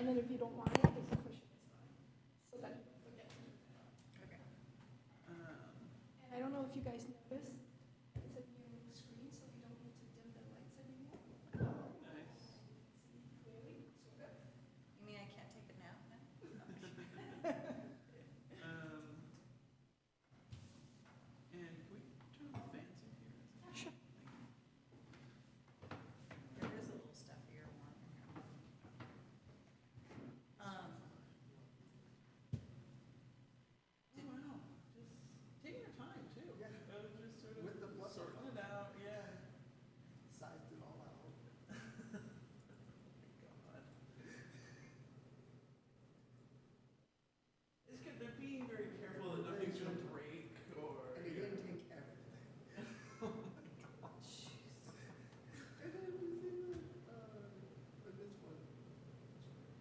and then if you don't want it, just push it aside, so that you don't forget. Okay. And I don't know if you guys noticed, it's a new screen, so we don't need to dim the lights anymore. Nice. See clearly, sort of. You mean I can't take a nap now? And can we turn the fans in here? Sure. There is a little stuffier one in here. Oh, wow. Just taking your time, too. Yeah. Just sort of sorting it out, yeah. Sized it all out. God. It's good, they're being very careful that nothing's gonna break or. And he didn't take everything. Oh my God. And then we see this one.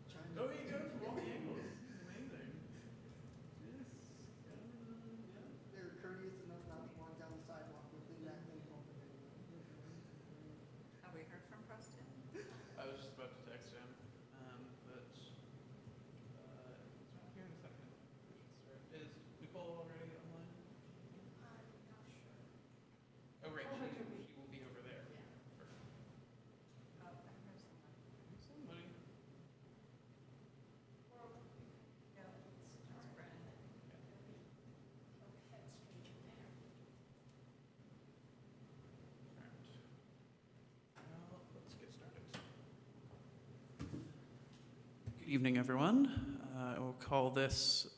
China. Oh, you got it from all the angles. Amazing. Yes. Yeah. They were courteous enough not to walk down the sidewalk with that thing open. Have we heard from Preston? I was just about to text him, but he's not here in a second. We should start. Is Nicole already online? I'm not sure. Oh, right, Oh, she her to be. will be over there. Yeah. Oh, I heard someone. Somebody. Or Yeah, it's Brandon. head straight in there. Alright. Well, let's get started. Good evening, everyone. I will call this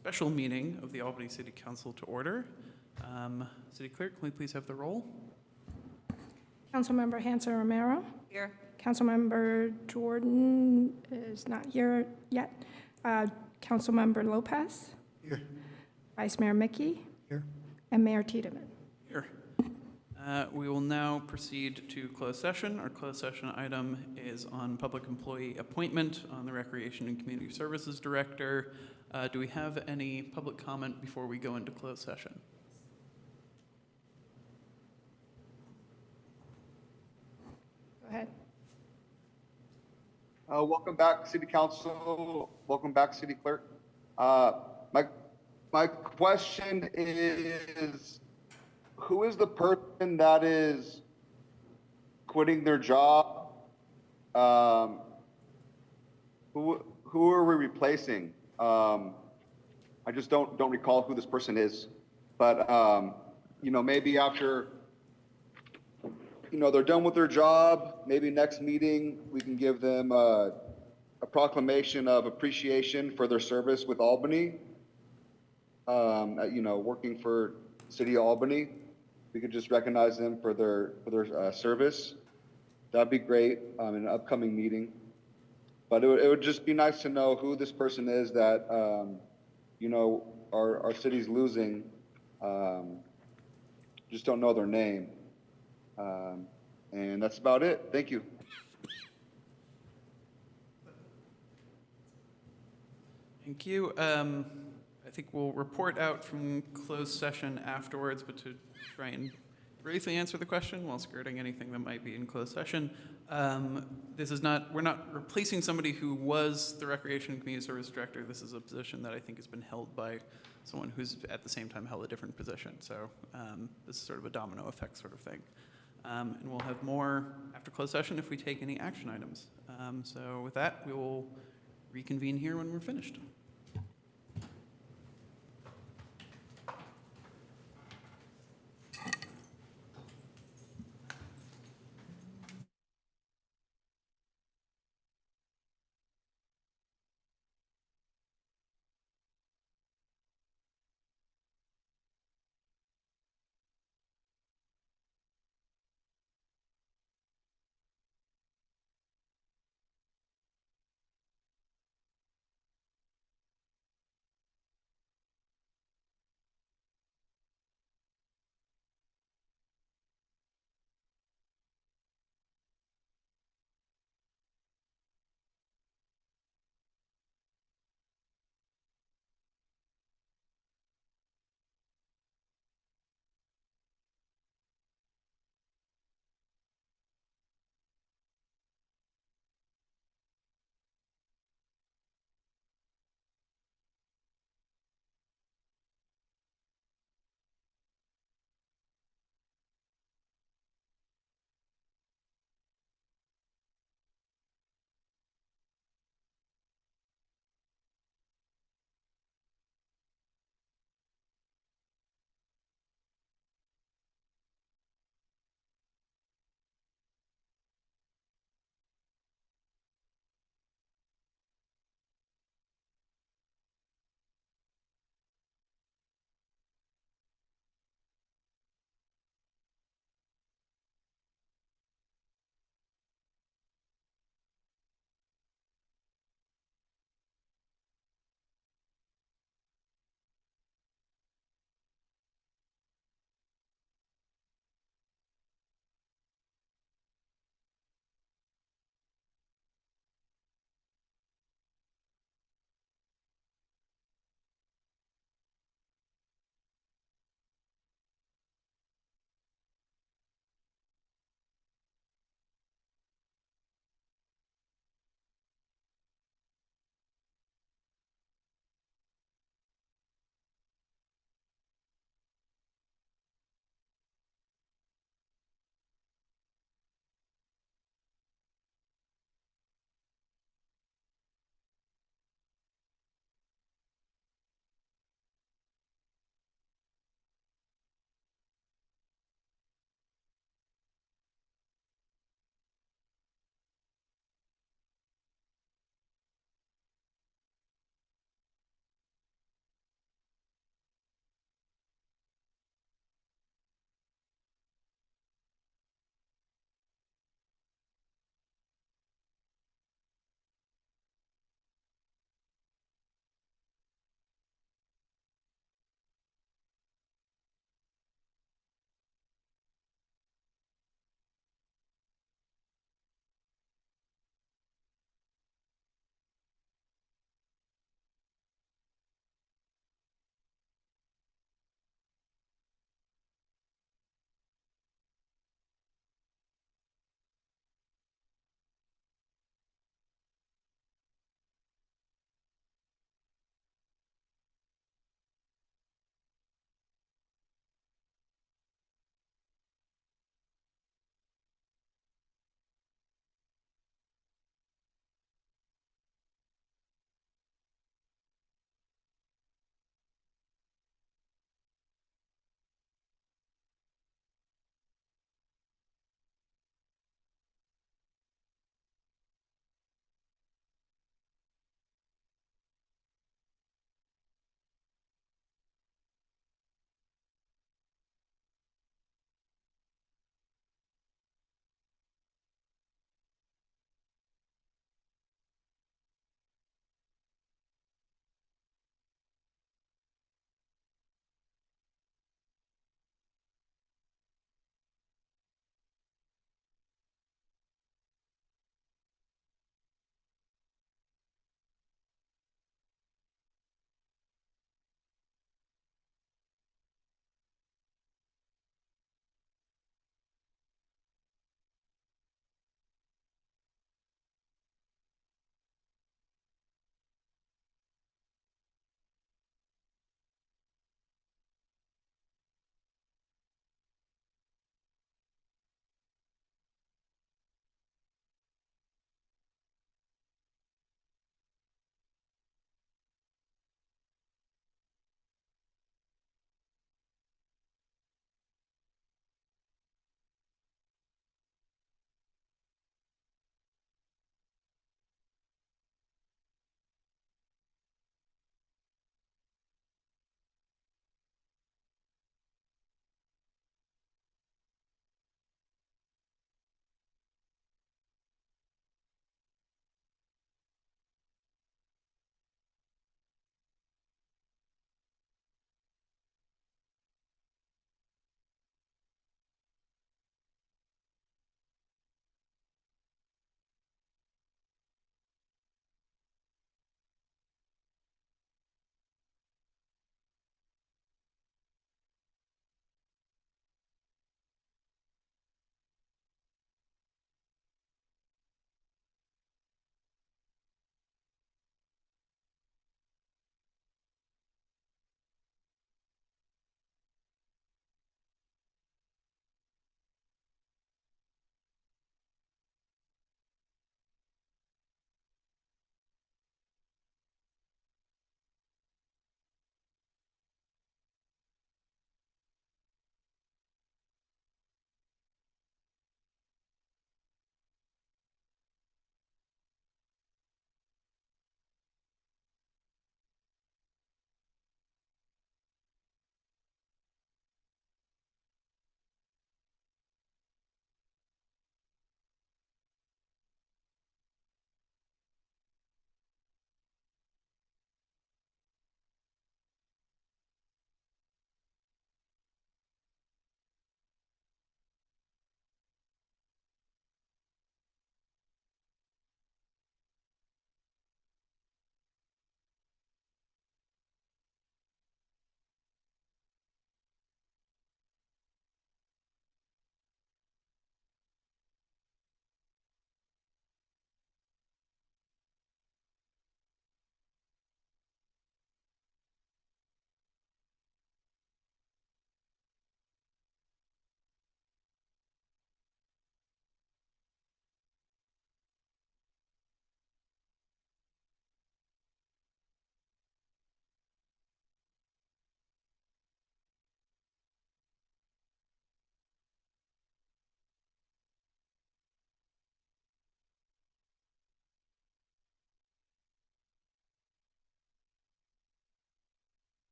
special meeting of the Albany City Council to order. City Clerk, can we please have the roll? Councilmember Hanson Romero. Here. Councilmember Jordan is not here yet. Councilmember Lopez. Here. Vice Mayor Mickey. Here. And Mayor Tiedemann. Here. We will now proceed to closed session. Our closed session item is on public employee appointment on the Recreation and Community Services Director. Do we have any public comment before we go into closed session? Go ahead. Welcome back, City Council. Welcome back, City Clerk. My question is, who is the person that is quitting their job? Who are we replacing? I just don't recall who this person is, but maybe after they're done with their job, maybe next meeting, we can give them a proclamation of appreciation for their service with Albany. Working for City of Albany, we could just recognize them for their service. That'd be great in an upcoming meeting. But it would just be nice to know who this person is that, our city's losing. Just don't know their name. And that's about it. Thank you. Thank you. I think we'll report out from closed session afterwards, but to try and briefly answer the question while skirting anything that might be in closed session. We're not replacing somebody who was the Recreation and Community Service Director. This is a position that I think has been held by someone who's at the same time held a different position. So this is sort of a domino effect sort of thing. And we'll have more after closed session if we take any action items. So with that, we will reconvene here when we're finished.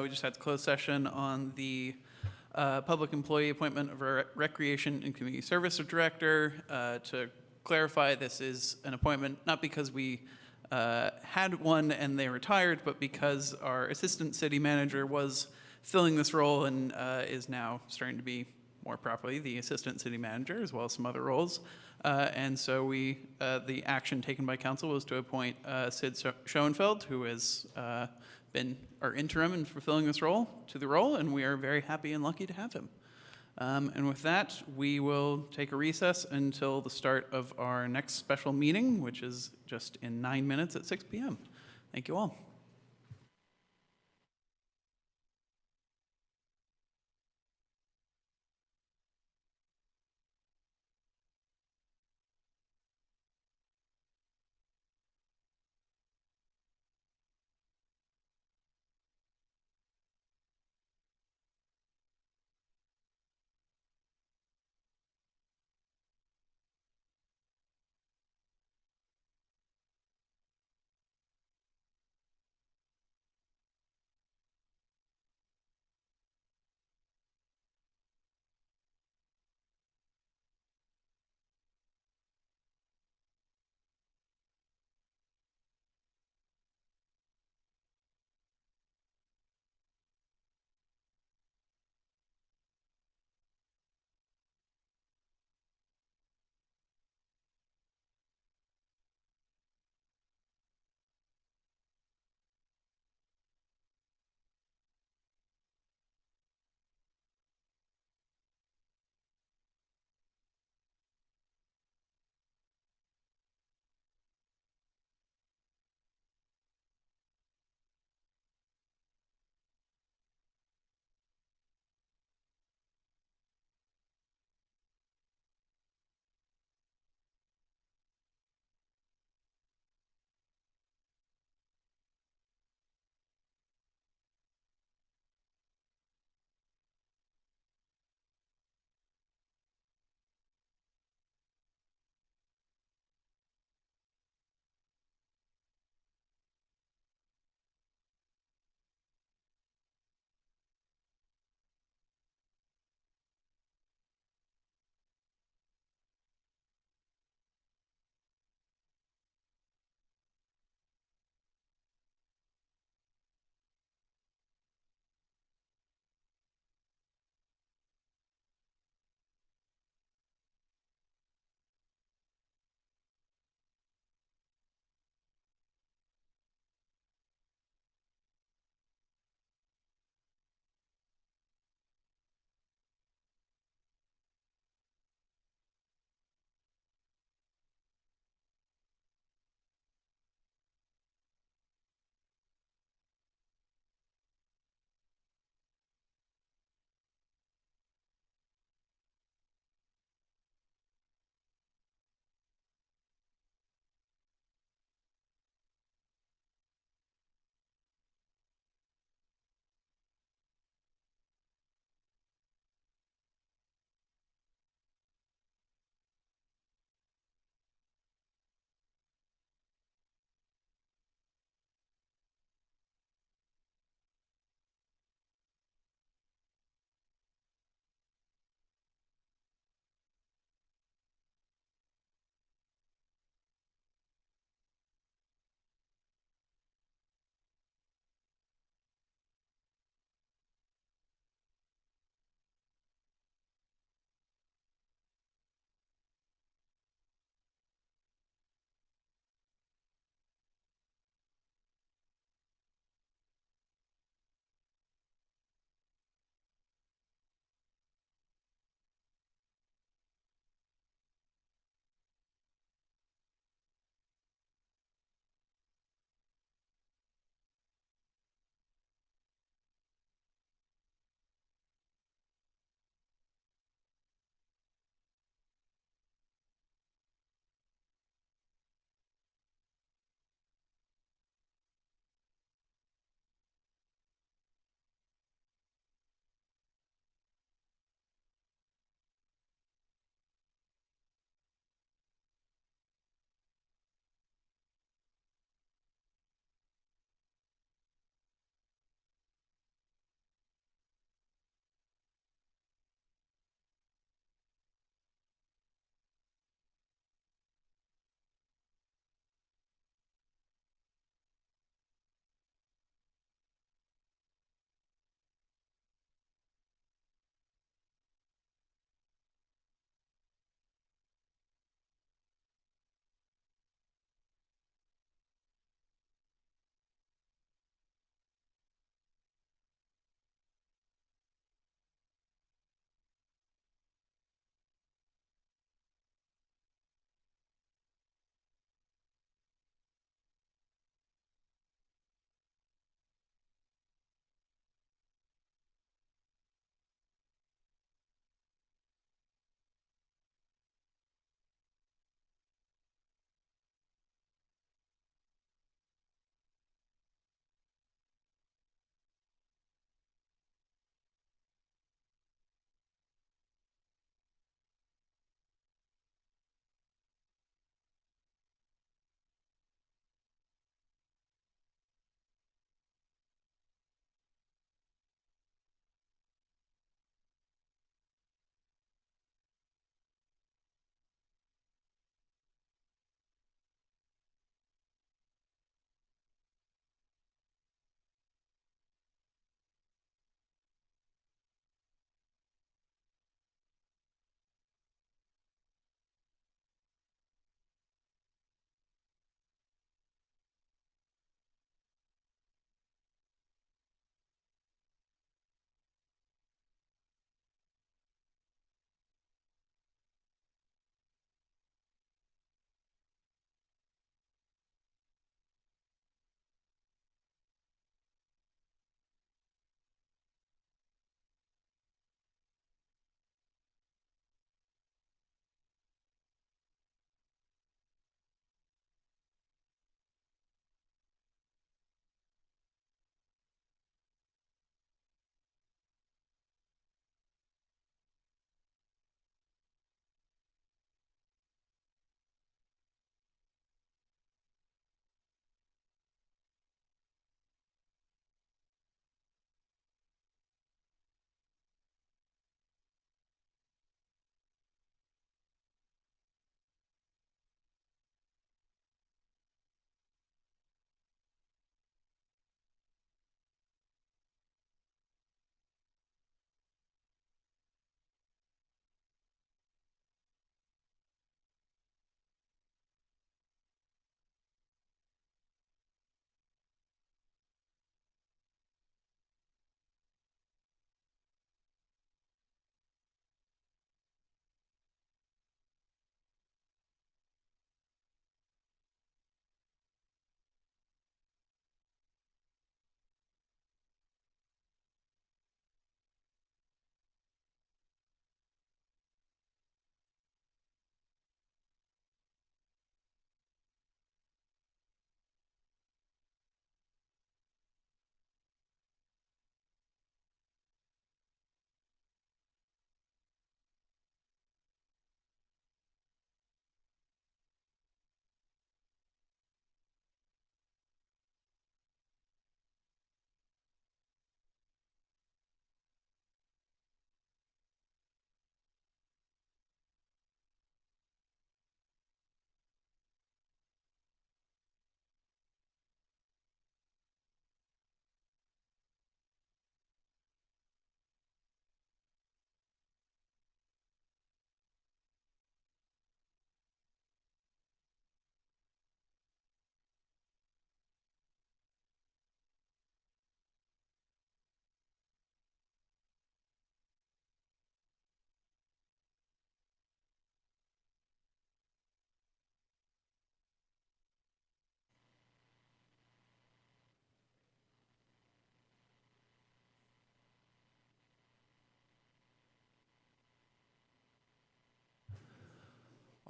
We just had closed session on the public employee appointment of a Recreation and Community Service Director. To clarify, this is an appointment not because we had one and they retired, but because our assistant city manager was filling this role and is now starting to be more properly the assistant city manager, as well as some other roles. And so the action taken by council was to appoint Sid Schoenfeld, who has been our interim in fulfilling this role, to the role, and we are very happy and lucky to have him. And with that, we will take a recess until the start of our next special meeting, which is just in 9 minutes at 6 p.m. Thank you all.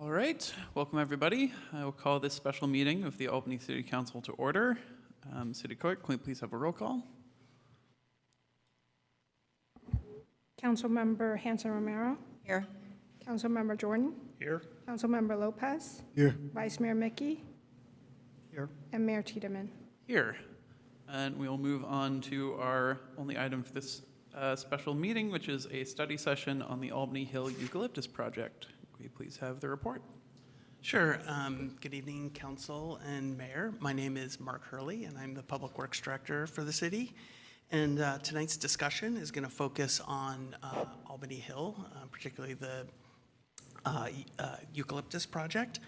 All right, welcome everybody. I will call this special meeting of the Albany City Council to order. City Clerk, can we please have a roll call? Councilmember Hanson Romero, Here. Councilmember Jordan, Here. Councilmember Lopez, Here. Vice Mayor Mickey, Here. and Mayor Tiedemann. Here. And we'll move on to our only item for this special meeting, which is a study session on the Albany Hill Eucalyptus project. Can we please have the report? Sure. Good evening, Council and Mayor. My name is Mark Hurley, and I'm the Public Works Director for the city. And tonight's discussion is going to focus on Albany Hill, particularly the Eucalyptus project.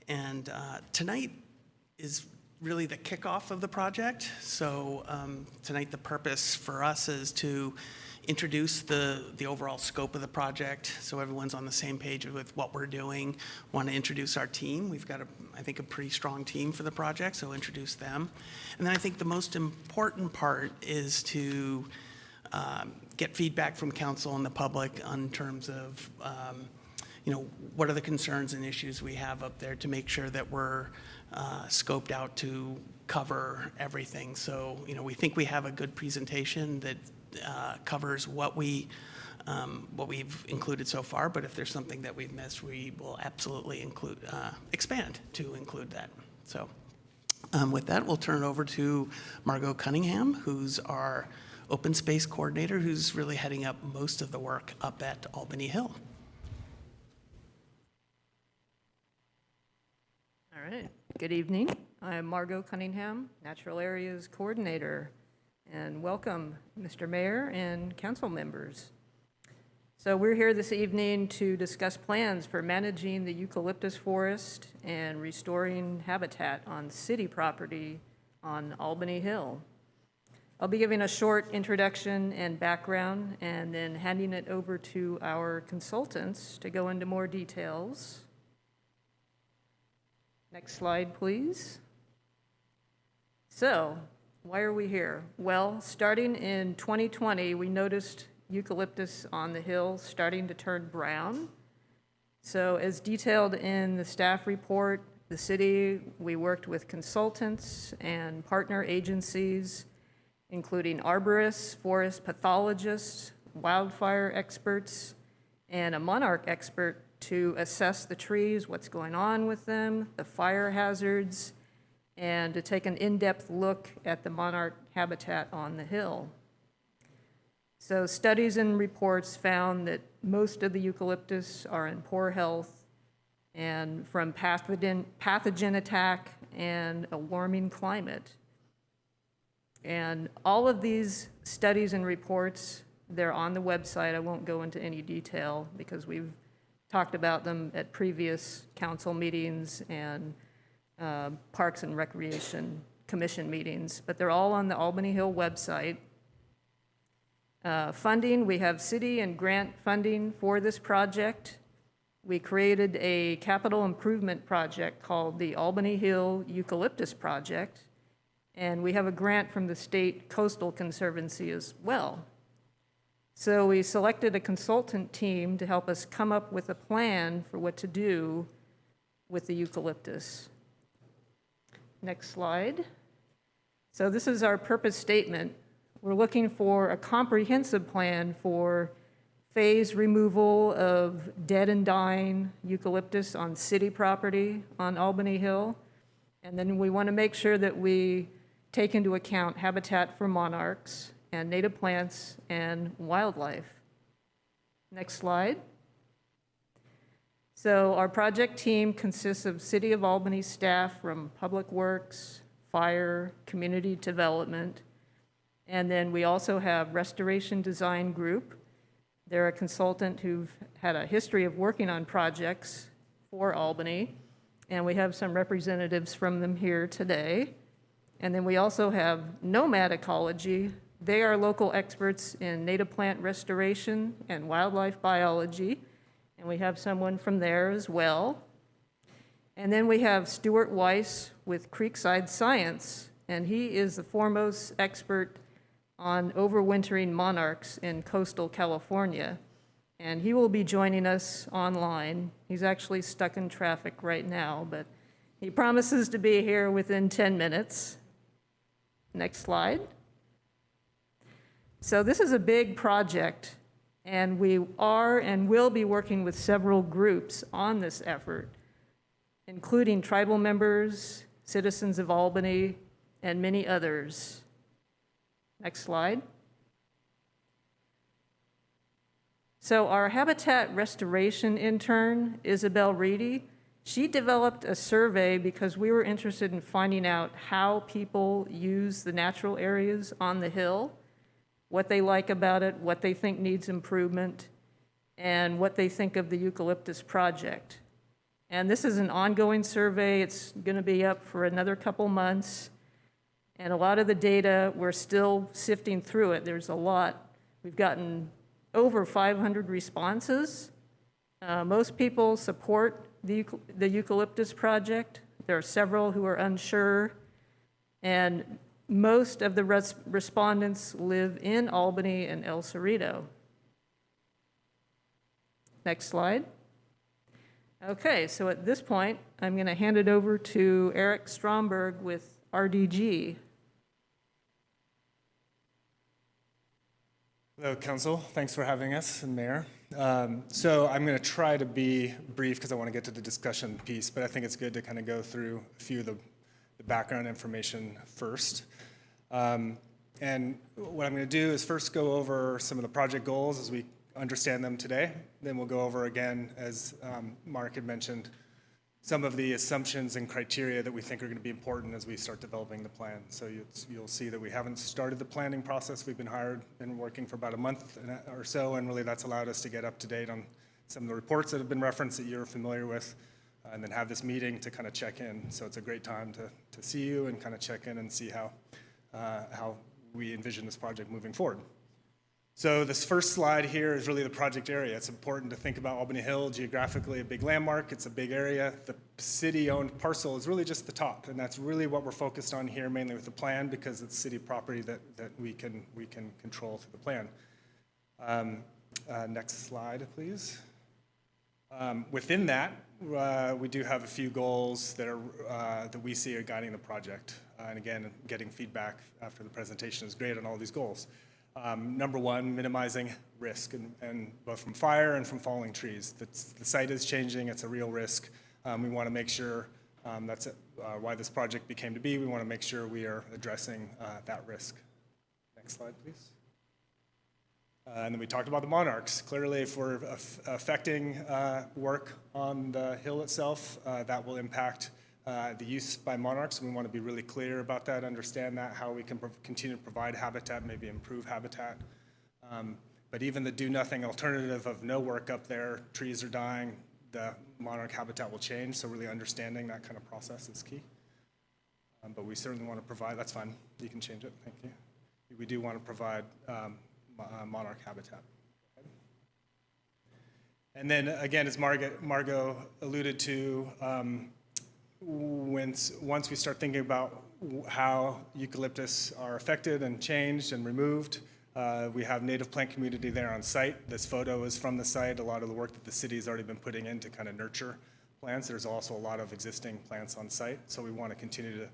And tonight is really the kickoff of the project. So tonight the purpose for us is to introduce the overall scope of the project so everyone's on the same page with what we're doing. Want to introduce our team. We've got, I think, a pretty strong team for the project, so introduce them. And then I think the most important part is to get feedback from council and the public in terms of what are the concerns and issues we have up there to make sure that we're scoped out to cover everything. So, we think we have a good presentation that covers what we've included so far, but if there's something that we've missed, we will absolutely expand to include that. So with that, we'll turn it over to Margot Cunningham, who's our open space coordinator, who's really heading up most of the work up at Albany Hill. All right. Good evening. I'm Margot Cunningham, Natural Areas Coordinator, and welcome, Mr. Mayor and council members. So we're here this evening to discuss plans for managing the eucalyptus forest and restoring habitat on city property on Albany Hill. I'll be giving a short introduction and background and then handing it over to our consultants to go into more details. Next slide, please. So, why are we here? Well, starting in 2020, we noticed eucalyptus on the hill starting to turn brown. So, as detailed in the staff report, the city, we worked with consultants and partner agencies, including arborists, forest pathologists, wildfire experts, and a monarch expert to assess the trees, what's going on with them, the fire hazards, and to take an in-depth look at the monarch habitat on the hill. So studies and reports found that most of the eucalyptus are in poor health and from pathogen attack and a warming climate. And all of these studies and reports, they're on the website. I won't go into any detail because we've talked about them at previous council meetings and Parks and Recreation Commission meetings, but they're all on the Albany Hill website. Funding, we have city and grant funding for this project. We created a capital improvement project called the Albany Hill Eucalyptus Project, and we have a grant from the State Coastal Conservancy as well. So we selected a consultant team to help us come up with a plan for what to do with the eucalyptus. Next slide. So this is our purpose statement. We're looking for a comprehensive plan for phase removal of dead and dying eucalyptus on city property on Albany Hill. And then we want to make sure that we take into account habitat for monarchs and native plants and wildlife. Next slide. So our project team consists of City of Albany staff from Public Works, Fire, Community Development, and then we also have Restoration Design Group. They're a consultant who've had a history of working on projects for Albany, and we have some representatives from them here today. And then we also have Nomad Ecology. They are local experts in native plant restoration and wildlife biology, and we have someone from there as well. And then we have Stuart Weiss with Creekside Science, and he is the foremost expert on overwintering monarchs in coastal California. and he will be joining us online. He's actually stuck in traffic right now, but he promises to be here within 10 minutes. Next slide. So this is a big project, and we are and will be working with several groups on this effort, including tribal members, citizens of Albany, and many others. Next slide. So our habitat restoration intern, Isabel Reedy, she developed a survey because we were interested in finding out how people use the natural areas on the hill, what they like about it, what they think needs improvement, and what they think of the Eucalyptus project. And this is an ongoing survey. It's going to be up for another couple months. And a lot of the data, we're still sifting through it. There's a lot. We've gotten over 500 responses. Most people support the Eucalyptus project. There are several who are unsure. And most of the respondents live in Albany and El Cerrito. Next slide. Okay, so at this point, I'm going to hand it over to Eric Stromberg with RDG. Hello, Council. Thanks for having us, and Mayor. So I'm going to try to be brief because I want to get to the discussion piece, but I think it's good to kind of go through a few of the background information first. And what I'm going to do is first go over some of the project goals as we understand them today. Then we'll go over again, as Mark had mentioned, some of the assumptions and criteria that we think are going to be important as we start developing the plan. So you'll see that we haven't started the planning process. We've been hired and working for about a month or so, and really that's allowed us to get up to date on some of the reports that have been referenced that you're familiar with, and then have this meeting to kind of check in. So it's a great time to see you and kind of check in and see how we envision this project moving forward. So this first slide here is really the project area. It's important to think about Albany Hill, geographically a big landmark. It's a big area. The city-owned parcel is really just the top, and that's really what we're focused on here, mainly with the plan, because it's city property that we can control through the plan. Next slide, please. Within that, we do have a few goals that we see are guiding the project. And again, getting feedback after the presentation is great on all these goals. Number one, minimizing risk, and both from fire and from falling trees. The site is changing, it's a real risk. We want to make sure, that's why this project became to be, we want to make sure we are addressing that risk. Next slide, please. And then we talked about the monarchs. Clearly, if we're affecting work on the hill itself, that will impact the use by monarchs. We want to be really clear about that, understand that, how we can continue to provide habitat, maybe improve habitat. But even the do-nothing alternative of no work up there, trees are dying, the monarch habitat will change, so really understanding that kind of process is key. But we certainly want to provide, that's fine, you can change it, thank you. We do want to provide monarch habitat. And then again, as Margot alluded to, once we start thinking about how eucalyptus are affected and changed and removed, we have native plant community there on site. This photo is from the site. A lot of the work that the city has already been putting in to kind of nurture plants. There's also a lot of existing plants on site, so we want to continue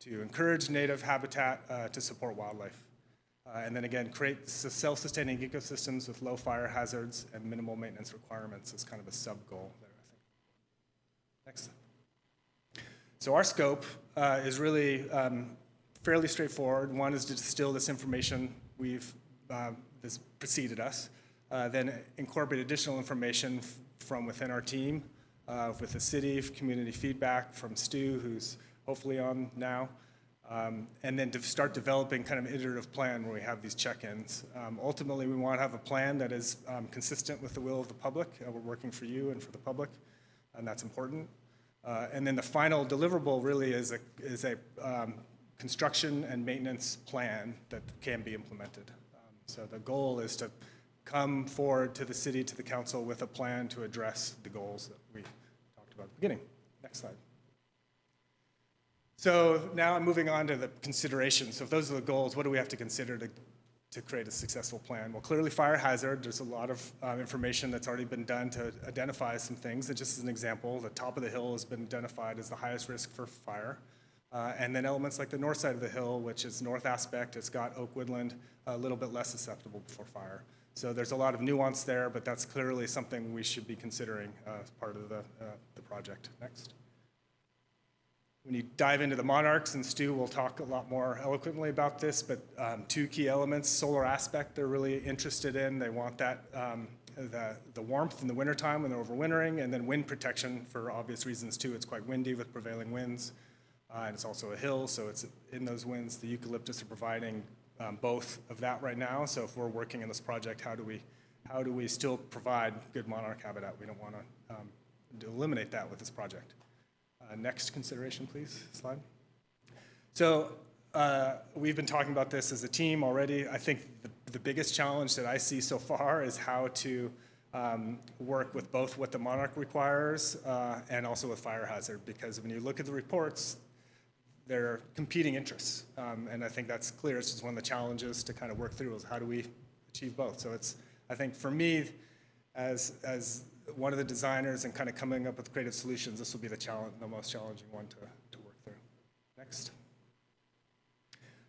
to encourage native habitat to support wildlife. And then again, create self-sustaining ecosystems with low fire hazards and minimal maintenance requirements is kind of a sub-goal there, I think. Next. So our scope is really fairly straightforward. One is to distill this information that's preceded us, then incorporate additional information from within our team, with the city, community feedback from Stu, who's hopefully on now, and then to start developing kind of an iterative plan where we have these check-ins. Ultimately, we want to have a plan that is consistent with the will of the public. We're working for you and for the public, and that's important. And then the final deliverable really is a construction and maintenance plan that can be implemented. So the goal is to come forward to the city, to the council with a plan to address the goals that we talked about at the beginning. Next slide. So now I'm moving on to the considerations. So if those are the goals, what do we have to consider to to create a successful plan. Well, clearly fire hazard, there's a lot of information that's already been done to identify some things. And just as an example, the top of the hill has been identified as the highest risk for fire. And then elements like the north side of the hill, which is north aspect, it's got oak woodland, a little bit less susceptible for fire. So there's a lot of nuance there, but that's clearly something we should be considering as part of the project. Next. When you dive into the monarchs, and Stu will talk a lot more eloquently about this, but two key elements, solar aspect they're really interested in. They want that, the warmth in the wintertime when they're overwintering, and then wind protection for obvious reasons too. It's quite windy with prevailing winds, and it's also a hill, so it's in those winds. The eucalyptus are providing both of that right now. So if we're working on this project, how do we still provide good monarch habitat? We don't want to eliminate that with this project. Next consideration, please, slide. So we've been talking about this as a team already. I think the biggest challenge that I see so far is how to work with both what the monarch requires and also with fire hazard, because when you look at the reports, there are competing interests. And I think that's clear. It's just one of the challenges to kind of work through is how do we achieve both? So it's, I think for me, as one of the designers and kind of coming up with creative solutions, this will be the most challenging one to work through. Next.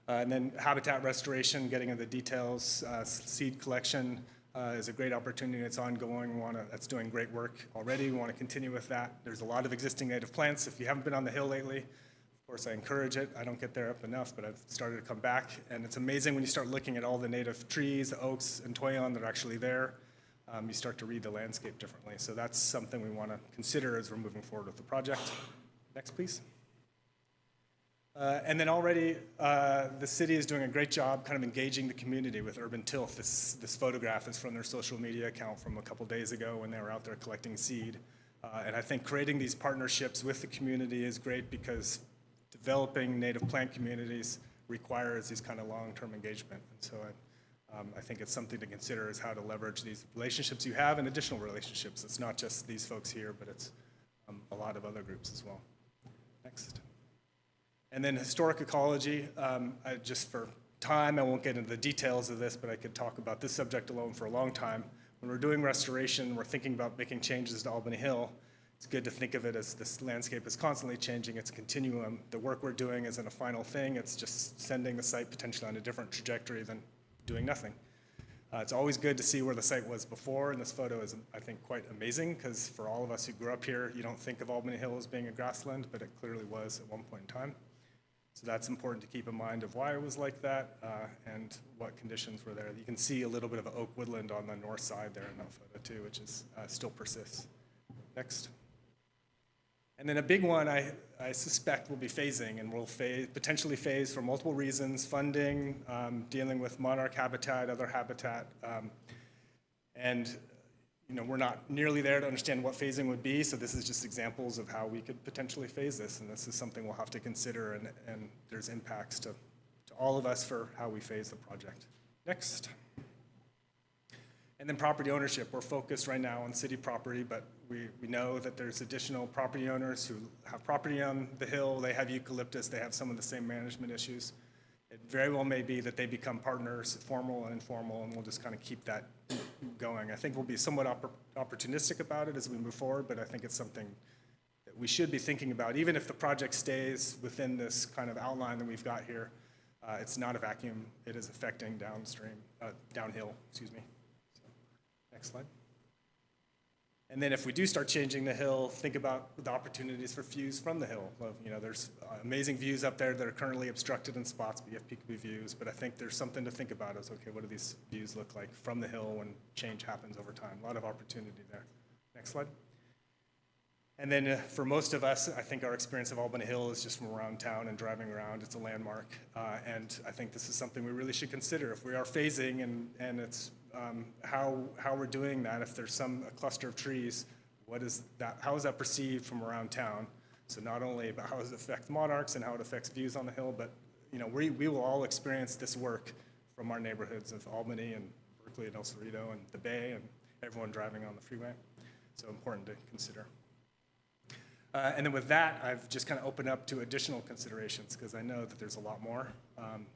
And then habitat restoration, getting into the details. Seed collection is a great opportunity. It's ongoing. That's doing great work already. We want to continue with that. There's a lot of existing native plants. If you haven't been on the hill lately, of course I encourage it. I don't get there up enough, but I've started to come back. And it's amazing when you start looking at all the native trees, the oaks and toyon that are actually there. You start to read the landscape differently. So that's something we want to consider as we're moving forward with the project. Next, please. And then already, the city is doing a great job kind of engaging the community with urban tilth. This photograph is from their social media account from a couple days ago when they were out there collecting seed. And I think creating these partnerships with the community is great because developing native plant communities requires these kind of long-term engagement. And so I think it's something to consider is how to leverage these relationships you have and additional relationships. It's not just these folks here, but it's a lot of other groups as well. Next. And then historic ecology, just for time, I won't get into the details of this, but I could talk about this subject alone for a long time. When we're doing restoration, we're thinking about making changes to Albany Hill. It's good to think of it as this landscape is constantly changing. It's a continuum. The work we're doing isn't a final thing. It's just sending the site potentially on a different trajectory than doing nothing. It's always good to see where the site was before, and this photo is, I think, quite amazing because for all of us who grew up here, you don't think of Albany Hill as being a grassland, but it clearly was at one point in time. So that's important to keep in mind of why it was like that and what conditions were there. You can see a little bit of oak woodland on the north side there in that photo too, which is still persists. Next. And then a big one I suspect will be phasing, and will potentially phase for multiple reasons: funding, dealing with monarch habitat, other habitat, and we're not nearly there to understand what phasing would be. So this is just examples of how we could potentially phase this, and this is something we'll have to consider. And there's impacts to all of us for how we phase the project. Next. And then property ownership. We're focused right now on city property, but we know that there's additional property owners who have property on the hill. They have eucalyptus. They have some of the same management issues. It very well may be that they become partners, formal and informal, and we'll just kind of keep that going. I think we'll be somewhat opportunistic about it as we move forward, but I think it's something that we should be thinking about. Even if the project stays within this kind of outline that we've got here, it's not a vacuum. It is affecting downhill, excuse me. Next slide. And then if we do start changing the hill, think about the opportunities for views from the hill. There's amazing views up there that are currently obstructed in spots, but you have peekaboo views. But I think there's something to think about is, okay, what do these views look like from the hill when change happens over time? A lot of opportunity there. Next slide. And then for most of us, I think our experience of Albany Hill is just from around town and driving around. It's a landmark. And I think this is something we really should consider. If we are phasing and it's how we're doing that, if there's a cluster of trees, how is that perceived from around town? So not only about how does it affect monarchs and how it affects views on the hill, but we will all experience this work from our neighborhoods of Albany and Berkeley and El Cerrito and the Bay and everyone driving on the freeway. So important to consider. And then with that, I've just kind of opened up to additional considerations because I know that there's a lot more.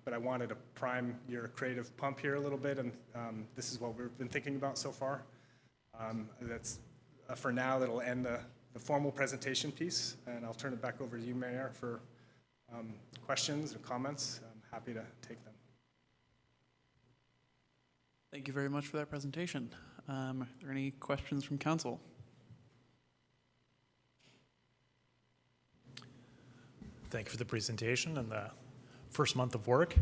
But I wanted to prime your creative pump here a little bit, and this is what we've been thinking about so far. That's for now, that'll end the formal presentation piece, and I'll turn it back over to you, Mayor, for questions or comments. I'm happy to take them. Thank you very much for that presentation. Are there any questions from council? Thank you for the presentation and the first month of work.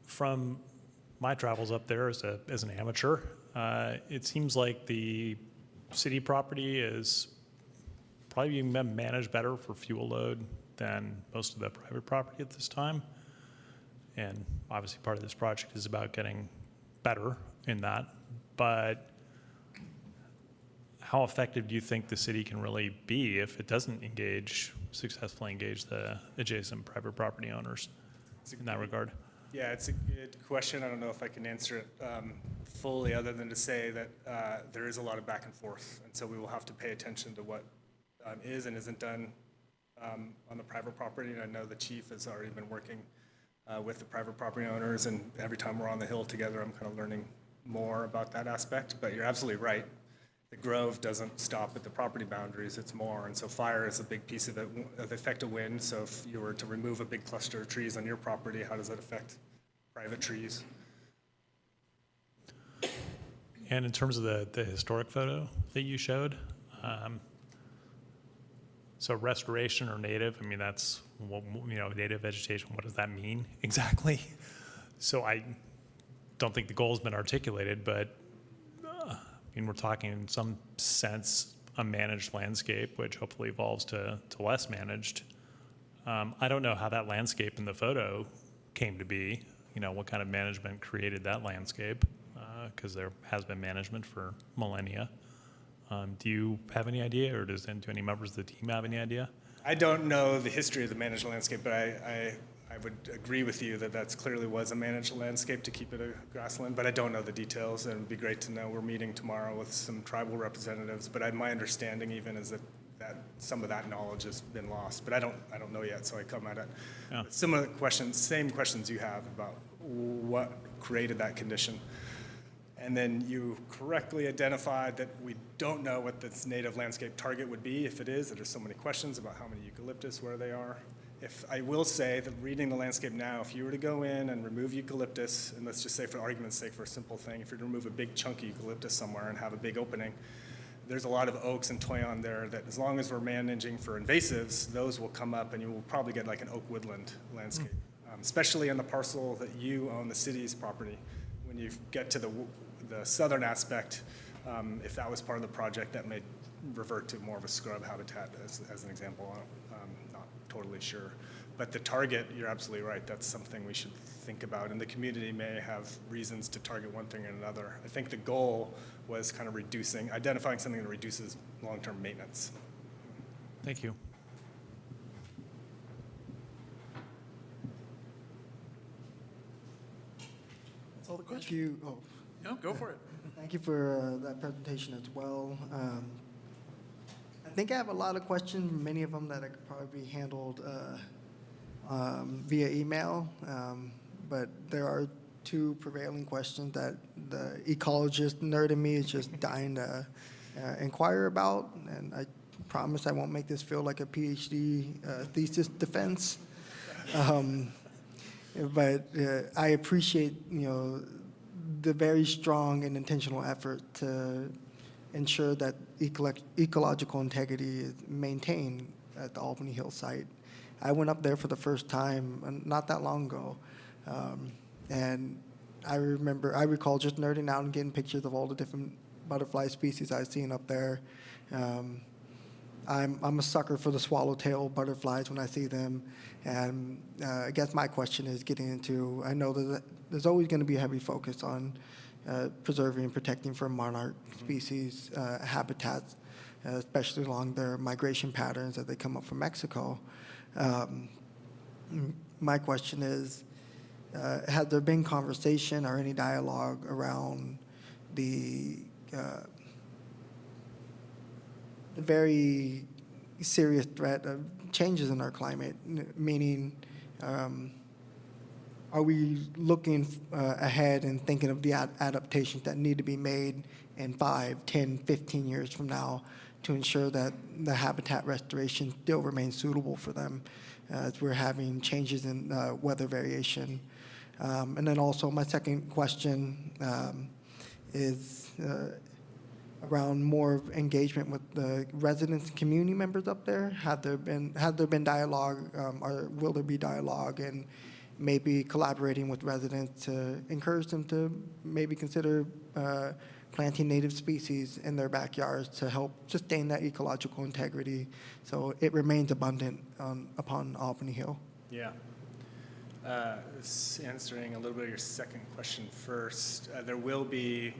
From my travels up there as an amateur, it seems like the city property is probably being managed better for fuel load than most of the private property at this time. And obviously part of this project is about getting better in that. But how effective do you think the city can really be if it doesn't successfully engage the adjacent private property owners in that regard? Yeah, it's a good question. I don't know if I can answer it fully other than to say that there is a lot of back and forth. And so we will have to pay attention to what is and isn't done on the private property. And I know the chief has already been working with the private property owners. And every time we're on the hill together, I'm kind of learning more about that aspect. But you're absolutely right. The grove doesn't stop at the property boundaries, it's more. And so fire is a big piece of it, of the effect of wind. So if you were to remove a big cluster of trees on your property, how does that affect private trees? And in terms of the historic photo that you showed, so restoration or native, I mean, that's, native vegetation, what does that mean exactly? So I don't think the goal has been articulated, but we're talking in some sense a managed landscape, which hopefully evolves to less managed. I don't know how that landscape in the photo came to be, what kind of management created that landscape, because there has been management for millennia. Do you have any idea, or do any members of the team have any idea? I don't know the history of the managed landscape, but I would agree with you that that's clearly was a managed landscape to keep it a grassland, but I don't know the details, and it would be great to know. We're meeting tomorrow with some tribal representatives, but my understanding even is that some of that knowledge has been lost, but I don't know yet, so I come at it. Yeah. Similar questions, same questions you have about what created that condition. And then you correctly identified that we don't know what this native landscape target would be. If it is, there's so many questions about how many eucalyptus, where they are. If I will say that reading the landscape now, if you were to go in and remove eucalyptus, and let's just say for argument's sake, for a simple thing, if you were to remove a big chunky eucalyptus somewhere and have a big opening, there's a lot of oaks and toyon there that as long as we're managing for invasives, those will come up and you will probably get like an oak woodland landscape, especially on the parcel that you own, the city's property. When you get to the southern aspect, if that was part of the project, that may revert to more of a scrub habitat as an example. I'm not totally sure. But the target, you're absolutely right. That's something we should think about. And the community may have reasons to target one thing or another. I think the goal was kind of identifying something that reduces long-term maintenance. Thank you. That's all the Thank questions. you. Oh, No, go for it. thank you for that presentation as well. I think I have a lot of questions, many of them that I could probably be handled via email, but there are two prevailing questions that the ecologist nerd in me is just dying to inquire about, and I promise I won't make this feel like a PhD thesis defense. But I appreciate, the very strong and intentional effort to ensure that ecological integrity is maintained at the Albany Hill site. I went up there for the first time not that long ago, and I recall just nerding out and getting pictures of all the different butterfly species I've seen up there. I'm a sucker for the swallowtail butterflies when I see them, and I guess my question is getting into, I know that there's always going to be a heavy focus on preserving and protecting for monarch species habitats, especially along their migration patterns as they come up from Mexico. My question is, has there been conversation or any dialogue around the the very serious threat of changes in our climate, meaning are we looking ahead and thinking of the adaptations that need to be made in 5, 10, 15 years from now to ensure that the habitat restoration still remains suitable for them as we're having changes in weather variation. And then also my second question is around more engagement with the residents and community members up there. Has there been dialogue, or will there be dialogue, and maybe collaborating with residents to encourage them to maybe consider planting native species in their backyards to help sustain that ecological integrity so it remains abundant upon Albany Hill? Yeah. Answering a little bit of your second question first, there will be,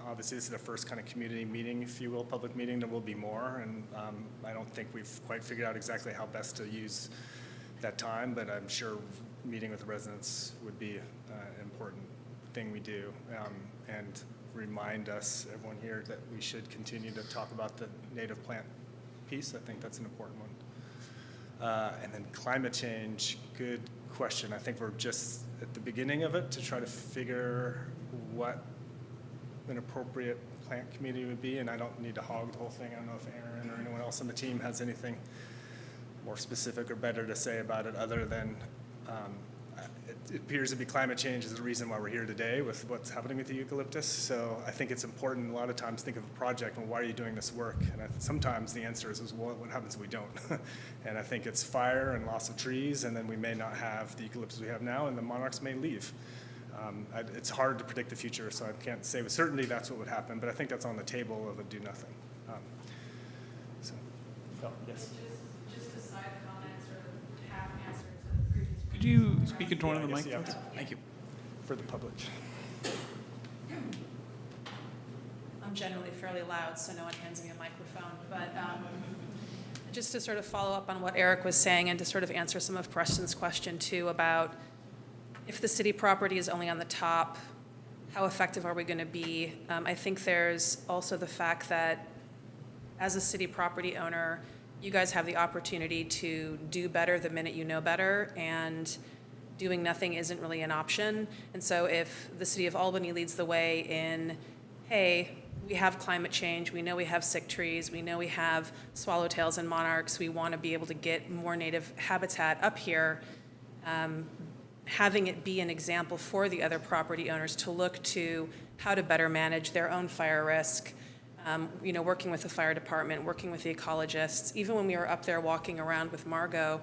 obviously this is the first kind of community meeting, if you will, public meeting. There will be more, and I don't think we've quite figured out exactly how best to use that time, but I'm sure meeting with the residents would be an important thing we do, and remind us, everyone here, that we should continue to talk about the native plant piece. I think that's an important one. And then climate change, good question. I think we're just at the beginning of it to try to figure what an appropriate plant community would be, and I don't need to hog the whole thing. I don't know if Aaron or anyone else on the team has anything more specific or better to say about it other than it appears to be climate change is the reason why we're here today with what's happening with the eucalyptus. So I think it's important a lot of times think of a project and why are you doing this work? And sometimes the answer is well, what happens if we don't? And I think it's fire and loss of trees, and then we may not have the eucalyptus we have now, and the monarchs may leave. It's hard to predict the future, so I can't say with certainty that's what would happen, but I think that's on the table of a do nothing. Yes. Just a side comment, sort of half answer to the previous. Could you speak into one of the I guess you have microphones? to- Thank you. For the public. I'm generally fairly loud, so no one hands me a microphone. But just to sort of follow up on what Eric was saying and to sort of answer some of Preston's question too about if the city property is only on the top, how effective are we going to be? I think there's also the fact that as a city property owner, you guys have the opportunity to do better the minute you know better, and doing nothing isn't really an option. And so if the city of Albany leads the way in, hey, we have climate change, we know we have sick trees, we know we have swallowtails and monarchs, we want to be able to get more native habitat up here, having it be an example for the other property owners to look to how to better manage their own fire risk, working with the fire department, working with the ecologists. Even when we were up there walking around with Margot,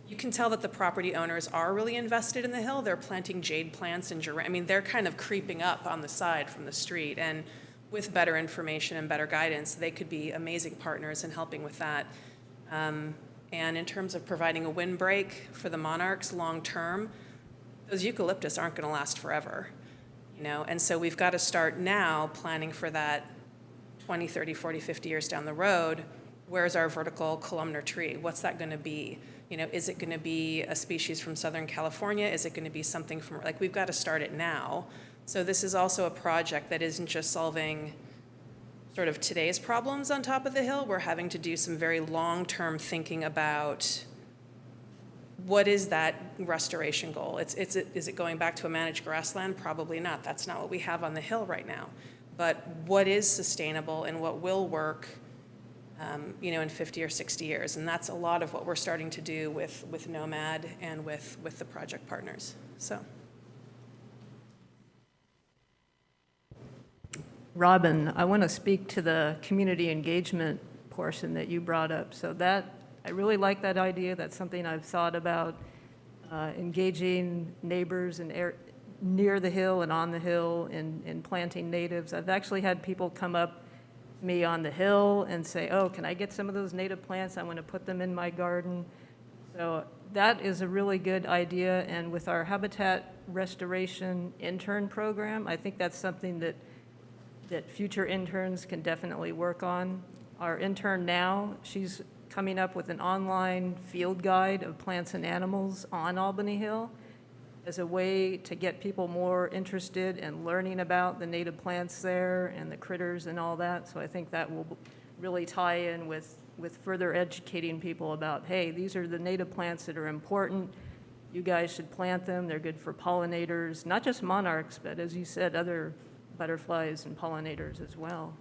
you can tell that the property owners are really invested in the hill. They're planting jade plants and they're kind of creeping up on the side from the street. And with better information and better guidance, they could be amazing partners in helping with that. And in terms of providing a windbreak for the monarchs long term, those eucalyptus aren't going to last forever. And so we've got to start now planning for that 20, 30, 40, 50 years down the road. Where's our vertical columnar tree? What's that going to be? Is it going to be a species from Southern California? Is it going to be something from, we've got to start it now. So this is also a project that isn't just solving sort of today's problems on top of the hill. We're having to do some very long-term thinking about what is that restoration goal? Is it going back to a managed grassland? Probably not. That's not what we have on the hill right now. But what is sustainable and what will work, in 50 or 60 years? And that's a lot of what we're starting to do with Nomad and with the project partners. So. Robin, I want to speak to the community engagement portion that you brought up. So I really like that idea. That's something I've thought about, engaging neighbors near the hill and on the hill in planting natives. I've actually had people come up to me on the hill and say, oh, can I get some of those native plants? I want to put them in my garden. So that is a really good idea. And with our habitat restoration intern program, I think that's something that future interns can definitely work on. Our intern now, she's coming up with an online field guide of plants and animals on Albany Hill as a way to get people more interested in learning about the native plants there and the critters and all that. So I think that will really tie in with further educating people about, hey, these are the native plants that are important. You guys should plant them. They're good for pollinators, not just monarchs, but as you said, other butterflies and pollinators as well.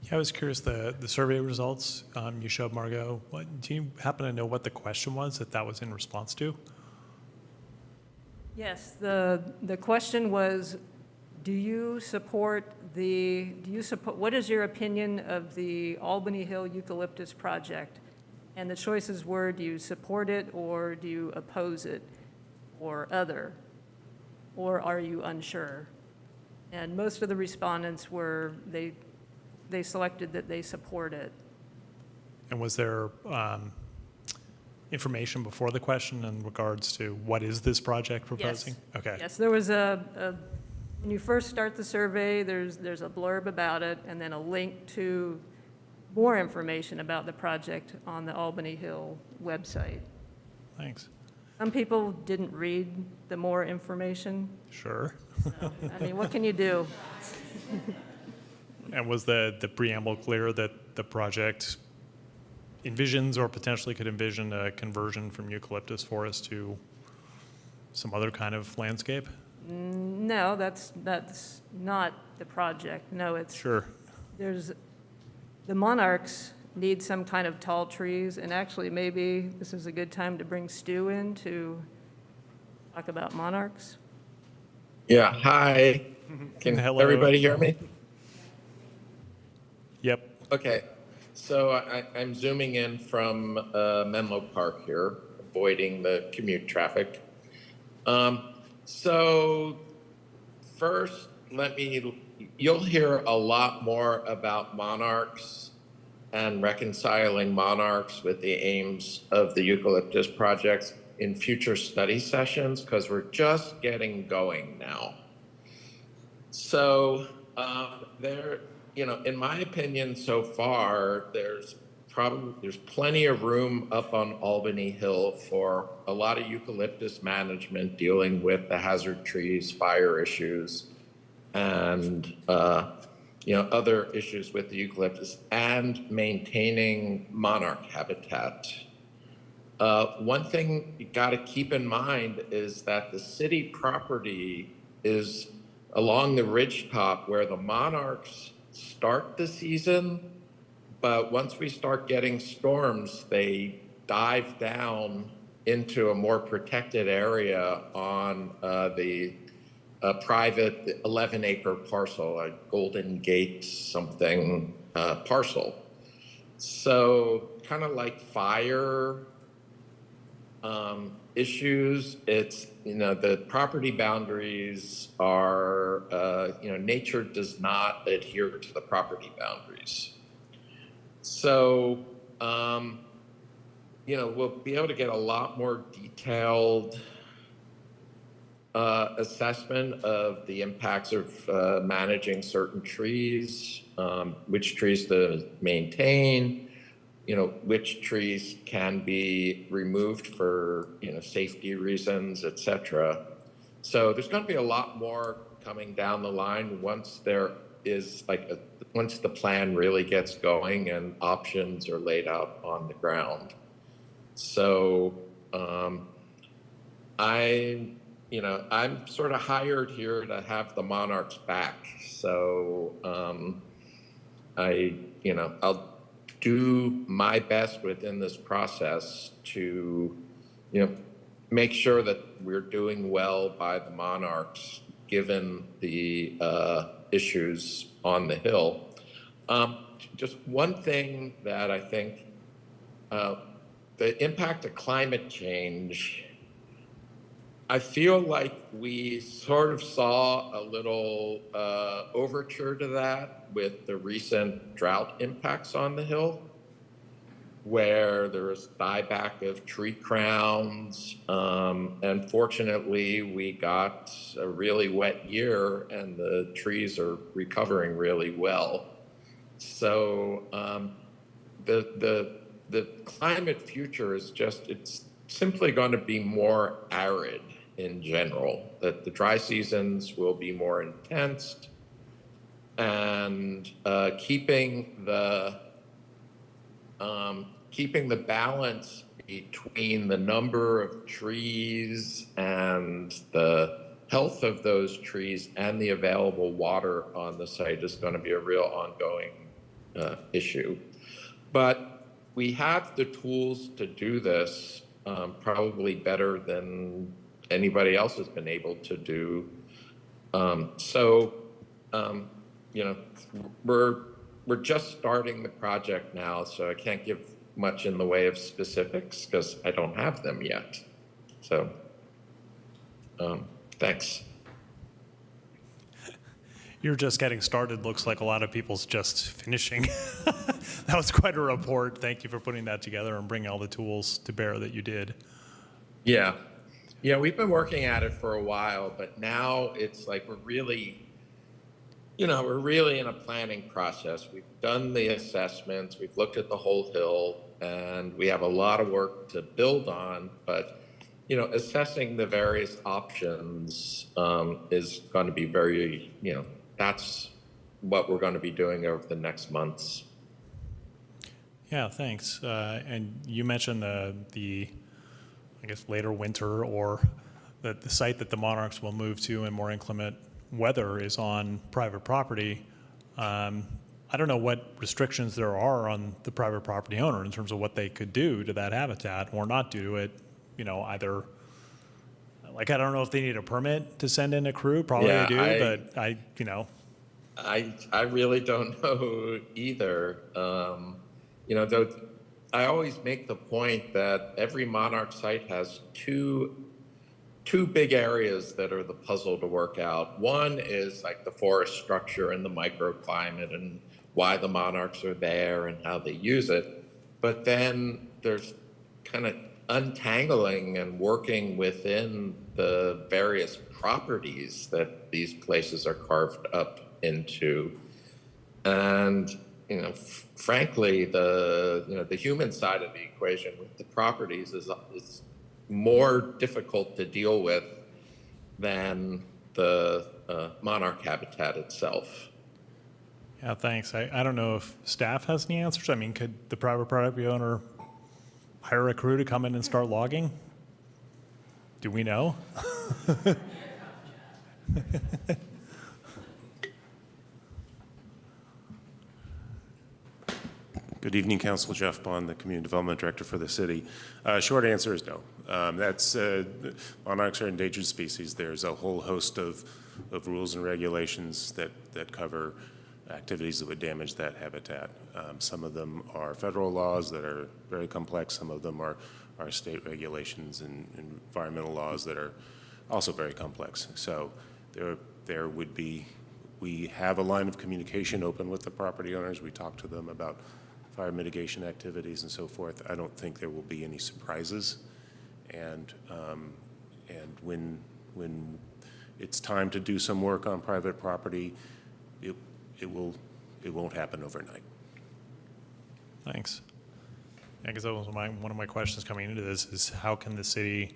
Yeah, I was curious, the survey results you showed, Margot, do you happen to know what the question was that was in response to? Yes, the question was, what is your opinion of the Albany Hill Eucalyptus project? And the choices were, do you support it, or do you oppose it, or other, or are you unsure? And most of the respondents were, they selected that they support it. And was there information before the question in regards to what is this project proposing? Yes. Okay. Yes, there was when you first start the survey, there's a blurb about it, and then a link to more information about the project on the Albany Hill website. Thanks. Some people didn't read the more information. Sure. So, I mean, what can you do? And was the preamble clear that the project envisions or potentially could envision a conversion from eucalyptus forest to some other kind of landscape? No, that's not the project. No, it's Sure. the monarchs need some kind of tall trees, and actually maybe this is a good time to bring Stu in to talk about monarchs. Yeah, hi. Can Hello. everybody hear me? Yep. Okay, so I'm zooming in from Menlo Park here, avoiding the commute traffic. So first, you'll hear a lot more about monarchs and reconciling monarchs with the aims of the eucalyptus projects in future study sessions, because we're just getting going now. So in my opinion, so far, there's plenty of room up on Albany Hill for a lot of eucalyptus management dealing with the hazard trees, fire issues, and other issues with the eucalyptus, and maintaining monarch habitat. One thing you got to keep in mind is that the city property is along the ridgetop where the monarchs start the season, but once we start getting storms, they dive down into a more protected area on the private 11-acre parcel, a Golden Gate something parcel. So kind of like fire issues, it's, the property boundaries are, nature does not adhere to the property boundaries. So, we'll be able to get a lot more detailed assessment of the impacts of managing certain trees, which trees to maintain, which trees can be removed for, safety reasons, et cetera. So there's going to be a lot more coming down the line once there is once the plan really gets going and options are laid out on the ground. So I'm sort of hired here to have the monarchs back. So I'll do my best within this process to, make sure that we're doing well by the monarchs, given the issues on the Hill. Just one thing that I think, the impact of climate change, I feel like we sort of saw a little overture to that with the recent drought impacts on the Hill, where there was dieback of tree crowns. And fortunately, we got a really wet year and the trees are recovering really well. So the climate future is it's simply going to be more arid. in general, that the dry seasons will be more intense, and keeping the balance between the number of trees and the health of those trees and the available water on the site is going to be a real ongoing issue. But we have the tools to do this probably better than anybody else has been able to do. You know, we're just starting the project now, so I can't give much in the way of specifics because I don't have them yet. So, thanks. You're just getting started. Looks like a lot of people's just finishing. That was quite a report. Thank you for putting that together and bringing all the tools to bear that you did. Yeah. Yeah, we've been working at it for a while, but now it's like we're really in a planning process. We've done the assessments, we've looked at the whole hill, and we have a lot of work to build on, but assessing the various options is going to be very, that's what we're going to be doing over the next months. Yeah, thanks. And you mentioned the I guess, later winter, or the site that the monarchs will move to in more inclement weather is on private property. I don't know what restrictions there are on the private property owner in terms of what they could do to that habitat or not do to it, either, like, I don't know if they need a permit to send in a crew, probably Yeah, they do, but I really don't know either. Though I always make the point that every monarch site has two big areas that are the puzzle to work out. One is like the forest structure and the microclimate and why the monarchs are there and how they use it. But then there's kind of untangling and working within the various properties that these places are carved up into. And frankly, the human side of the equation with the properties is more difficult to deal with than the monarch habitat itself. Yeah, thanks. I don't know if staff has any answers. I mean, could the private property owner hire a crew to come in and start logging? Do we know? Good evening, Council. Jeff Bond, the Community Development Director for the city. Short answer is no. Monarchs are endangered species. There's a whole host of rules and regulations that cover activities that would damage that habitat. Some of them are federal laws that are very complex. Some of them are state regulations and environmental laws that are also very complex. So there would be, we have a line of communication open with the property owners. We talk to them about fire mitigation activities and so forth. I don't think there will be any surprises. And when it's time to do some work on private property, it won't happen overnight. Thanks. Yeah, because that was one of my questions coming into this is how can the city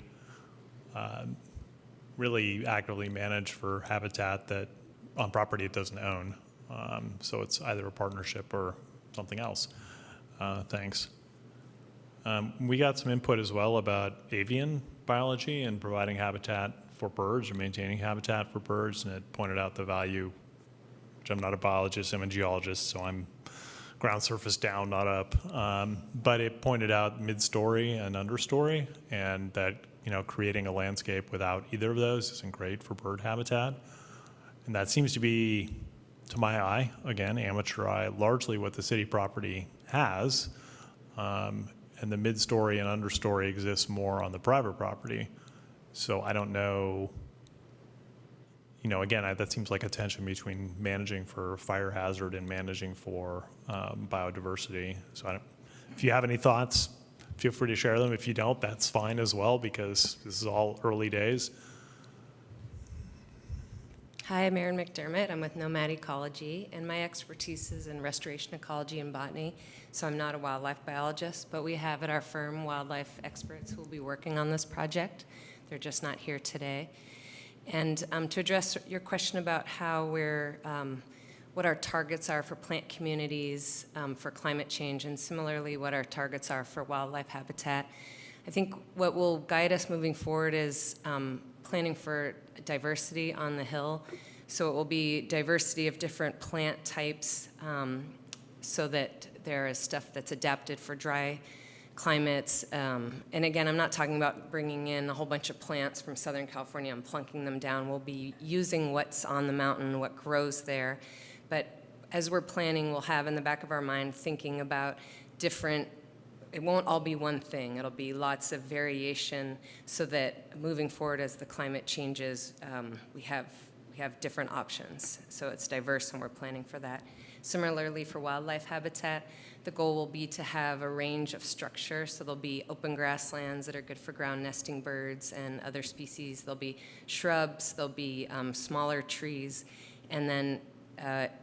really actively manage for habitat that on property it doesn't own? So it's either a partnership or something else. Thanks. We got some input as well about avian biology and providing habitat for birds or maintaining habitat for birds, and it pointed out the value, which I'm not a biologist, I'm a geologist, so I'm ground surface down, not up. But it pointed out mid-story and understory, and that creating a landscape without either of those isn't great for bird habitat. And that seems to be, to my eye, again, amateur eye, largely what the city property has. And the mid-story and understory exists more on the private property. So I don't know, again, that seems like a tension between managing for fire hazard and managing for biodiversity. So if you have any thoughts, feel free to share them. If you don't, that's fine as well, because this is all early days. Hi, I'm Erin McDermott. I'm with Nomad Ecology, and my expertise is in restoration ecology and botany, so I'm not a wildlife biologist, but we have at our firm wildlife experts who will be working on this project. They're just not here today. And to address your question about how what our targets are for plant communities for climate change, and similarly what our targets are for wildlife habitat, I think what will guide us moving forward is planning for diversity on the Hill. So it will be diversity of different plant types so that there is stuff that's adapted for dry climates. And again, I'm not talking about bringing in a whole bunch of plants from Southern California and plunking them down. We'll be using what's on the mountain, what grows there. But as we're planning, we'll have in the back of our mind thinking about different, it won't all be one thing. It'll be lots of variation so that moving forward as the climate changes, we have different options. So it's diverse and we're planning for that. Similarly for wildlife habitat, the goal will be to have a range of structure. So there'll be open grasslands that are good for ground nesting birds and other species. There'll be shrubs, there'll be smaller trees. And then,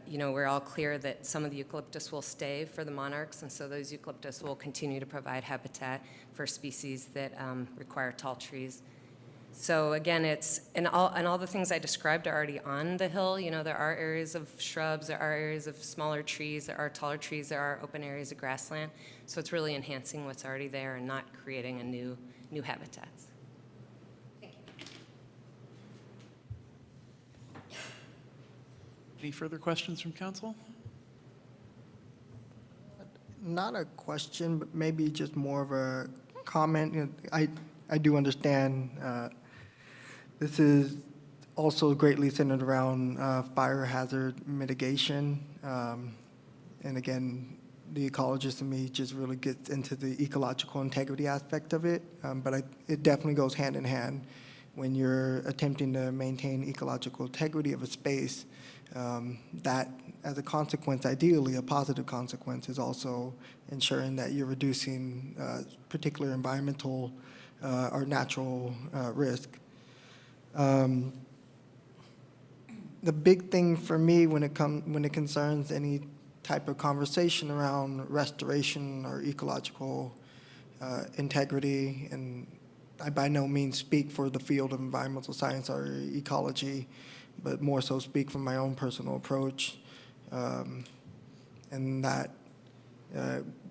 we're all clear that some of the eucalyptus will stay for the monarchs. And so those eucalyptus will continue to provide habitat for species that require tall trees. So again, and all the things I described are already on the Hill. There are areas of shrubs, there are areas of smaller trees, there are taller trees, there are open areas of grassland. So it's really enhancing what's already there and not creating a new habitats. Thank you. Any further questions from council? Not a question, but maybe just more of a comment. I do understand this is also greatly centered around fire hazard mitigation. And again, the ecologist in me just really gets into the ecological integrity aspect of it. But it definitely goes hand in hand when you're attempting to maintain ecological integrity of a space. That, as a consequence, ideally a positive consequence, is also ensuring that you're reducing particular environmental or natural risk. The big thing for me when it concerns any type of conversation around restoration or ecological integrity, and I by no means speak for the field of environmental science or ecology, but more so speak from my own personal approach, and that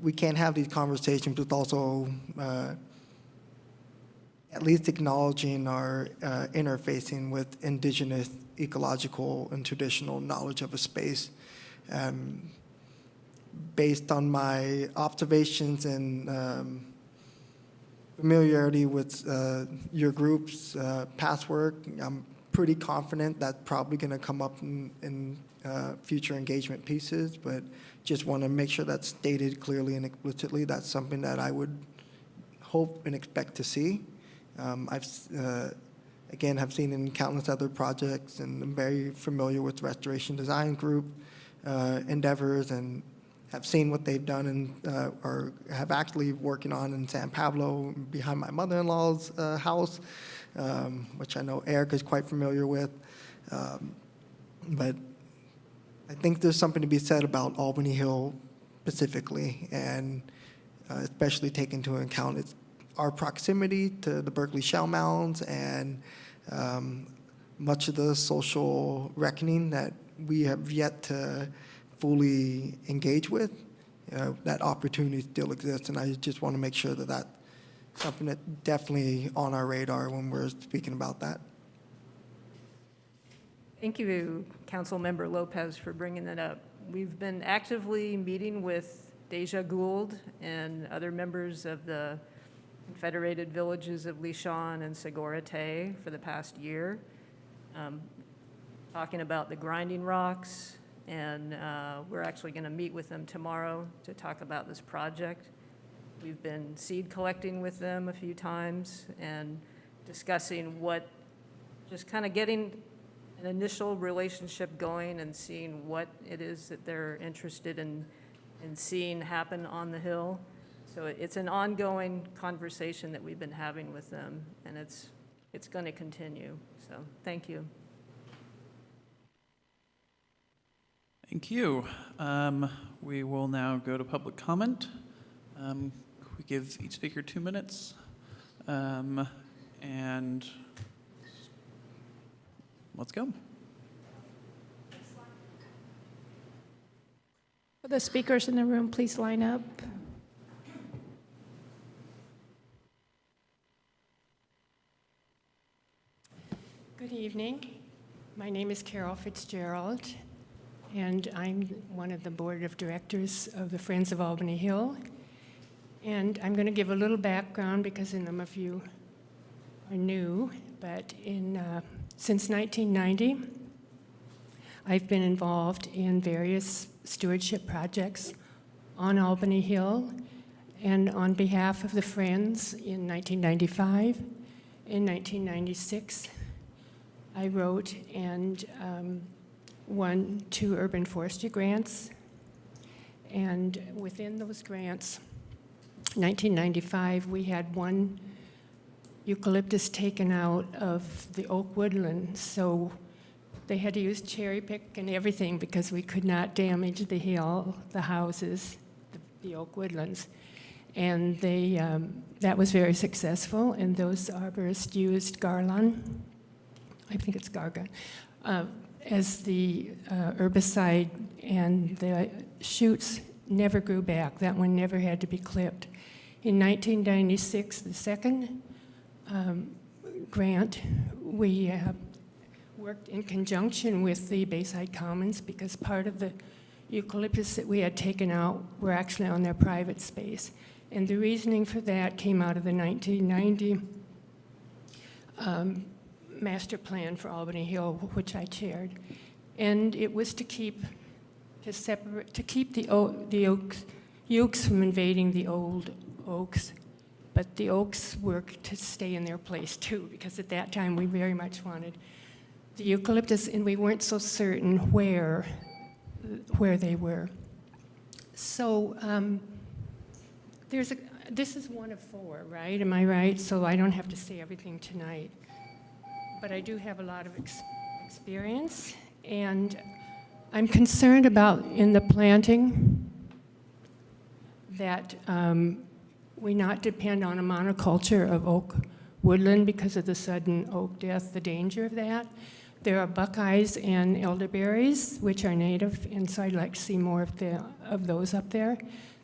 we can't have these conversations with also at least acknowledging our interfacing with indigenous ecological and traditional knowledge of a space. Based on my observations and familiarity with your group's past work, I'm pretty confident that's probably going to come up in future engagement pieces, but just want to make sure that's stated clearly and explicitly. That's something that I would hope and expect to see. I've have seen in countless other projects, and I'm very familiar with Restoration Design Group endeavors, and have seen what they've done and or have actually working on in San Pablo behind my mother-in-law's house, which I know Eric is quite familiar with. But I think there's something to be said about Albany Hill specifically, and especially taking into account our proximity to the Berkeley shell mounds and much of the social reckoning that we have yet to fully engage with. That opportunity still exists, and I just want to make sure that that's something that's definitely on our radar when we're speaking about that. Thank you, Councilmember Lopez, for bringing that up. We've been actively meeting with Deja Gould and other members of the Confederated Villages of Lishan and Segura Te for the past year, talking about the grinding rocks, and we're actually going to meet with them tomorrow to talk about this project. We've been seed collecting with them a few times and discussing just kind of getting an initial relationship going and seeing what it is that they're interested in seeing happen on the Hill. So it's an ongoing conversation that we've been having with them, and it's going to continue. So thank you. Thank you. We will now go to public comment. We give each speaker 2 minutes. And let's go. For the speakers in the room, please line up. Good evening. My name is Carol Fitzgerald, and I'm one of the board of directors of the Friends of Albany Hill. And I'm going to give a little background because some of you are new, but since 1990, I've been involved in various stewardship projects on Albany Hill and on behalf of the Friends in 1995. In 1996, I wrote and won 2 urban forestry grants. And within those grants, 1995, we had 1 eucalyptus taken out of the oak woodland. So they had to use cherry pick and everything because we could not damage the hill, the houses, the oak woodlands. And that was very successful, and those arborists used garland, I think it's gargan, as the herbicide, and the shoots never grew back. That one never had to be clipped. In 1996, the second grant, we worked in conjunction with the Bayside Commons because part of the eucalyptus that we had taken out were actually on their private space. And the reasoning for that came out of the 1990 master plan for Albany Hill, which I chaired. And it was to keep the oaks from invading the old oaks. But the oaks were to stay in their place too, because at that time we very much wanted the eucalyptus, and we weren't so certain where they were. So this is one of 4, right? Am I right? So I don't have to say everything tonight. But I do have a lot of experience, and I'm concerned about in the planting that we not depend on a monoculture of oak woodland because of the sudden oak death, the danger of that. There are buckeyes and elderberries, which are native, and so I'd like to see more of those up there.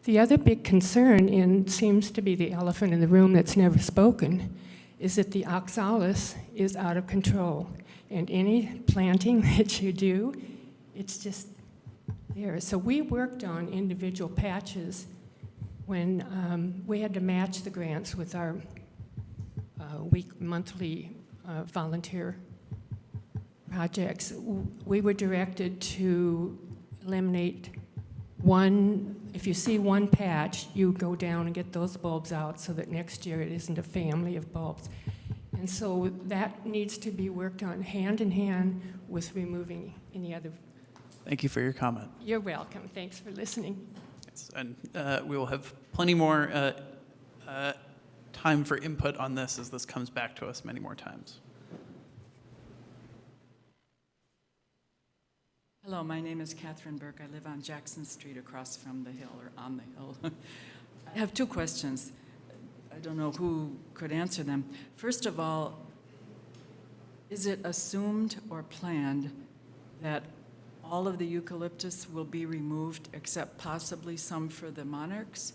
The other big concern, and seems to be the elephant in the room that's never spoken, is that the oxalis is out of control. And any planting that you do, it's just there. So we worked on individual patches when we had to match the grants with our monthly volunteer projects. We were directed to eliminate if you see one patch, you go down and get those bulbs out so that next year it isn't a family of bulbs. And so that needs to be worked on hand in hand with removing any other. Thank you for your comment. You're welcome. Thanks for listening. Yes, and we will have plenty more time for input on this as this comes back to us many more times. Hello, my name is Catherine Burke. I live on Jackson Street across from the hill, or on the hill. I have 2 questions. I don't know who could answer them. First of all, is it assumed or planned that all of the eucalyptus will be removed except possibly some for the monarchs?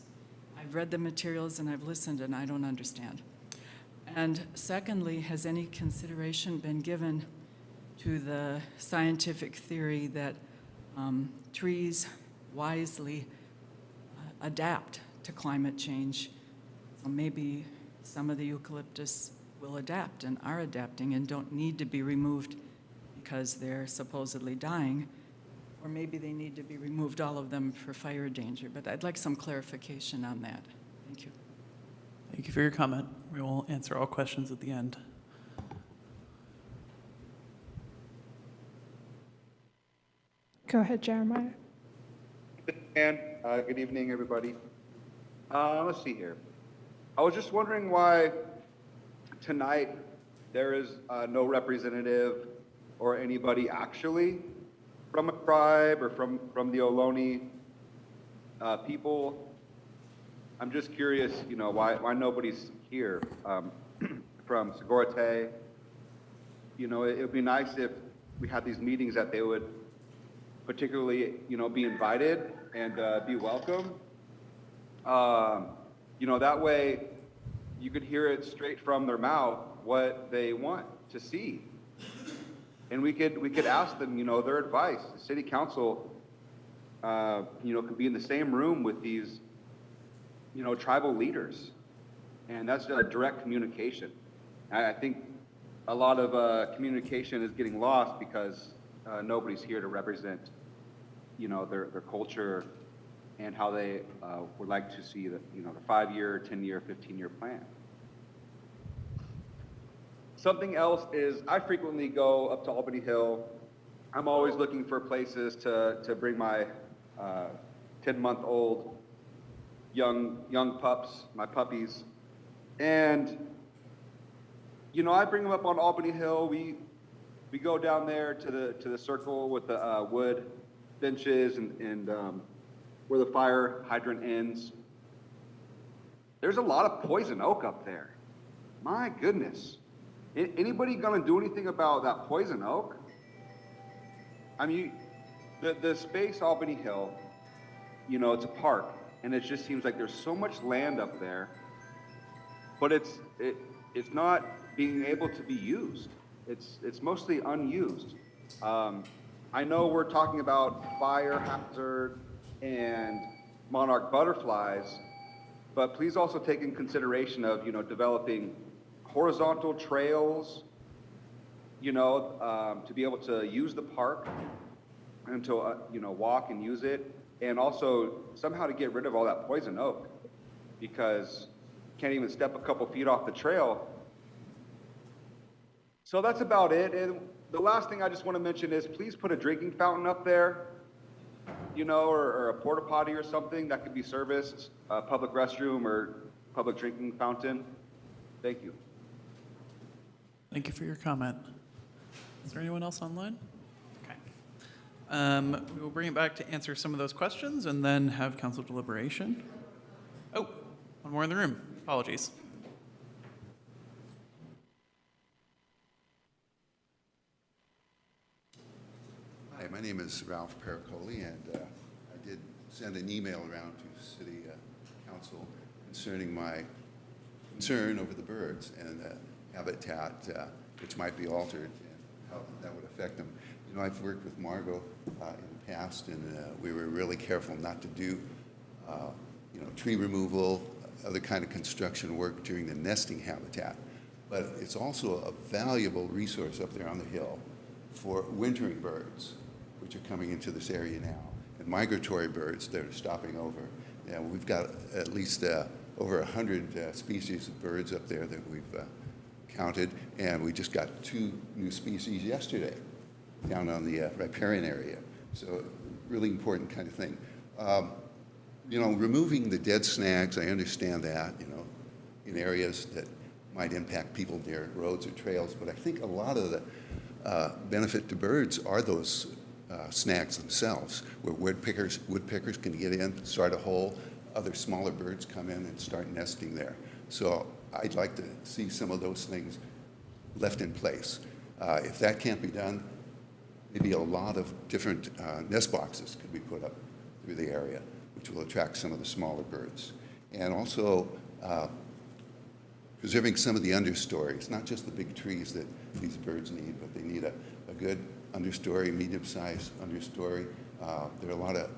I've read the materials and I've listened and I don't understand. And secondly, has any consideration been given to the scientific theory that trees wisely adapt to climate change? So maybe some of the eucalyptus will adapt and are adapting and don't need to be removed because they're supposedly dying, or maybe they need to be removed, all of them, for fire danger. But I'd like some clarification on that. Thank you. Thank you for your comment. We will answer all questions at the end. Go ahead, Jeremiah. And good evening, everybody. Let's see here. I was just wondering why tonight there is no representative or anybody actually from a tribe or from the Ohlone people. I'm just curious, why nobody's here. from Segorite. You know, it would be nice if we had these meetings that they would particularly, you know, be invited and be welcome. You know, that way you could hear it straight from their mouth what they want to see. And we could ask them, you know, their advice. The city council, you know, could be in the same room with these, you know, tribal leaders. And that's a direct communication. I think a lot of communication is getting lost because nobody's here to represent, you know, their culture and how they would like to see the, you know, the 5-year, 10-year, 15-year plan. Something else is I frequently go up to Albany Hill. I'm always looking for places to bring my 10-month-old young pups, my puppies. And, you know, I bring them up on Albany Hill. We go down there to the circle with the wood benches and where the fire hydrant ends. There's a lot of poison oak up there. My goodness. Anybody gonna do anything about that poison oak? I mean, the space Albany Hill, you know, it's a park, and it just seems like there's so much land up there, but it's not being able to be used. It's mostly unused. I know we're talking about fire hazard and monarch butterflies, but please also take in consideration of, you know, developing horizontal trails, you know, to be able to use the park and to, you know, walk and use it, and also somehow to get rid of all that poison oak, because you can't even step a couple feet off the trail. So that's about it. And the last thing I just want to mention is please put a drinking fountain up there, you know, or a porta potty or something that could be serviced, a public restroom or public drinking fountain. Thank you. Thank you for your comment. Is there anyone else online? Okay. We will bring it back to answer some of those questions and then have council deliberation. Oh, one more in the room. Apologies. Hi, my name is Ralph Pericoli, and I did send an email around to City Council concerning my concern over the birds and habitat which might be altered and how that would affect them. You know, I've worked with Margot in the past, and we were really careful not to do, you know, tree removal, other kind of construction work during the nesting habitat. But it's also a valuable resource up there on the hill for wintering birds, which are coming into this area now, and migratory birds that are stopping over. Yeah, we've got at least over 100 species of birds up there that we've counted, and we just got 2 new species yesterday down on the riparian area. So really important kind of thing. You know, removing the dead snags, I understand that, you know, in areas that might impact people near roads or trails, but I think a lot of the benefit to birds are those snags themselves, where woodpeckers can get in, start a hole, other smaller birds come in and start nesting there. So I'd like to see some of those things left in place. If that can't be done, maybe a lot of different nest boxes could be put up through the area, which will attract some of the smaller birds. And also preserving some of the understories, not just the big trees that these birds need, but they need a good understory, medium-sized understory. There are a lot of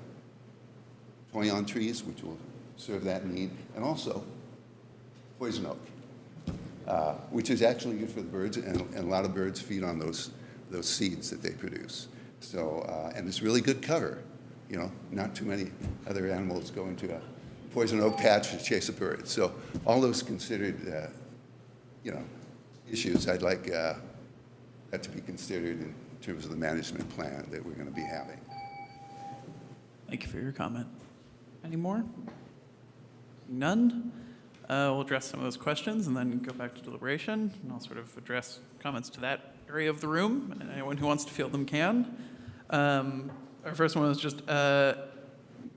toyon trees, which will serve that need, and also poison oak, which is actually good for the birds, and a lot of birds feed on those seeds that they produce. So, and it's really good cover. You know, not too many other animals go into a poison oak patch to chase a bird. So all those considered, you know, issues, I'd like that to be considered in terms of the management plan that we're going to be having. Thank you for your comment. Any more? None? We'll address some of those questions and then go back to deliberation, and I'll sort of address comments to that area of the room, and anyone who wants to field them can. Our first one was just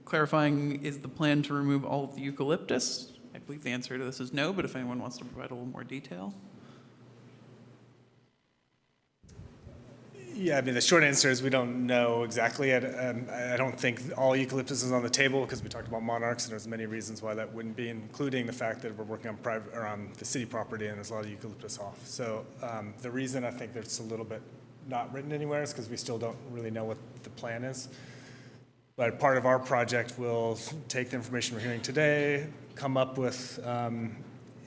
clarifying, is the plan to remove all of the eucalyptus? I believe the answer to this is no, but if anyone wants to provide a little more detail. Yeah, I mean, the short answer is we don't know exactly. I don't think all eucalyptus is on the table because we talked about monarchs, and there's many reasons why that wouldn't be, including the fact that we're working on private or on the city property, and there's a lot of eucalyptus off. So the reason I think there's a little bit not written anywhere is because we still don't really know what the plan is. But part of our project will take the information we're hearing today, come up with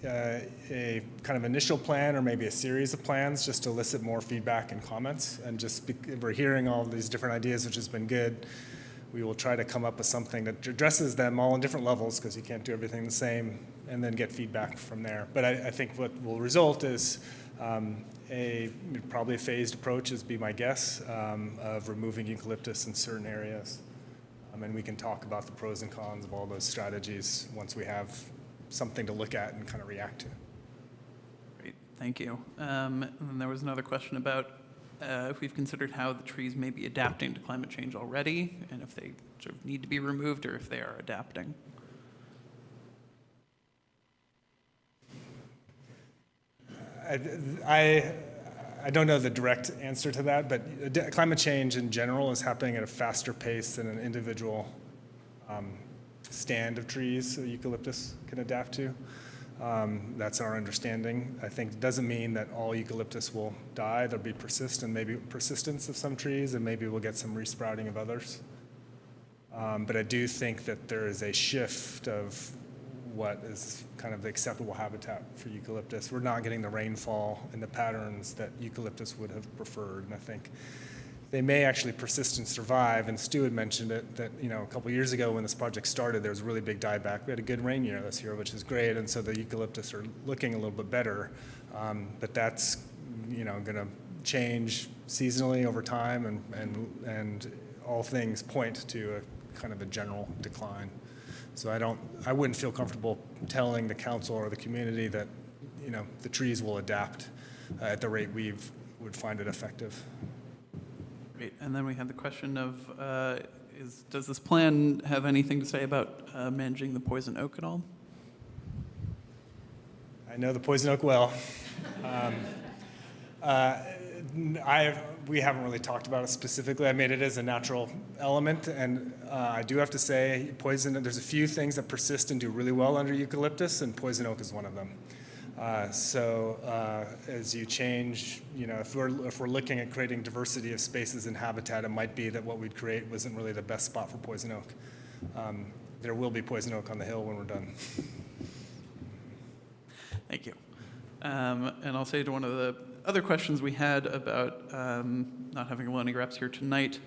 a kind of initial plan or maybe a series of plans just to elicit more feedback and comments. And just we're hearing all these different ideas, which has been good. We will try to come up with something that addresses them all on different levels because you can't do everything the same, and then get feedback from there. But I think what will result is probably a phased approach, is be my guess, of removing eucalyptus in certain areas. And we can talk about the pros and cons of all those strategies once we have something to look at and kind of react to. Great, thank you. And then there was another question about if we've considered how the trees may be adapting to climate change already, and if they sort of need to be removed or if they are adapting. I don't know the direct answer to that, but climate change in general is happening at a faster pace than an individual stand of trees that eucalyptus can adapt to. That's our understanding. I think it doesn't mean that all eucalyptus will die. There'll be persistence of some trees, and maybe we'll get some resprouting of others. But I do think that there is a shift of what is kind of the acceptable habitat for eucalyptus. We're not getting the rainfall and the patterns that eucalyptus would have preferred, and I think they may actually persist and survive. And Stu had mentioned it, that a couple of years ago when this project started, there was a really big dieback. We had a good rain year this year, which is great, and so the eucalyptus are looking a little bit better. But that's going to change seasonally over time, and all things point to a kind of a general decline. So I wouldn't feel comfortable telling the council or the community that the trees will adapt at the rate we would find it effective. Great, and then we had the question of, does this plan have anything to say about managing the poison oak at all? I know the poison oak well. We haven't really talked about it specifically. I made it as a natural element, and I do have to say, there's a few things that persist and do really well under eucalyptus, and poison oak is one of them. As you change, if we're looking at creating diversity of spaces and habitat, it might be that what we'd create wasn't really the best spot for poison oak. There will be poison oak on the hill when we're done. Thank you. And I'll say to one of the other questions we had about not having Aloni reps here tonight.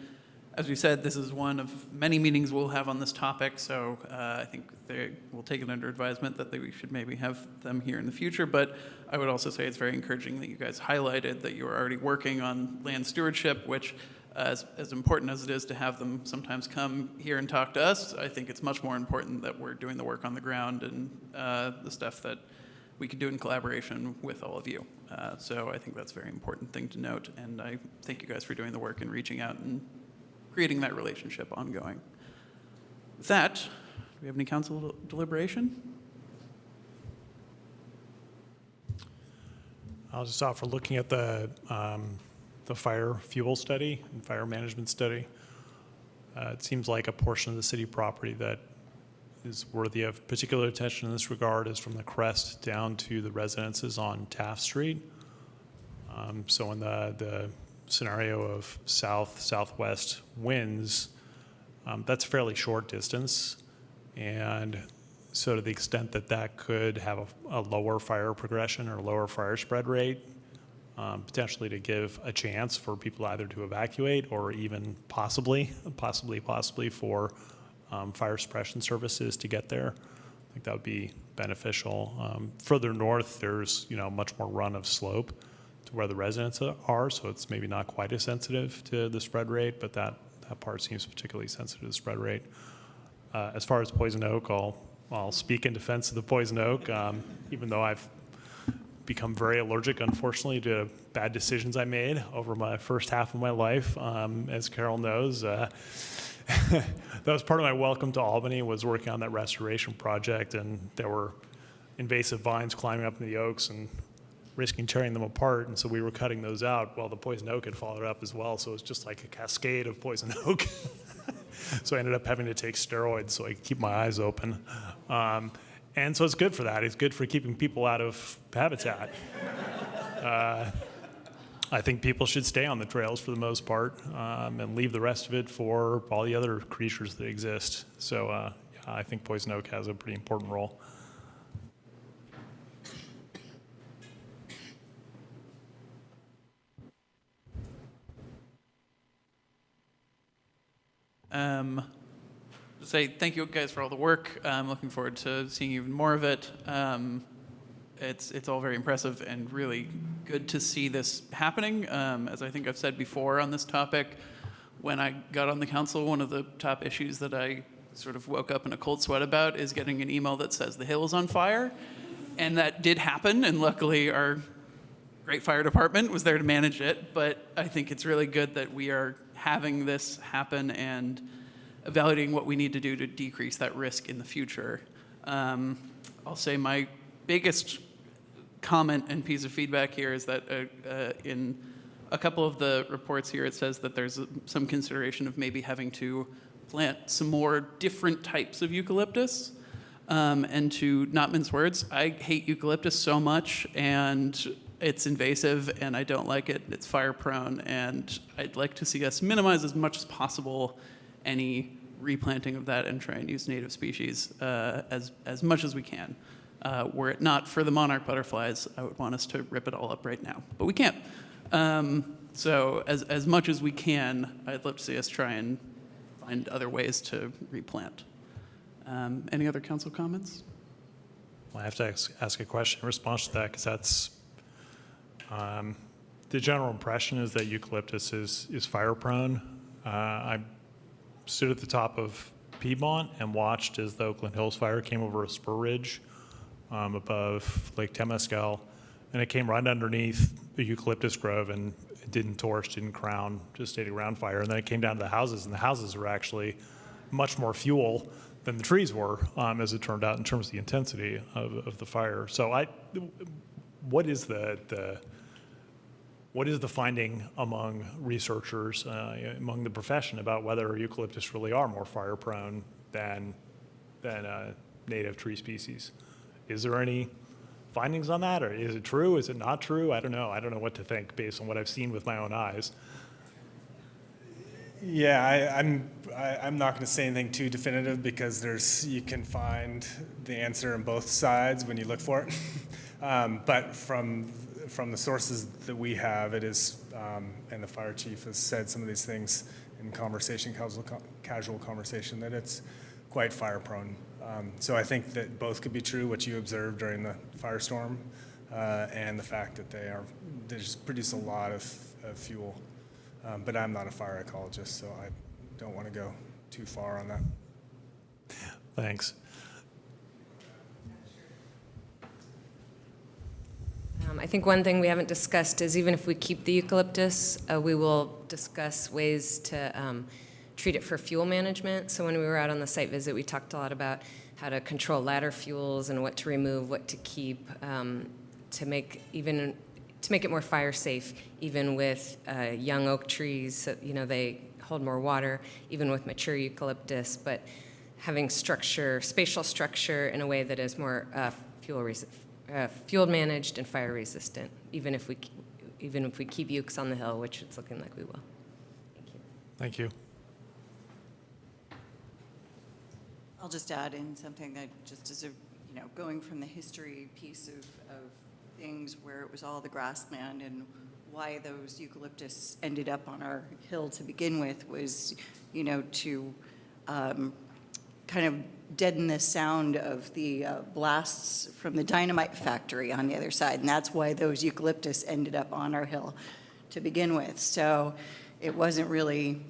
As we said, this is one of many meetings we'll have on this topic, so I think we'll take it under advisement that we should maybe have them here in the future. But I would also say it's very encouraging that you guys highlighted that you are already working on land stewardship, which, as important as it is to have them sometimes come here and talk to us, I think it's much more important that we're doing the work on the ground and the stuff that we can do in collaboration with all of you. So I think that's a very important thing to note, and I thank you guys for doing the work and reaching out and creating that relationship ongoing. With that, do we have any council deliberation? I'll just offer looking at the fire fuel study and fire management study. It seems like a portion of the city property that is worthy of particular attention in this regard is from the crest down to the residences on Taft Street. So in the scenario of southwest winds, that's a fairly short distance. And so to the extent that that could have a lower fire progression or lower fire spread rate, potentially to give a chance for people either to evacuate or even possibly for fire suppression services to get there. I think that would be beneficial. Further north, there's much more run of slope to where the residents are, so it's maybe not quite as sensitive to the spread rate, but that part seems particularly sensitive to the spread rate. As far as poison oak, I'll speak in defense of the poison oak, even though I've become very allergic, unfortunately, to bad decisions I made over my first half of my life. As Carol knows, that was part of my welcome to Albany, was working on that restoration project, and there were invasive vines climbing up in the oaks, and risking tearing them apart, and so we were cutting those out while the poison oak had followed up as well, so it was just like a cascade of poison oak. So I ended up having to take steroids so I could keep my eyes open. And so it's good for that. It's good for keeping people out of habitat. I think people should stay on the trails for the most part, and leave the rest of it for all the other creatures that exist. So yeah, I think poison oak has a pretty important role. Say thank you guys for all the work. I'm looking forward to seeing even more of it. It's all very impressive and really good to see this happening. As I think I've said before on this topic, when I got on the council, one of the top issues that I sort of woke up in a cold sweat about is getting an email that says the hill is on fire. And that did happen, and luckily our great fire department was there to manage it. But I think it's really good that we are having this happen and evaluating what we need to do to decrease that risk in the future. I'll say my biggest comment and piece of feedback here is that in a couple of the reports here, it says that there's some consideration of maybe having to plant some more different types of eucalyptus. And to not mince words, I hate eucalyptus so much, and it's invasive, and I don't like it. It's fire prone, and I'd like to see us minimize as much as possible any replanting of that and try and use native species as much as we can. Were it not for the monarch butterflies, I would want us to rip it all up right now, but we can't. So as much as we can, I'd love to see us try and find other ways to replant. Any other council comments? Well, I have to ask a question in response to that, because that's the general impression is that eucalyptus is fire prone. I stood at the top of Piedmont and watched as the Oakland Hills fire came over a spur ridge above Lake Temescal, and it came right underneath the eucalyptus grove, and it didn't torch, didn't crown, just stayed a ground fire. And then it came down to the houses, and the houses were actually much more fuel than the trees were, as it turned out, in terms of the intensity of the fire. So what is the finding among researchers, among the profession, about whether eucalyptus really are more fire prone than native tree species? Is there any findings on that, or is it true? Is it not true? I don't know. I don't know what to think based on what I've seen with my own eyes. Yeah, I'm not going to say anything too definitive, because you can find the answer on both sides when you look for it. But from the sources that we have, it is, and the fire chief has said some of these things in conversation, casual conversation, that it's quite fire prone. So I think that both could be true, what you observed during the firestorm, and the fact that they just produce a lot of fuel. But I'm not a fire ecologist, so I don't want to go too far on that. Thanks. I think one thing we haven't discussed is, even if we keep the eucalyptus, we will discuss ways to treat it for fuel management. So when we were out on the site visit, we talked a lot about how to control ladder fuels and what to remove, what to keep, to make it more fire safe, even with young oak trees. So, they hold more water, even with mature eucalyptus. But having spatial structure in a way that is more fuel managed and fire resistant, even if we keep ukes on the hill, which it's looking like we will. Thank you. Thank you. I'll just add in something that just as going from the history piece of things where it was all the grassland, and why those eucalyptus ended up on our hill to begin with was, to kind of deaden the sound of the blasts from the dynamite factory on the other side. And that's why those eucalyptus ended up on our hill to begin with. So it wasn't really,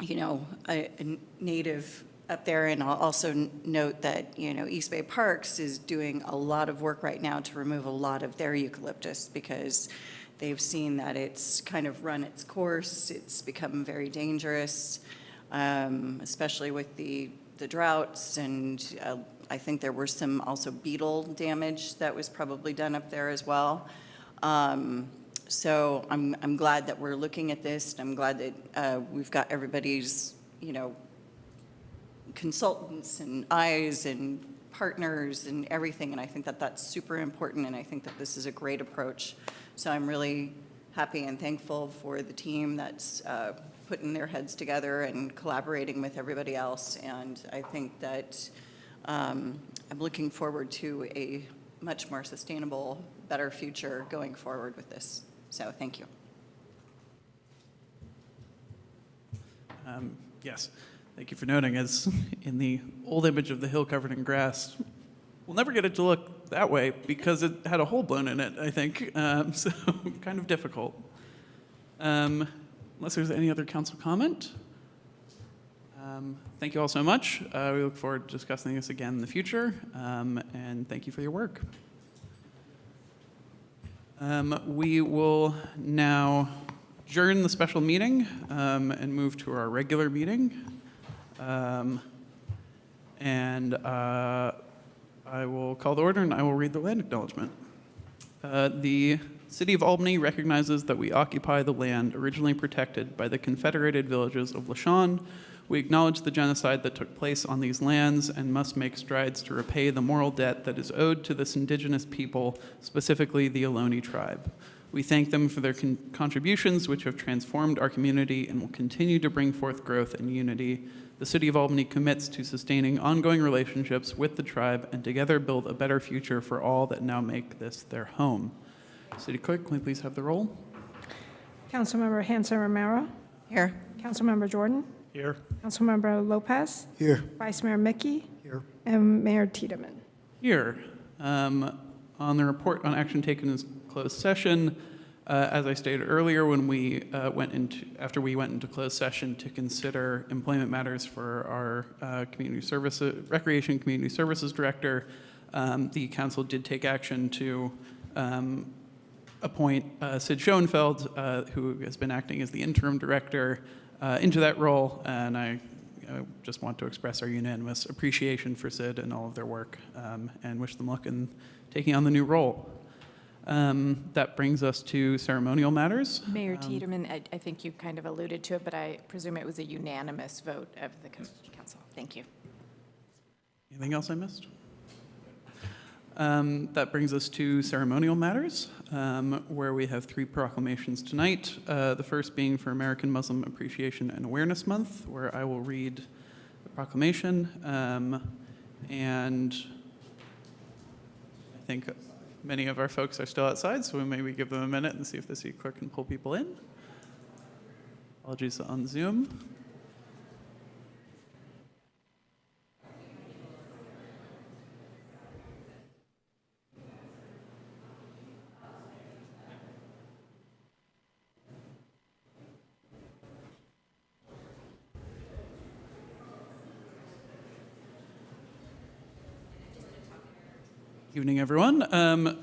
a native up there. And I'll also note that, East Bay Parks is doing a lot of work right now to remove a lot of their eucalyptus, because they've seen that it's kind of run its course. It's become very dangerous, especially with the droughts, and I think there were some also beetle damage that was probably done up there as well. So I'm glad that we're looking at this, and I'm glad that we've got everybody's, consultants and eyes and partners and everything, and I think that that's super important, and I think that this is a great approach. So I'm really happy and thankful for the team that's putting their heads together and collaborating with everybody else, and I think that I'm looking forward to a much more sustainable, better future going forward with this. So thank you. Yes, thank you for noting, as in the old image of the hill covered in grass, we'll never get it to look that way because it had a hole blown in it, I think, so kind of difficult. Unless there's any other council comment. Thank you all so much. We look forward to discussing this again in the future, and thank you for your work. We will now adjourn the special meeting and move to our regular meeting. I will call the order and I will read the land acknowledgement. The City of Albany recognizes that we occupy the land originally protected by the Confederated Villages of LaShawn. We acknowledge the genocide that took place on these lands and must make strides to repay the moral debt that is owed to this indigenous people, specifically the Ohlone tribe. We thank them for their contributions, which have transformed our community and will continue to bring forth growth and unity. The City of Albany commits to sustaining ongoing relationships with the tribe and together build a better future for all that now make this their home. City Clerk, can we please have the roll? Councilmember Hanson Romero. Here. Councilmember Jordan. Here. Councilmember Lopez. Here. Vice Mayor Mickey. Here. And Mayor Tiedemann. Here. On the report on action taken in closed session, as I stated earlier, when we after we went into closed session to consider employment matters for our community services, recreation community services director, the council did take action to appoint Sid Schoenfeld, who has been acting as the interim director, into that role, and I just want to express our unanimous appreciation for Sid and all of their work, and wish them luck in taking on the new role. That brings us to ceremonial matters. Mayor Tiedemann, I think you kind of alluded to it, but I presume it was a unanimous vote of the council. Thank you. Anything else I missed? That brings us to ceremonial matters, where we have 3 proclamations tonight. The first being for American Muslim Appreciation and Awareness Month, where I will read the proclamation. And I think many of our folks are still outside, so we maybe give them a minute and see if the city clerk can pull people in. Apologies on Zoom. Evening, everyone.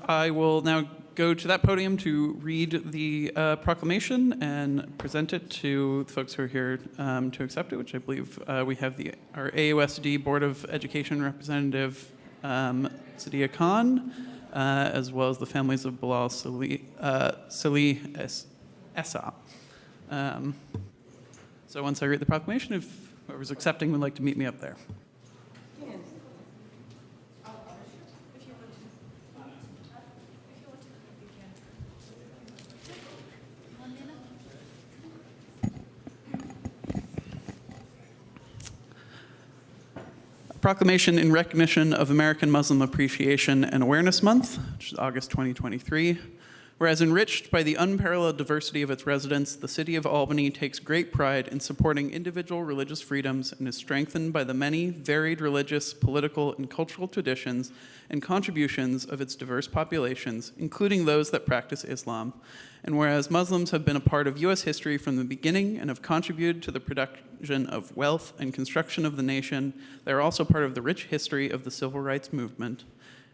I will now go to that podium to read the proclamation and present it to the folks who are here to accept it, which I believe we have our AUSD Board of Education representative, Sadia Khan, as well as the families of Bilal Salih Essa. So once I read the proclamation, if whoever's accepting would like to meet me up there. Proclamation in recognition of American Muslim Appreciation and Awareness Month, which is August 2023. Whereas enriched by the unparalleled diversity of its residents, the City of Albany takes great pride in supporting individual religious freedoms and is strengthened by the many varied religious, political, and cultural traditions and contributions of its diverse populations, including those that practice Islam. And whereas Muslims have been a part of U.S. history from the beginning and have contributed to the production of wealth and construction of the nation, they are also part of the rich history of the civil rights movement.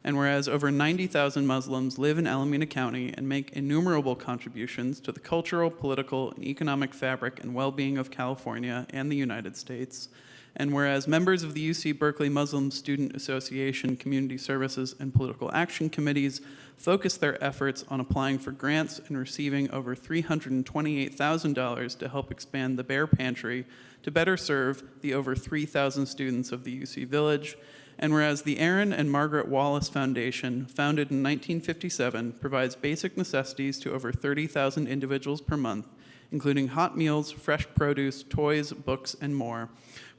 And whereas over 90,000 Muslims live in Alameda County and make innumerable contributions to the cultural, political, and economic fabric and well-being of California and the United States, And whereas members of the UC Berkeley Muslim Student Association Community Services and Political Action Committees focus their efforts on applying for grants and receiving over $328,000 to help expand the Bear Pantry to better serve the over 3,000 students of the UC Village. And whereas the Aaron and Margaret Wallace Foundation, founded in 1957, provides basic necessities to over 30,000 individuals per month, including hot meals, fresh produce, toys, books, and more.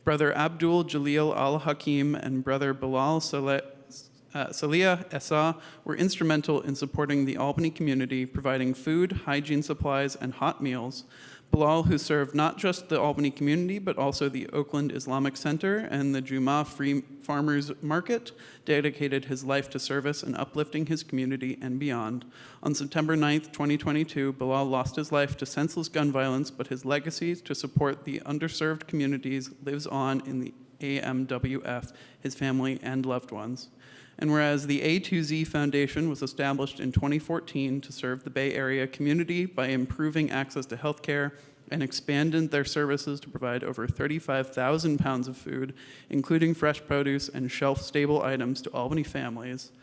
Brother Abdul Jalil Al-Hakim and Brother Bilal Salih Essa were instrumental in supporting the Albany community, providing food, hygiene supplies, and hot meals. Bilal, who served not just the Albany community, but also the Oakland Islamic Center and the Jumu'ah Free Farmers Market, dedicated his life to service and uplifting his community and beyond. On September 9th, 2022, Bilal lost his life to senseless gun violence, but his legacy to support the underserved communities lives on in the AMWF, his family, and loved ones. And whereas the A2Z Foundation was established in 2014 to serve the Bay Area community by improving access to health care and expanded their services to provide over 35,000 pounds of food, including fresh produce and shelf-stable items to Albany families.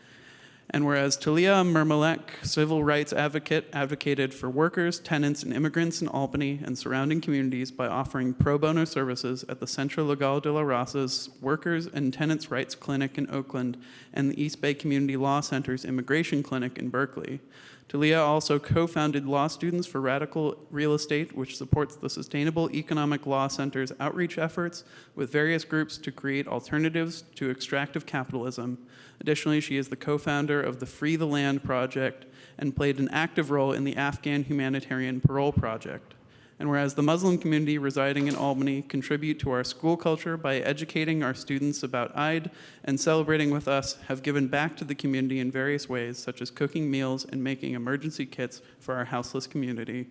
And whereas Talia Mermelek, civil rights advocate, advocated for workers, tenants, and immigrants in Albany and surrounding communities by offering pro bono services at the Centro Legal de la Raza's Workers and Tenants' Rights Clinic in Oakland and the East Bay Community Law Center's Immigration Clinic in Berkeley. Talia also co-founded Law Students for Radical Real Estate, which supports the Sustainable Economic Law Center's outreach efforts with various groups to create alternatives to extractive capitalism. Additionally, she is the co-founder of the Free the Land Project and played an active role in the Afghan Humanitarian Parole Project. And whereas the Muslim community residing in Albany contribute to our school culture by educating our students about Eid and celebrating with us, have given back to the community in various ways, such as cooking meals and making emergency kits for our houseless community.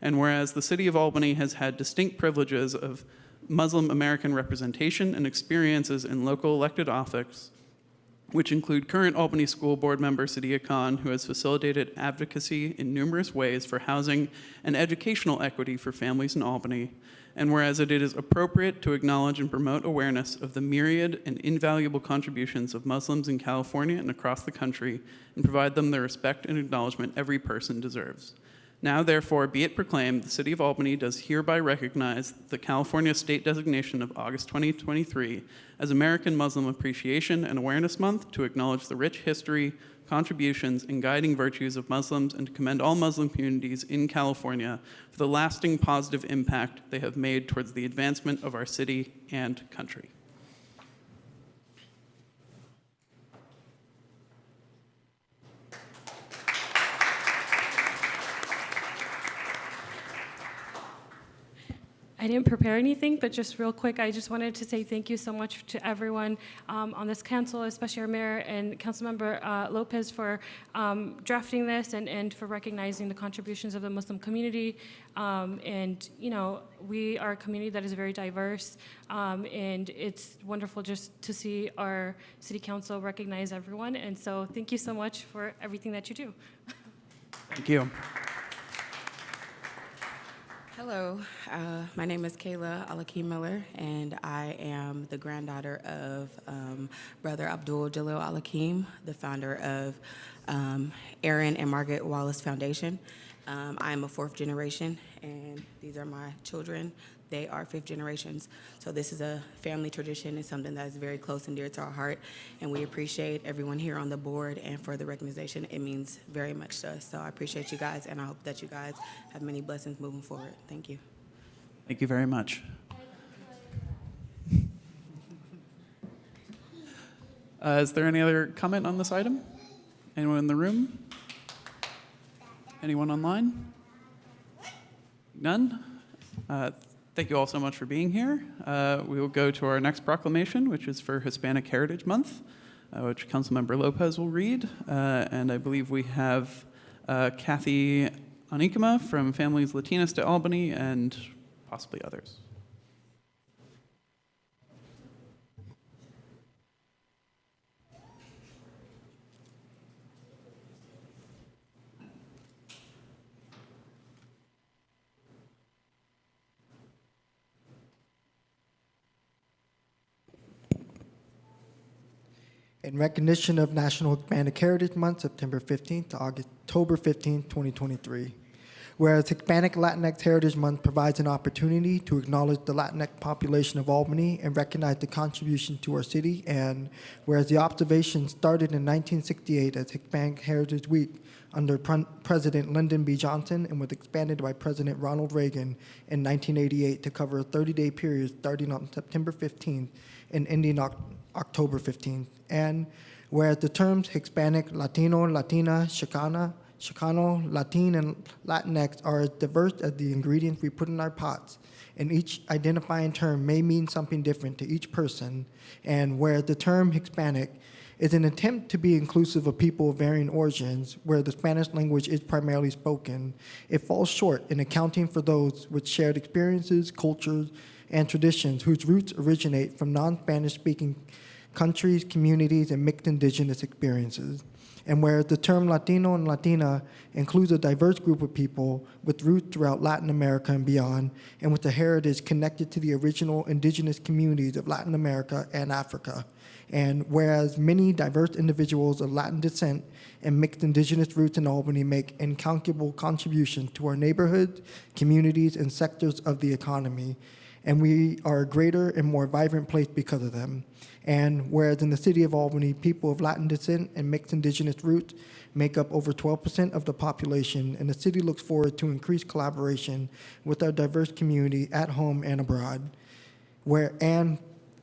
And whereas the city of Albany has had distinct privileges of Muslim American representation and experiences in local elected office, which include current Albany School Board member Sadia Khan, who has facilitated advocacy in numerous ways for housing and educational equity for families in Albany. And whereas it is appropriate to acknowledge and promote awareness of the myriad and invaluable contributions of Muslims in California and across the country, and provide them the respect and acknowledgement every person deserves. Now, therefore, be it proclaimed, the City of Albany does hereby recognize the California state designation of August 2023 as American Muslim Appreciation and Awareness Month to acknowledge the rich history, contributions, and guiding virtues of Muslims and to commend all Muslim communities in California for the lasting positive impact they have made towards the advancement of our city and country. I didn't prepare anything, but just real quick, I just wanted to say thank you so much to everyone on this council, especially our mayor and Councilmember Lopez for drafting this and for recognizing the contributions of the Muslim community. And, you know, we are a community that is very diverse, and it's wonderful just to see our city council recognize everyone. And so thank you so much for everything that you do. Thank you. Hello, my name is Kayla Alaki Miller, and I am the granddaughter of Brother Abdul Jalil Al-Hakim, the founder of Aaron and Margaret Wallace Foundation. I am a fourth generation, and these are my children. They are fifth generations. So this is a family tradition. It's something that is very close and dear to our heart, and we appreciate everyone here on the board and for the recognition. It means very much to us. So I appreciate you guys, and I hope that you guys have many blessings moving forward. Thank you. Thank you very much. Is there any other comment on this item? Anyone in the room? Anyone online? None? Thank you all so much for being here. We will go to our next proclamation, which is for Hispanic Heritage Month, which Councilmember Lopez will read. And I believe we have Kathy Anikama from Families Latinas to Albany and possibly others. In recognition of National Hispanic Heritage Month, September 15th to October 15th, 2023. Whereas Hispanic Latinx Heritage Month provides an opportunity to acknowledge the Latinx population of Albany and recognize the contribution to our city, and whereas the observation started in 1968 as Hispanic Heritage Week under President Lyndon B. Johnson and was expanded by President Ronald Reagan in 1988 to cover a 30-day period starting on September 15th and ending October 15th. And whereas the terms Hispanic, Latino, Latina, Chicano, Latin, and Latinx are as diverse as the ingredients we put in our pots, and each identifying term may mean something different to each person, and whereas the term Hispanic is an attempt to be inclusive of people of varying origins, where the Spanish language is primarily spoken, it falls short in accounting for those with shared experiences, cultures, and traditions whose roots originate from non-Spanish speaking countries, communities, and mixed indigenous experiences. And whereas the term Latino and Latina includes a diverse group of people with roots throughout Latin America and beyond, and with a heritage connected to the original indigenous communities of Latin America and Africa. And whereas many diverse individuals of Latin descent and mixed indigenous roots in Albany make incalculable contributions to our neighborhoods, communities, and sectors of the economy, and we are a greater and more vibrant place because of them. And whereas in the city of Albany, people of Latin descent and mixed indigenous roots make up over 12% of the population, and the city looks forward to increased collaboration with our diverse community at home and abroad. Whereas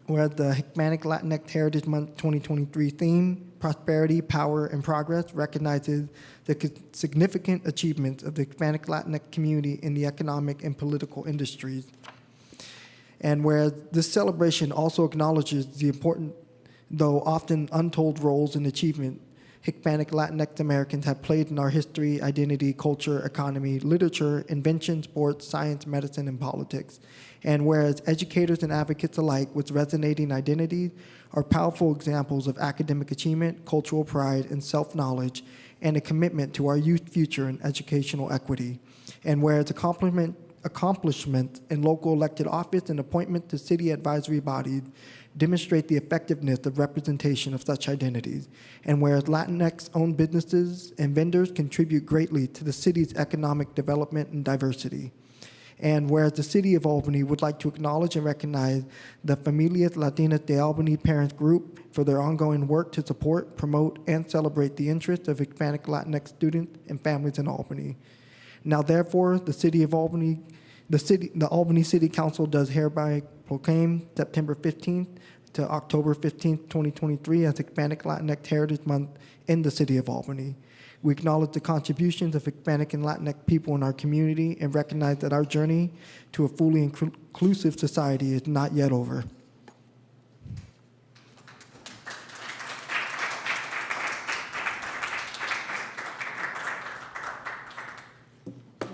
the Hispanic Latinx Heritage Month 2023 theme, Prosperity, Power, and Progress, recognizes the significant achievements of the Hispanic Latinx community in the economic and political industries. And whereas this celebration also acknowledges the important, though often untold, roles and achievement Hispanic Latinx Americans have played in our history, identity, culture, economy, literature, invention, sports, science, medicine, and politics. And whereas educators and advocates alike with resonating identities are powerful examples of academic achievement, cultural pride, and self-knowledge, and a commitment to our youth future and educational equity. And whereas accomplishments in local elected office and appointment to city advisory bodies demonstrate the effectiveness of representation of such identities. And whereas Latinx-owned businesses and vendors contribute greatly to the city's economic development and diversity. And whereas the city of Albany would like to acknowledge and recognize the Familias Latinas de Albany Parents Group for their ongoing work to support, promote, and celebrate the interests of Hispanic Latinx students and families in Albany. Now, therefore, the Albany City Council does hereby proclaim September 15th to October 15th, 2023 as Hispanic Latinx Heritage Month in the city of Albany. We acknowledge the contributions of Hispanic and Latinx people in our community and recognize that our journey to a fully inclusive society is not yet over.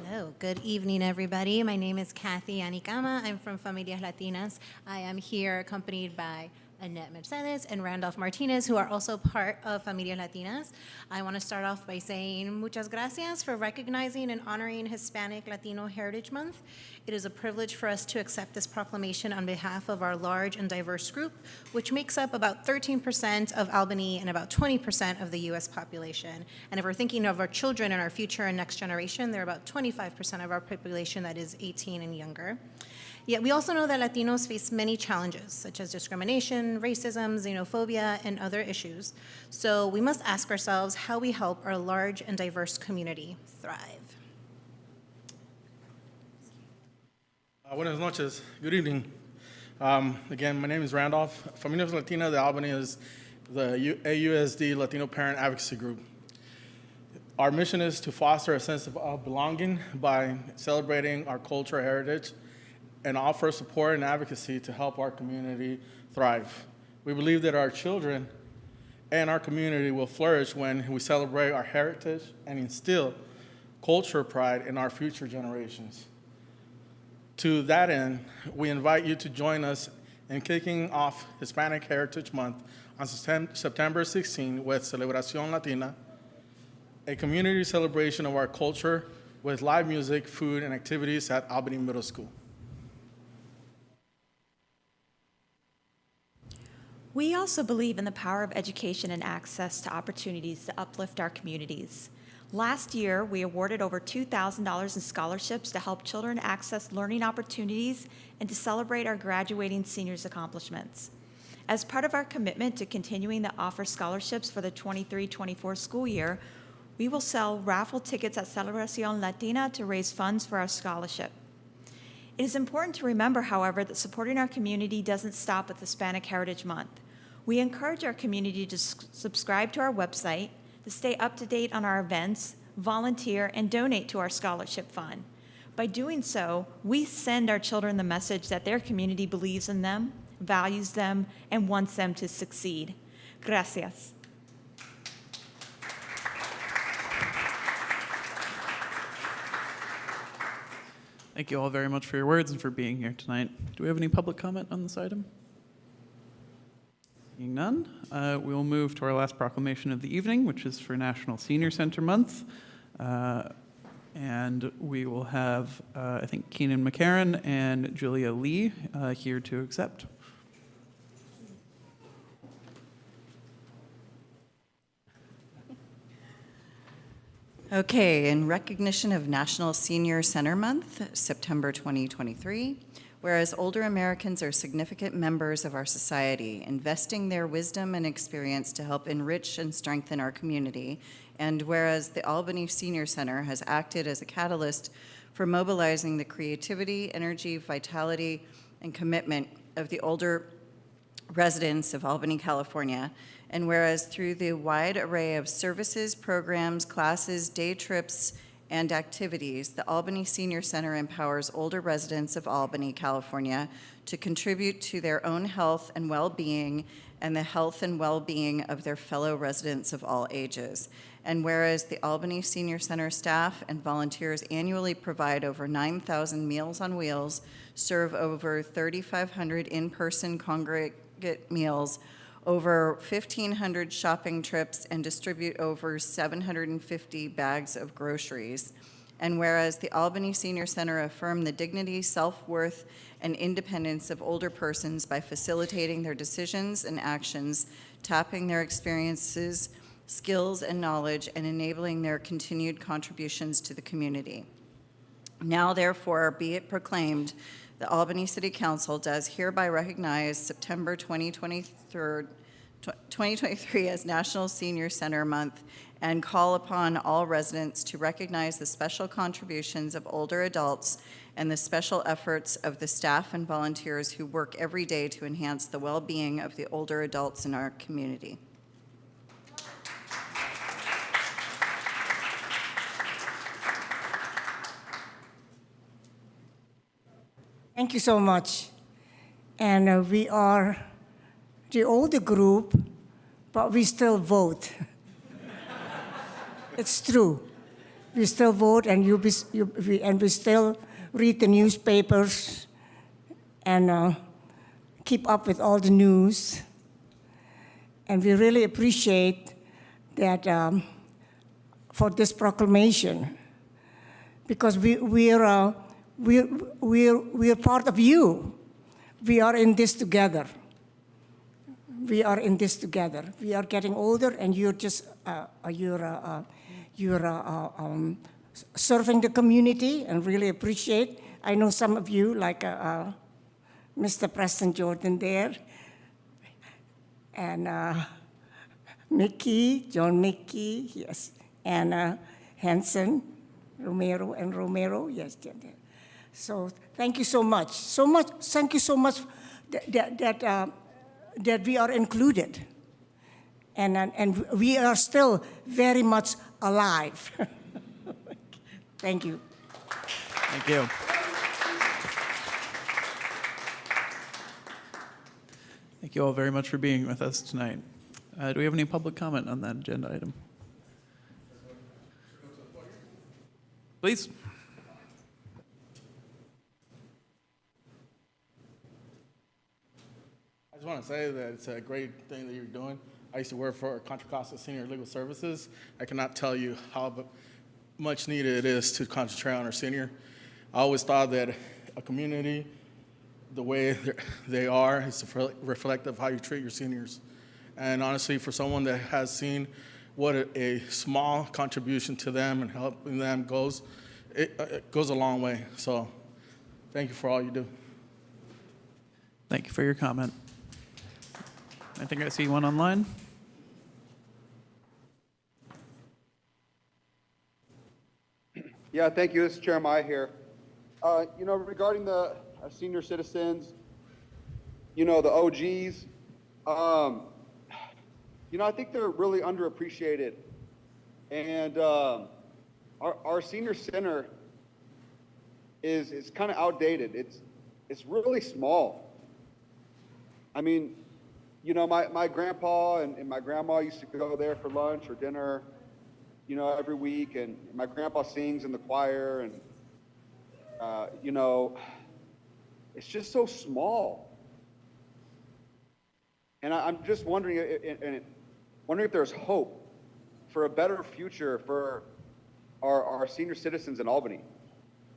Hello, good evening, everybody. My name is Kathy Anicama. I'm from Familias Latinas. I am here accompanied by Annette Mercedes and Randolph Martinez, who are also part of Familias Latinas. I want to start off by saying muchas gracias for recognizing and honoring Hispanic Latino Heritage Month. It is a privilege for us to accept this proclamation on behalf of our large and diverse group, which makes up about 13% of Albany and about 20% of the U.S. population. And if we're thinking of our children and our future and next generation, they're about 25% of our population that is 18 and younger. Yet we also know that Latinos face many challenges, such as discrimination, racism, xenophobia, and other issues. So we must ask ourselves how we help our large and diverse community thrive. Buenas noches. Good evening. Again, my name is Randolph. Familias Latinas de Albany is the AUSD Latino Parent Advocacy Group. Our mission is to foster a sense of belonging by celebrating our cultural heritage and offer support and advocacy to help our community thrive. We believe that our children and our community will flourish when we celebrate our heritage and instill cultural pride in our future generations. To that end, we invite you to join us in kicking off Hispanic Heritage Month on September 16 with Celebración Latina, a community celebration of our culture with live music, food, and activities at Albany Middle School. We also believe in the power of education and access to opportunities to uplift our communities. Last year, we awarded over $2,000 in scholarships to help children access learning opportunities and to celebrate our graduating seniors' accomplishments. As part of our commitment to continuing to offer scholarships for the 23-24 school year, we will sell raffle tickets at Celebración Latina to raise funds for our scholarship. It is important to remember, however, that supporting our community doesn't stop with Hispanic Heritage Month. We encourage our community to subscribe to our website, to stay up to date on our events, volunteer, and donate to our scholarship fund. By doing so, we send our children the message that their community believes in them, values them, and wants them to succeed. Gracias. Thank you all very much for your words and for being here tonight. Do we have any public comment on this item? Seeing none, we will move to our last proclamation of the evening, which is for National Senior Center Month. And we will have, I think, Keenan McCarran and Julia Lee here to accept. Okay, in recognition of National Senior Center Month, September 2023, whereas older Americans are significant members of our society, investing their wisdom and experience to help enrich and strengthen our community, and whereas the Albany Senior Center has acted as a catalyst for mobilizing the creativity, energy, vitality, and commitment of the older residents of Albany, California, and whereas through the wide array of services, programs, classes, day trips, and activities, the Albany Senior Center empowers older residents of Albany, California to contribute to their own health and well-being and the health and well-being of their fellow residents of all ages. And whereas the Albany Senior Center staff and volunteers annually provide over 9,000 Meals on Wheels, serve over 3,500 in-person congregate meals, over 1,500 shopping trips, and distribute over 750 bags of groceries. And whereas the Albany Senior Center affirm the dignity, self-worth, and independence of older persons by facilitating their decisions and actions, tapping their experiences, skills, and knowledge, and enabling their continued contributions to the community. Now, therefore, be it proclaimed, the Albany City Council does hereby recognize September 2023 as National Senior Center Month and call upon all residents to recognize the special contributions of older adults and the special efforts of the staff and volunteers who work every day to enhance the well-being of the older adults in our community. Thank you so much. And we are the older group, but we still vote. It's true. We still vote, and we still read the newspapers and keep up with all the news. And we really appreciate that for this proclamation, because we're part of you. We are in this together. We are in this together. We are getting older, and you're just serving the community, and really appreciate. I know some of you, like Mr. Preston Jordan there, and John Mickey, yes, and Hanson, Romero, yes. So thank you so much. Thank you so much that we are included. And we are still very much alive. Thank you. Thank you. Thank you all very much for being with us tonight. Do we have any public comment on that agenda item? Please. I just want to say that it's a great thing that you're doing. I used to work for Contra Costa Senior Legal Services. I cannot tell you how much needed it is to concentrate on our senior. I always thought that a community the way they are is reflective of how you treat your seniors. And honestly, for someone that has seen what a small contribution to them and helping them goes, it goes a long way. So thank you for all you do. Thank you for your comment. I think I see one online. Yeah, thank you. This is Jeremiah here. Regarding the senior citizens, the OGs, I think they're really underappreciated. And our senior center is kind of outdated. It's really small. I mean, my grandpa and my grandma used to go there for lunch or dinner, every week, and my grandpa sings in the choir, and it's just so small. And I'm just wondering if there's hope for a better future for our senior citizens in Albany.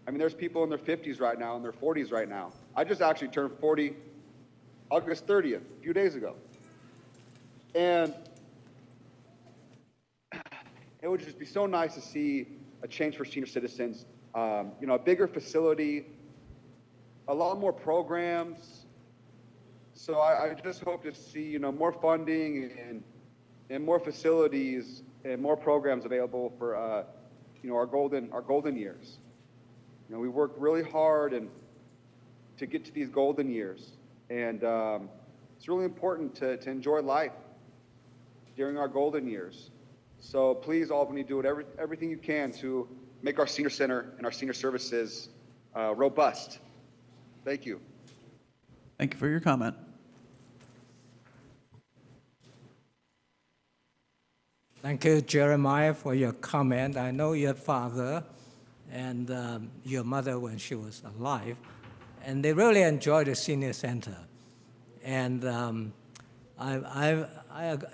I mean, there's people in their 50s right now, in their 40s right now. I just actually turned 40 August 30th, a few days ago. And it would just be so nice to see a change for senior citizens, a bigger facility, a lot more programs. So I just hope to see, more funding and more facilities and more programs available for, our golden years. We worked really hard to get to these golden years. And it's really important to enjoy life during our golden years. So please, Albany, do everything you can to make our senior center and our senior services robust. Thank you. Thank you for your comment. Thank you, Jeremiah, for your comment. I know your father and your mother when she was alive, and they really enjoyed the senior center. And I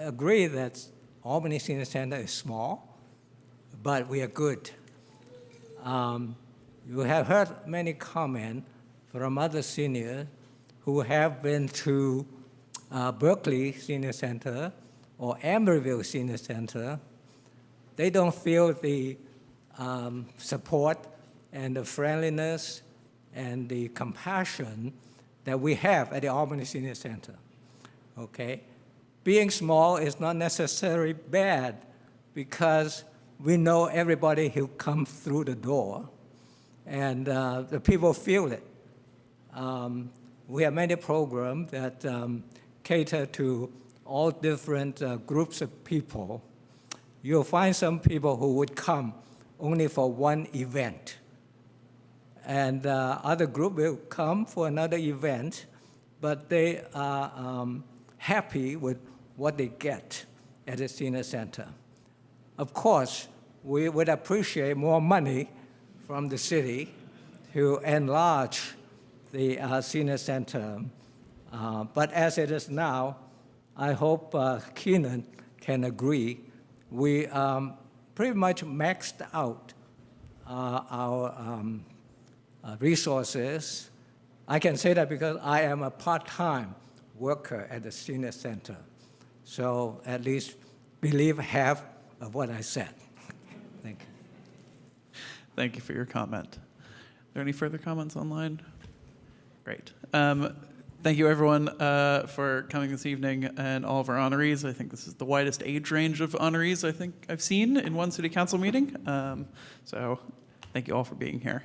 agree that Albany Senior Center is small, but we are good. You have heard many comments from other seniors who have been to Berkeley Senior Center or Emeryville Senior Center. They don't feel the support and the friendliness and the compassion that we have at the Albany Senior Center, okay? Being small is not necessarily bad because we know everybody who comes through the door, and the people feel it. We have many programs that cater to all different groups of people. You'll find some people who would come only for one event, and other group will come for another event, but they are happy with what they get at the senior center. Of course, we would appreciate more money from the city to enlarge the senior center. But as it is now, I hope Keenan can agree. We pretty much maxed out our resources. I can say that because I am a part-time worker at the senior center. So at least believe half of what I said. Thank you. Thank you for your comment. Are there any further comments online? Great. Thank you, everyone, for coming this evening, and all of our honorees. I think this is the widest age range of honorees I think I've seen in one city council meeting. So thank you all for being here.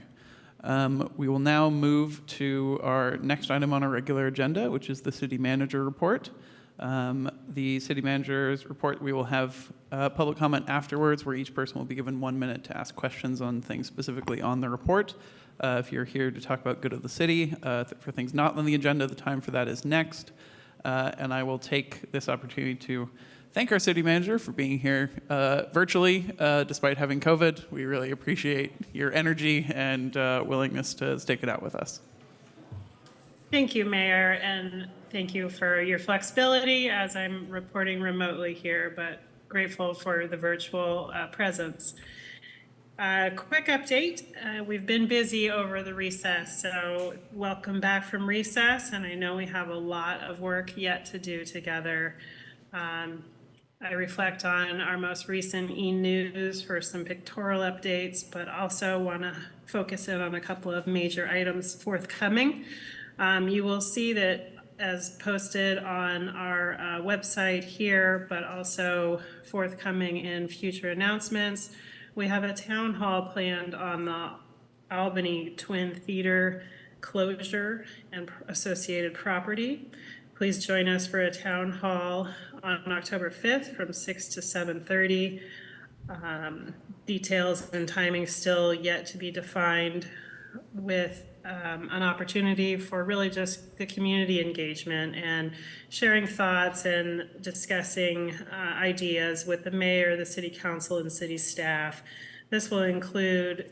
We will now move to our next item on our regular agenda, which is the city manager report. The city manager's report, we will have public comment afterwards, where each person will be given 1 minute to ask questions on things specifically on the report. If you're here to talk about good of the city, for things not on the agenda, the time for that is next. And I will take this opportunity to thank our city manager for being here virtually, despite having COVID. We really appreciate your energy and willingness to stick it out with us. Thank you, Mayor, and thank you for your flexibility as I'm reporting remotely here, but grateful for the virtual presence. Quick update. We've been busy over the recess, so welcome back from recess, and I know we have a lot of work yet to do together. I reflect on our most recent e-news for some pictorial updates, but also want to focus in on a couple of major items forthcoming. You will see that as posted on our website here, but also forthcoming in future announcements, we have a town hall planned on the Albany Twin Theater closure and associated property. Please join us for a town hall on October 5th from 6 to 7:30. Details and timing still yet to be defined, with an opportunity for really just the community engagement and sharing thoughts and discussing ideas with the mayor, the city council, and city staff. This will include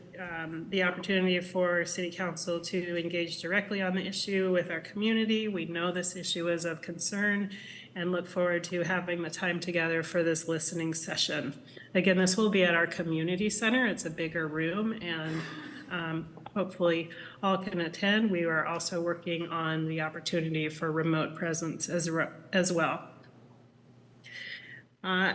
the opportunity for city council to engage directly on the issue with our community. We know this issue is of concern and look forward to having the time together for this listening session. Again, this will be at our community center. It's a bigger room, and hopefully all can attend. We are also working on the opportunity for remote presence as well.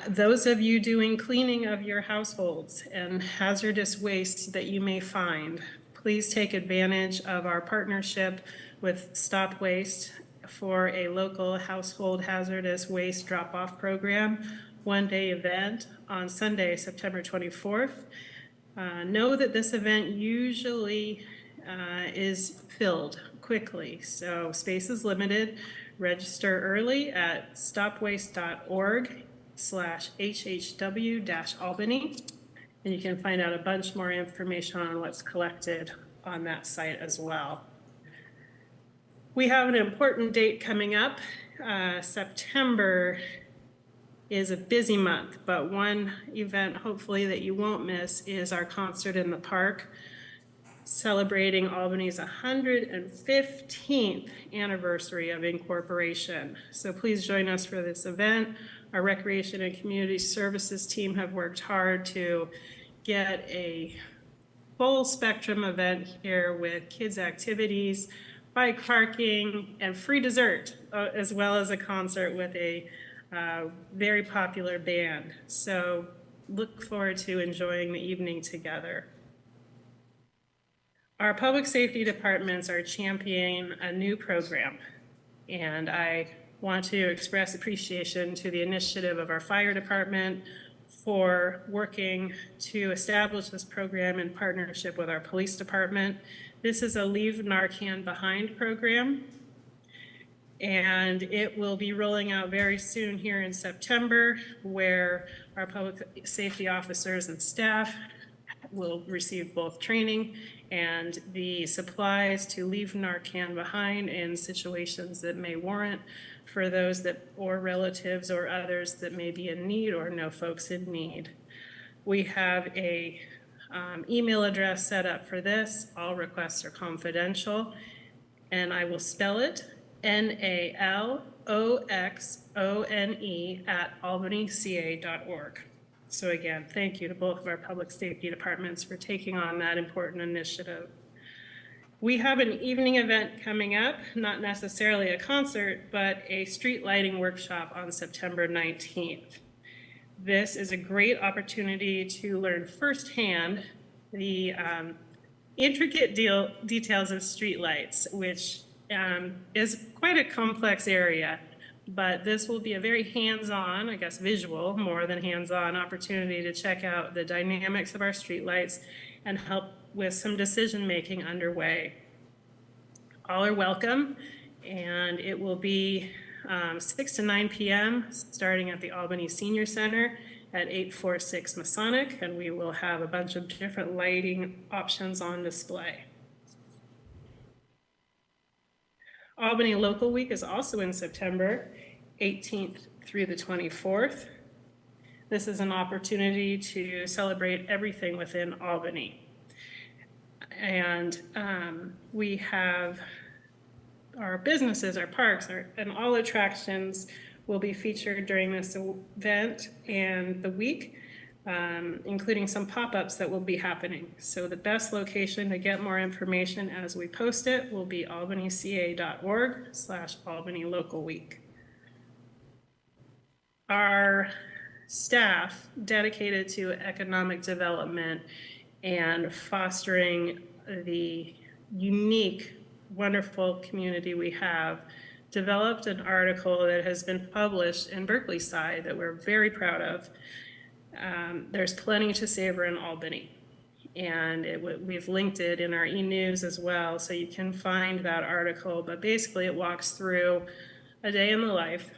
Those of you doing cleaning of your households and hazardous waste that you may find, please take advantage of our partnership with Stop Waste for a local household hazardous waste drop-off program, one-day event on Sunday, September 24th. Know that this event usually is filled quickly, so space is limited. Register early at stopwaste.org/HHW-Albany, and you can find out a bunch more information on what's collected on that site as well. We have an important date coming up. September is a busy month, but one event hopefully that you won't miss is our concert in the park, celebrating Albany's 115th anniversary of incorporation. So please join us for this event. Our Recreation and Community Services team have worked hard to get a full spectrum event here with kids' activities, bike parking, and free dessert, as well as a concert with a very popular band. So look forward to enjoying the evening together. Our public safety departments are championing a new program, and I want to express appreciation to the initiative of our fire department for working to establish this program in partnership with our police department. This is a Leave Narcan Behind program, and it will be rolling out very soon here in September, where our public safety officers and staff will receive both training and the supplies to leave Narcan behind in situations that may warrant for those that, or relatives or others that may be in need or know folks in need. We have a email address set up for this. All requests are confidential, and I will spell it NALOXONE@albanyca.org. So again, thank you to both of our public safety departments for taking on that important initiative. We have an evening event coming up, not necessarily a concert, but a street lighting workshop on September 19th. This is a great opportunity to learn firsthand the intricate details of streetlights, which is quite a complex area, but this will be a very hands-on, I guess visual, more than hands-on opportunity to check out the dynamics of our streetlights and help with some decision-making underway. All are welcome, and it will be 6 to 9 p.m. starting at the Albany Senior Center at 846 Masonic, and we will have a bunch of different lighting options on display. Albany Local Week is also in September, 18th through the 24th. This is an opportunity to celebrate everything within Albany. And we have our businesses, our parks, and all attractions will be featured during this event and the week. including some pop-ups that will be happening. So the best location to get more information as we post it will be albanyca.org/Albany Local Week. Our staff dedicated to economic development and fostering the unique, wonderful community we have developed an article that has been published in Berkeley Side that we're very proud of. There's plenty to savor in Albany, and we've linked it in our e-news as well, so you can find that article. But basically it walks through a day in the life,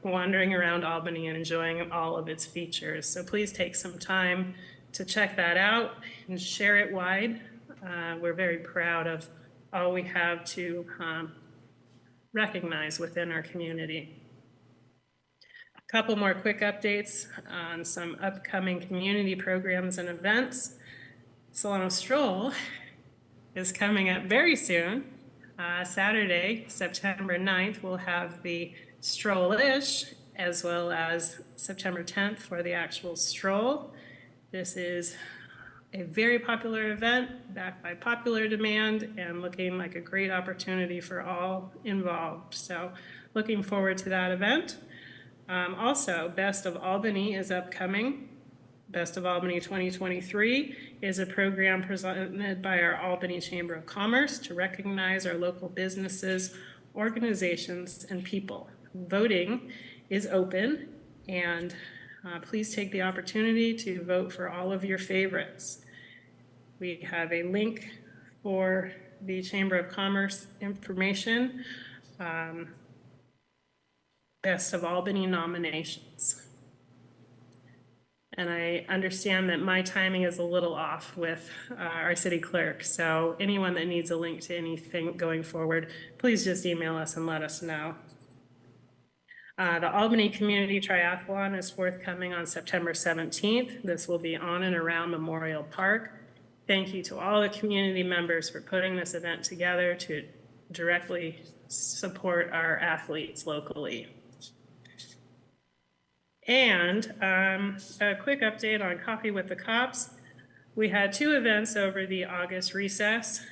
wandering around Albany and enjoying all of its features. So please take some time to check that out and share it wide. We're very proud of all we have to recognize within our community. A couple more quick updates on some upcoming community programs and events. Solano Stroll is coming up very soon. Saturday, September 9th, we'll have the Stroll-ish, as well as September 10th for the actual stroll. This is a very popular event backed by popular demand and looking like a great opportunity for all involved. So looking forward to that event. Also, Best of Albany is upcoming. Best of Albany 2023 is a program presented by our Albany Chamber of Commerce to recognize our local businesses, organizations, and people. Voting is open, and please take the opportunity to vote for all of your favorites. We have a link for the Chamber of Commerce information, Best of Albany nominations. And I understand that my timing is a little off with our city clerk, so anyone that needs a link to anything going forward, please just email us and let us know. The Albany Community Triathlon is forthcoming on September 17th. This will be on and around Memorial Park. Thank you to all the community members for putting this event together to directly support our athletes locally. And a quick update on Coffee with the Cops. We had 2 events over the August recess,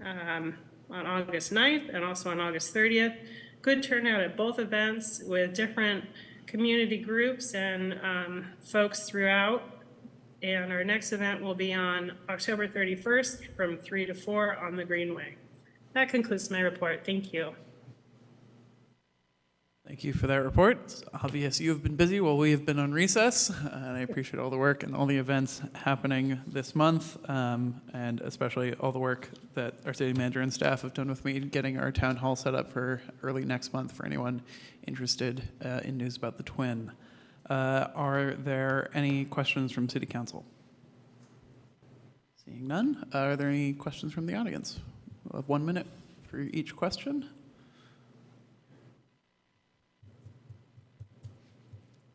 on August 9th and also on August 30th. Good turnout at both events with different community groups and folks throughout. And our next event will be on October 31st from 3 to 4 on the Greenway. That concludes my report. Thank you. Thank you for that report. It's obvious you have been busy while we have been on recess, and I appreciate all the work and all the events happening this month, and especially all the work that our city manager and staff have done with me getting our town hall set up for early next month for anyone interested in news about the Twin. Are there any questions from City Council? Seeing none, are there any questions from the audience? We'll have 1 minute for each question.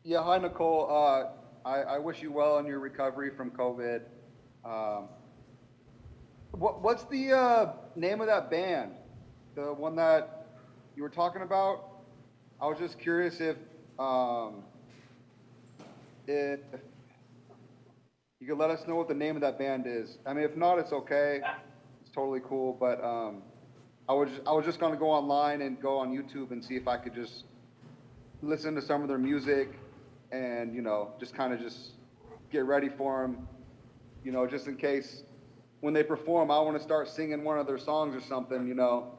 Yeah, hi, Nicole. I wish you well in your recovery from COVID. What's the name of that band? The one that you were talking about? I was just curious if you could let us know what the name of that band is. I mean, if not, it's okay. It's totally cool. But I was just gonna go online and go on YouTube and see if I could just listen to some of their music. And, you know, just kind of just get ready for them, you know, just in case when they perform, I want to start singing one of their songs or something, you know.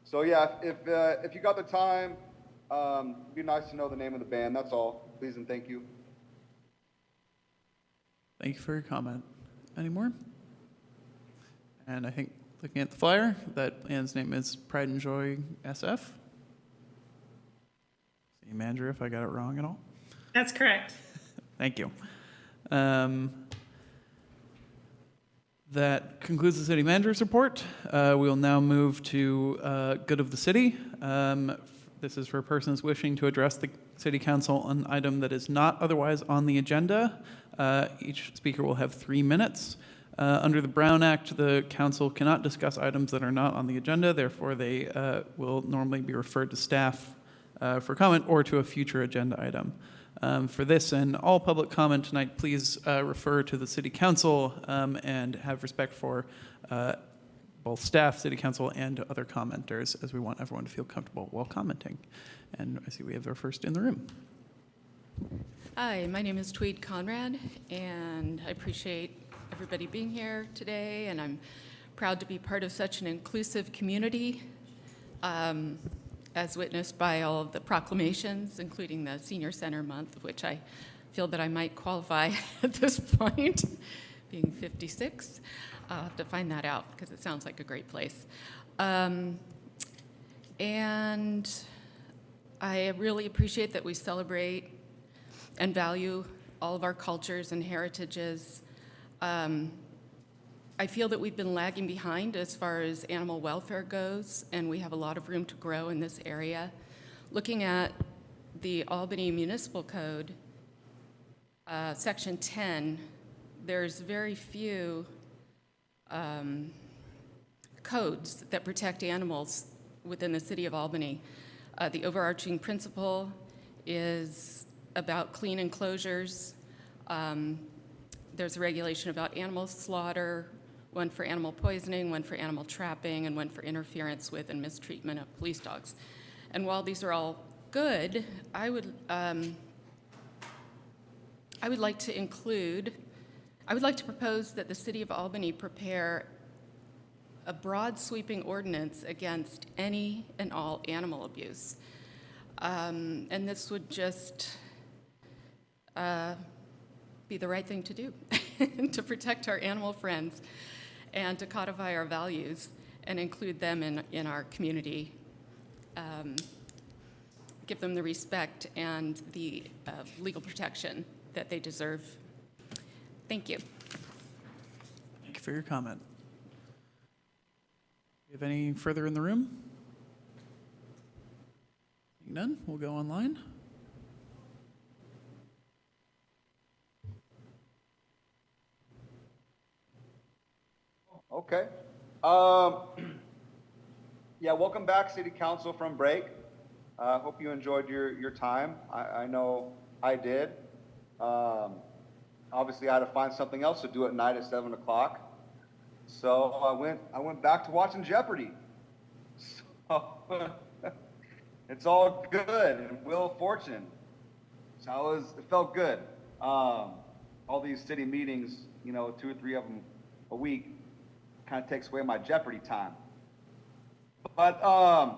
So, yeah, if you got the time, it'd be nice to know the name of the band. That's all. Please and thank you. Thank you for your comment. Any more? And I think looking at the flyer, that band's name is Pride and Joy SF. City manager, if I got it wrong at all. That's correct. Thank you. That concludes the city manager's report. We will now move to good of the city. This is for persons wishing to address the city council on an item that is not otherwise on the agenda. Each speaker will have 3 minutes. Under the Brown Act, the council cannot discuss items that are not on the agenda. Therefore, they will normally be referred to staff for comment or to a future agenda item. For this and all public comment tonight, please refer to the City Council and have respect for both staff, City Council, and other commenters, as we want everyone to feel comfortable while commenting. And I see we have our first in the room. Hi, my name is Tweed Conrad, and I appreciate everybody being here today, and I'm proud to be part of such an inclusive community, as witnessed by all of the proclamations, including the Senior Center Month, which I feel that I might qualify at this point, being 56. I'll have to find that out, because it sounds like a great place. And I really appreciate that we celebrate and value all of our cultures and heritages. I feel that we've been lagging behind as far as animal welfare goes, and we have a lot of room to grow in this area. Looking at the Albany Municipal Code, Section 10, there's very few codes that protect animals within the city of Albany. The overarching principle is about clean enclosures. There's a regulation about animal slaughter, one for animal poisoning, one for animal trapping, and one for interference with and mistreatment of police dogs. And while these are all good, I would like to propose that the City of Albany prepare a broad sweeping ordinance against any and all animal abuse. And this would just be the right thing to do, to protect our animal friends and to codify our values and include them in our community. Give them the respect and the legal protection that they deserve. Thank you. Thank you for your comment. Do you have any further in the room? Seeing none, we'll go online. Okay. Yeah, welcome back, City Council from break. Hope you enjoyed your time. I know I did. Obviously, I had to find something else to do at night at 7 o'clock. So I went back to watching Jeopardy. So it's all good and Wheel of Fortune. So it felt good. All these city meetings, 2 or 3 of them a week, kind of takes away my Jeopardy time. But, I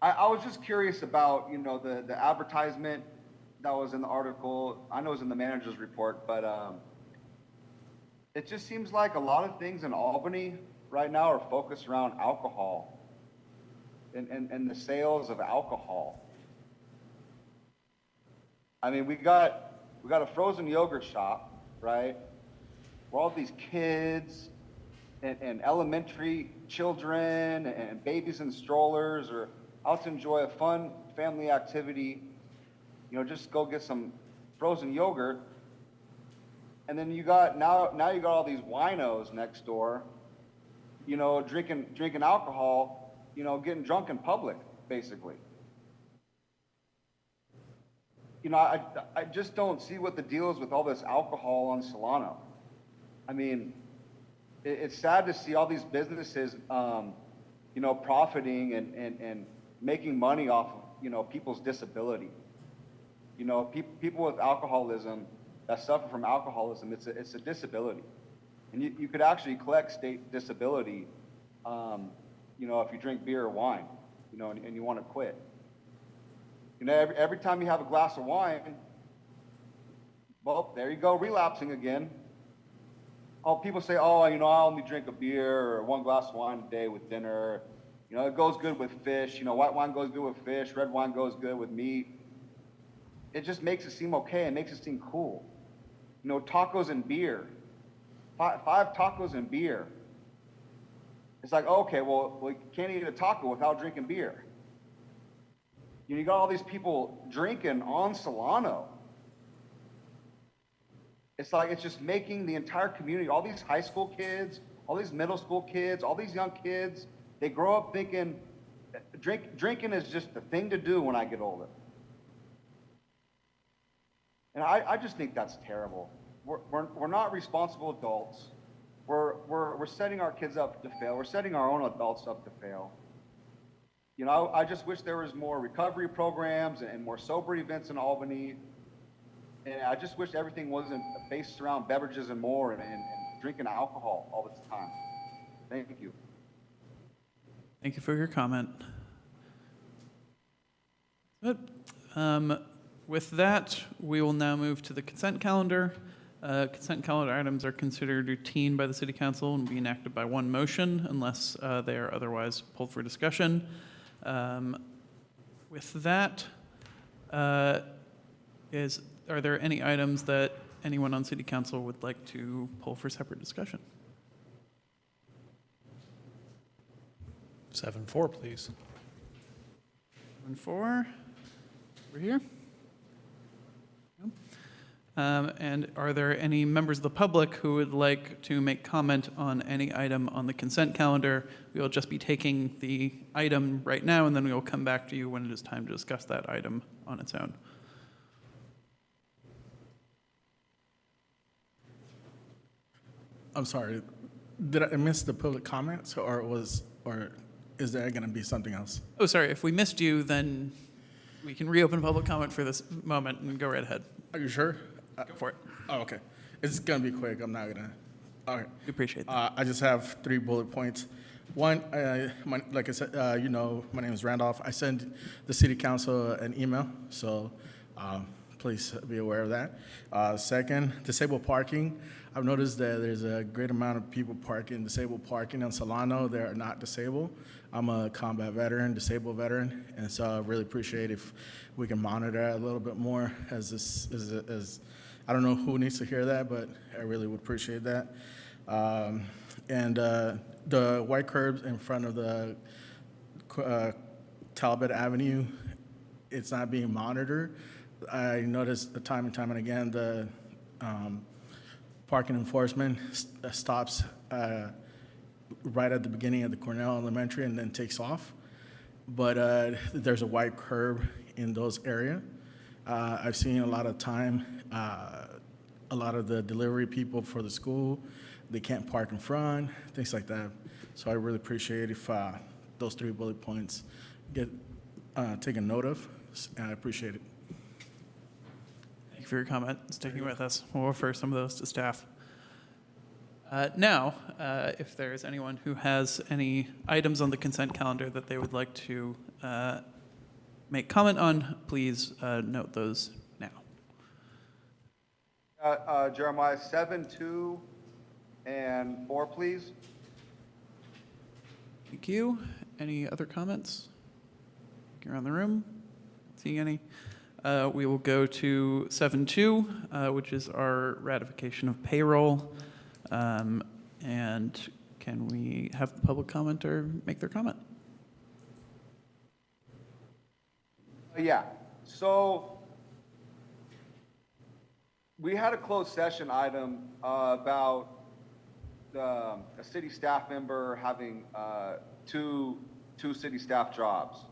was just curious about, the advertisement that was in the article. I know it was in the manager's report, but it just seems like a lot of things in Albany right now are focused around alcohol and the sales of alcohol. I mean, we got a frozen yogurt shop, right? Where all these kids and elementary children and babies in strollers are out to enjoy a fun family activity, just go get some frozen yogurt. And then you got now you got all these winos next door, drinking alcohol, getting drunk in public, basically. I just don't see what the deal is with all this alcohol on Solano. I mean, it's sad to see all these businesses, profiting and making money off of, people's disability. People with alcoholism that suffer from alcoholism, it's a disability. And you could actually collect state disability, if you drink beer or wine, and you want to quit. Every time you have a glass of wine, well, there you go, relapsing again. Oh, people say, I only drink a beer or 1 glass of wine a day with dinner. It goes good with fish. White wine goes good with fish. Red wine goes good with meat. It just makes it seem okay. It makes it seem cool. Tacos and beer. 5 tacos and beer. It's like, okay, well, you can't eat a taco without drinking beer. You got all these people drinking on Solano. It's like, it's just making the entire community, all these high school kids, all these middle school kids, all these young kids, they grow up thinking, drinking is just the thing to do when I get older. And I just think that's terrible. We're not responsible adults. We're setting our kids up to fail. We're setting our own adults up to fail. You know, I just wish there was more recovery programs and more sober events in Albany. And I just wish everything wasn't based around beverages and more and drinking alcohol all the time. Thank you. Thank you for your comment. Good. With that, we will now move to the consent calendar. Consent calendar items are considered routine by the City Council and will be enacted by one motion unless they are otherwise pulled for discussion. With that, are there any items that anyone on City Council would like to pull for separate discussion? 7-4, please. 7-4, over here. And are there any members of the public who would like to make comment on any item on the consent calendar? We will just be taking the item right now, and then we will come back to you when it is time to discuss that item on its own. I'm sorry, did I miss the public comments, or is there going to be something else? Oh, sorry, if we missed you, then we can reopen public comment for this moment and go right ahead. Are you sure? Go for it. Oh, okay. It's going to be quick. I'm not going to. Okay. We appreciate that. I just have 3 bullet points. One, like I said, my name is Randolph. I sent the City Council an email, so please be aware of that. Second, disabled parking. I've noticed that there's a great amount of people parking disabled parking on Solano. They are not disabled. I'm a combat veteran, disabled veteran, and so I really appreciate if we can monitor that a little bit more as I don't know who needs to hear that, but I really would appreciate that. And the white curbs in front of the Talbot Avenue, it's not being monitored. I noticed time and time and again the parking enforcement stops right at the beginning of the Cornell Elementary and then takes off. But there's a white curb in those areas. I've seen a lot of time, a lot of the delivery people for the school, they can't park in front, things like that. So I really appreciate if those 3 bullet points get taken note of. I appreciate it. Thank you for your comment. Sticking with us. We'll refer some of those to staff. Now, if there is anyone who has any items on the consent calendar that they would like to make comment on, please note those now. Jeremiah 7, 2, and 4, please. Thank you. Any other comments? Looking around the room, seeing any. We will go to 7.2, which is our ratification of payroll. And can we have the public commenter make their comment? Yeah, so we had a closed session item about a city staff member having two city staff jobs,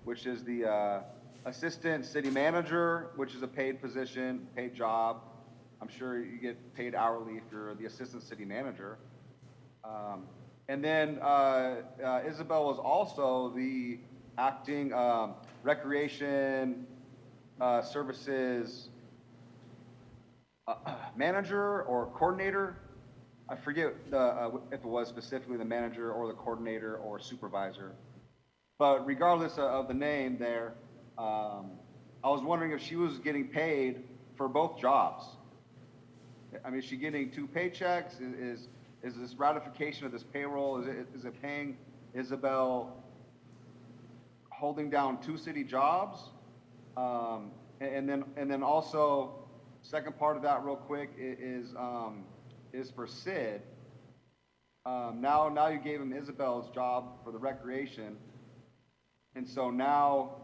which is the assistant city manager, which is a paid position, paid job. I'm sure you get paid hourly if you're the assistant city manager. And then Isabel was also the acting recreation services manager or coordinator. I forget if it was specifically the manager or the coordinator or supervisor. But regardless of the name there, I was wondering if she was getting paid for both jobs. I mean, is she getting 2 paychecks? Is this ratification of this payroll? Is it paying Isabel holding down 2 city jobs? And then also, second part of that real quick is for Sid. Now you gave him Isabel's job for the recreation. And so now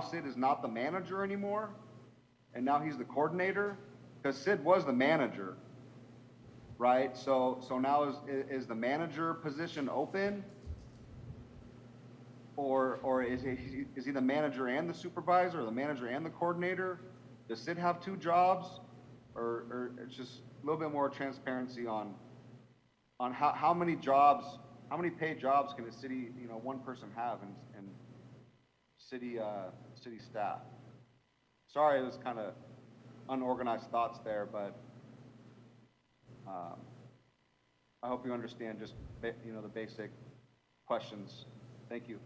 Sid is not the manager anymore, and now he's the coordinator, because Sid was the manager, right? So now is the manager position open? Or is he the manager and the supervisor, or the manager and the coordinator? Does Sid have 2 jobs? Or it's just a little bit more transparency on how many jobs, how many paid jobs can a city, one person have in city staff? Sorry, it was kind of unorganized thoughts there, but I hope you understand just, the basic questions. Thank you.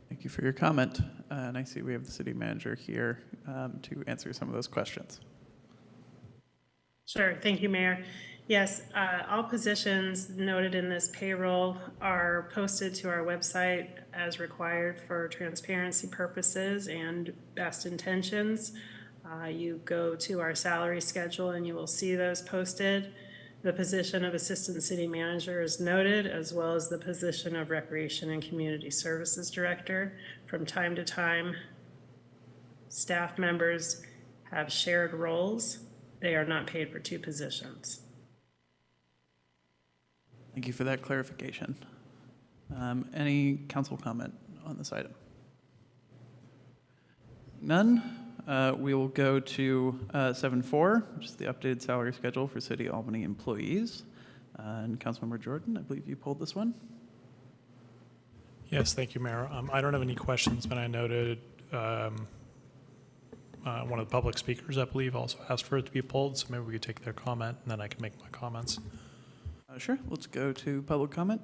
Thank you for your comment. And I see we have the city manager here to answer some of those questions. Sure, thank you, Mayor. Yes, all positions noted in this payroll are posted to our website as required for transparency purposes and best intentions. You go to our salary schedule and you will see those posted. The position of Assistant City Manager is noted, as well as the position of Recreation and Community Services Director. From time to time, staff members have shared roles. They are not paid for 2 positions. Thank you for that clarification. Any council comment on this item? None. We will go to 7.4, which is the updated salary schedule for City Albany employees. And Councilmember Jordan, I believe you pulled this one. Yes, thank you, Mayor. I don't have any questions, but I noted one of the public speakers, I believe, also asked for it to be pulled, so maybe we could take their comment, and then I can make my comments. Sure. Let's go to public comment.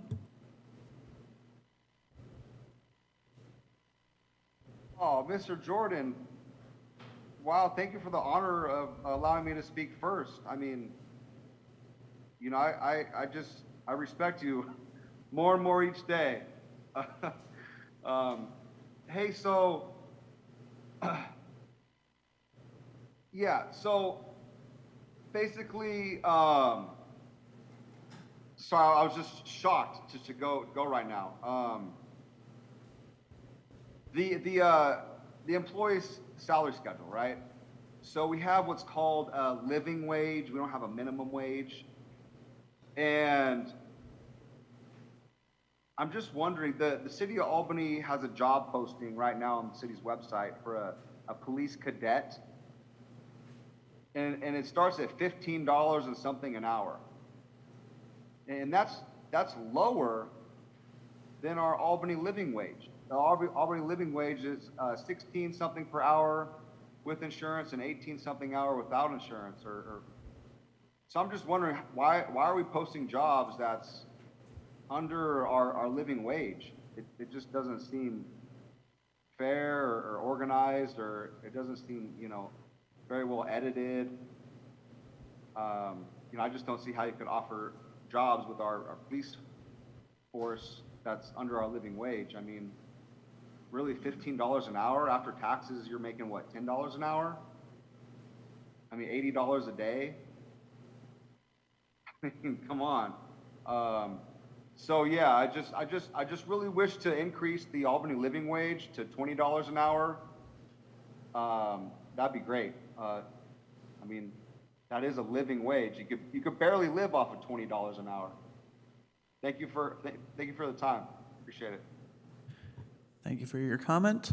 Oh, Mr. Jordan, wow, thank you for the honor of allowing me to speak first. I mean, I respect you more and more each day. Hey, so, yeah, so basically, so I was just shocked to go right now. The employee's salary schedule, right? So we have what's called a living wage. We don't have a minimum wage. And I'm just wondering, the city of Albany has a job posting right now on the city's website for a police cadet. And it starts at $15 and something an hour. And that's lower than our Albany living wage. The Albany living wage is 16 something per hour with insurance and 18 something hour without insurance. So I'm just wondering, why are we posting jobs that's under our living wage? It just doesn't seem fair or organized, or it doesn't seem, very well edited. I just don't see how you could offer jobs with our police force that's under our living wage. I mean, really $15 an hour after taxes, you're making what, $10 an hour? I mean, $80 a day? I mean, come on. So yeah, I just really wish to increase the Albany living wage to $20 an hour. That'd be great. I mean, that is a living wage. You could barely live off of $20 an hour. Thank you for the time. Appreciate it. Thank you for your comment.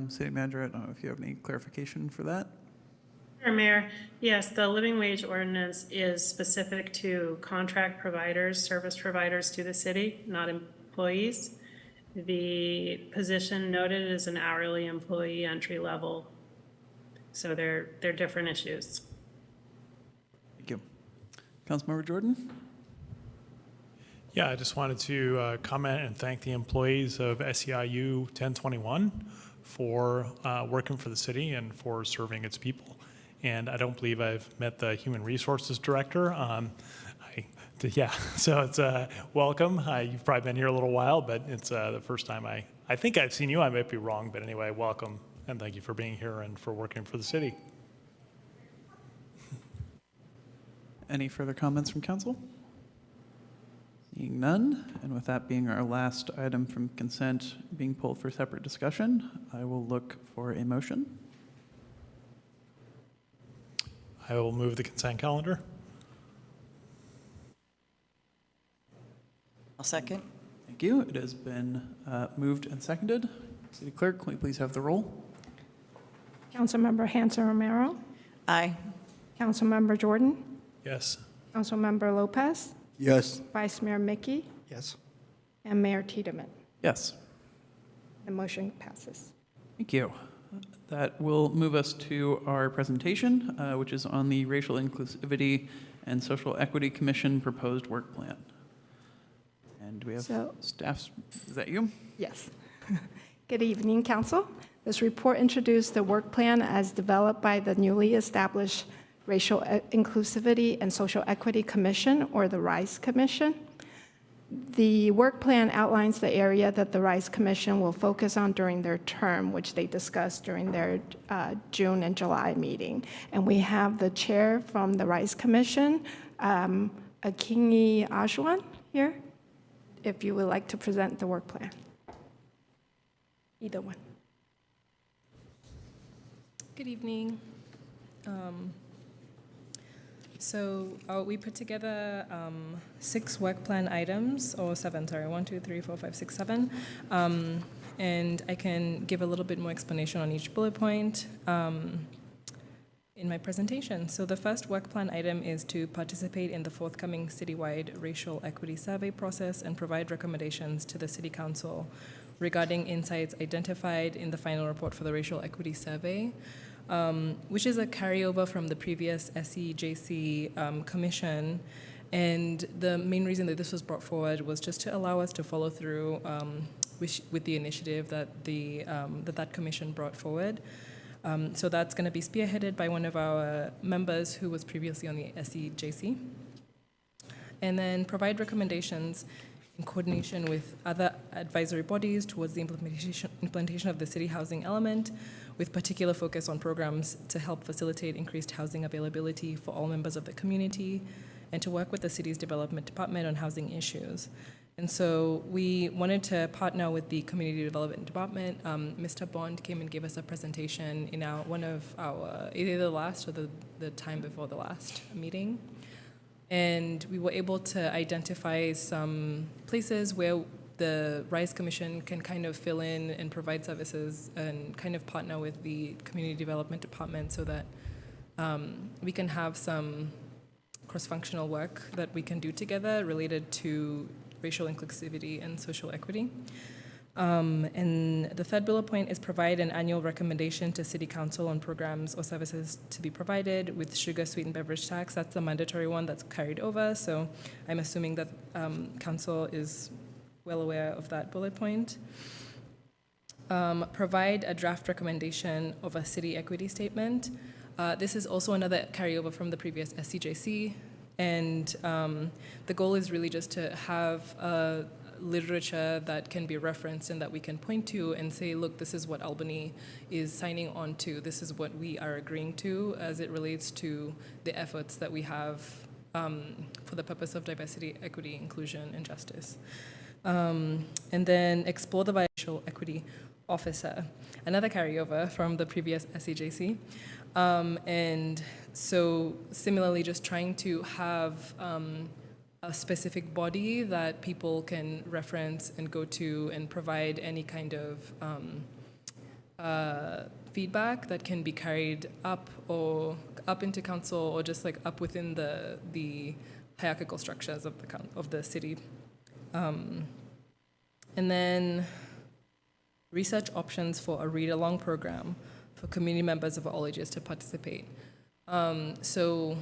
City Manager, I don't know if you have any clarification for that. Sure, Mayor. Yes, the living wage ordinance is specific to contract providers, service providers to the city, not employees. The position noted is an hourly employee entry level. So they're different issues. Thank you. Councilmember Jordan? Yeah, I just wanted to comment and thank the employees of SEIU 1021 for working for the city and for serving its people. And I don't believe I've met the Human Resources Director. So it's welcome. You've probably been here a little while, but it's the first time I think I've seen you. I might be wrong, but anyway, welcome. And thank you for being here and for working for the city. Any further comments from council? Seeing none, and with that being our last item from consent being pulled for separate discussion, I will look for a motion. I will move the consent calendar. I'll second. Thank you. It has been moved and seconded. City Clerk, can we please have the roll? Councilmember Hanson Romero, Aye. Councilmember Jordan, Yes. Councilmember Lopez, Yes. Vice Mayor Mickey, Yes. and Mayor Tiedemann. Yes. The motion passes. Thank you. That will move us to our presentation, which is on the Racial Inclusivity and Social Equity Commission proposed work plan. And we have staff's, is that you? Yes. Good evening, Council. This report introduced the work plan as developed by the newly established Racial Inclusivity and Social Equity Commission, or the RISE Commission. The work plan outlines the area that the RISE Commission will focus on during their term, which they discussed during their June and July meeting. And we have the chair from the RISE Commission, Akinyi Ajwan, here, if you would like to present the work plan. Either one. Good evening. We put together 6 work plan items, or 7, sorry, 1, 2, 3, 4, 5, 6, 7. And I can give a little bit more explanation on each bullet point in my presentation. So the first work plan item is to participate in the forthcoming citywide racial equity survey process and provide recommendations to the City Council regarding insights identified in the final report for the racial equity survey, which is a carryover from the previous SEJC commission. And the main reason that this was brought forward was just to allow us to follow through with the initiative that that commission brought forward. So that's going to be spearheaded by one of our members who was previously on the SEJC. And then provide recommendations in coordination with other advisory bodies towards the implementation of the city housing element, with particular focus on programs to help facilitate increased housing availability for all members of the community, and to work with the city's development department on housing issues. And so we wanted to partner with the community development department. Mr. Bond came and gave us a presentation in one of our, either the last or the time before the last meeting. And we were able to identify some places where the RISE Commission can kind of fill in and provide services and kind of partner with the Community Development Department so that we can have some cross-functional work that we can do together related to racial inclusivity and social equity. And the third bullet point is provide an annual recommendation to City Council on programs or services to be provided with sugar sweetened beverage tax. That's the mandatory one that's carried over. So I'm assuming that Council is well aware of that bullet point. Provide a draft recommendation of a city equity statement. This is also another carryover from the previous SCJC. And the goal is really just to have a literature that can be referenced and that we can point to and say, look, this is what Albany is signing on to. This is what we are agreeing to as it relates to the efforts that we have for the purpose of diversity, equity, inclusion, and justice. And then explore the biracial equity officer, another carryover from the previous SEJC. And so similarly, just trying to have a specific body that people can reference and go to and provide any kind of feedback that can be carried up or up into council or just like up within the hierarchical structures of the city. And then research options for a read-along program for community members of all ages to participate. So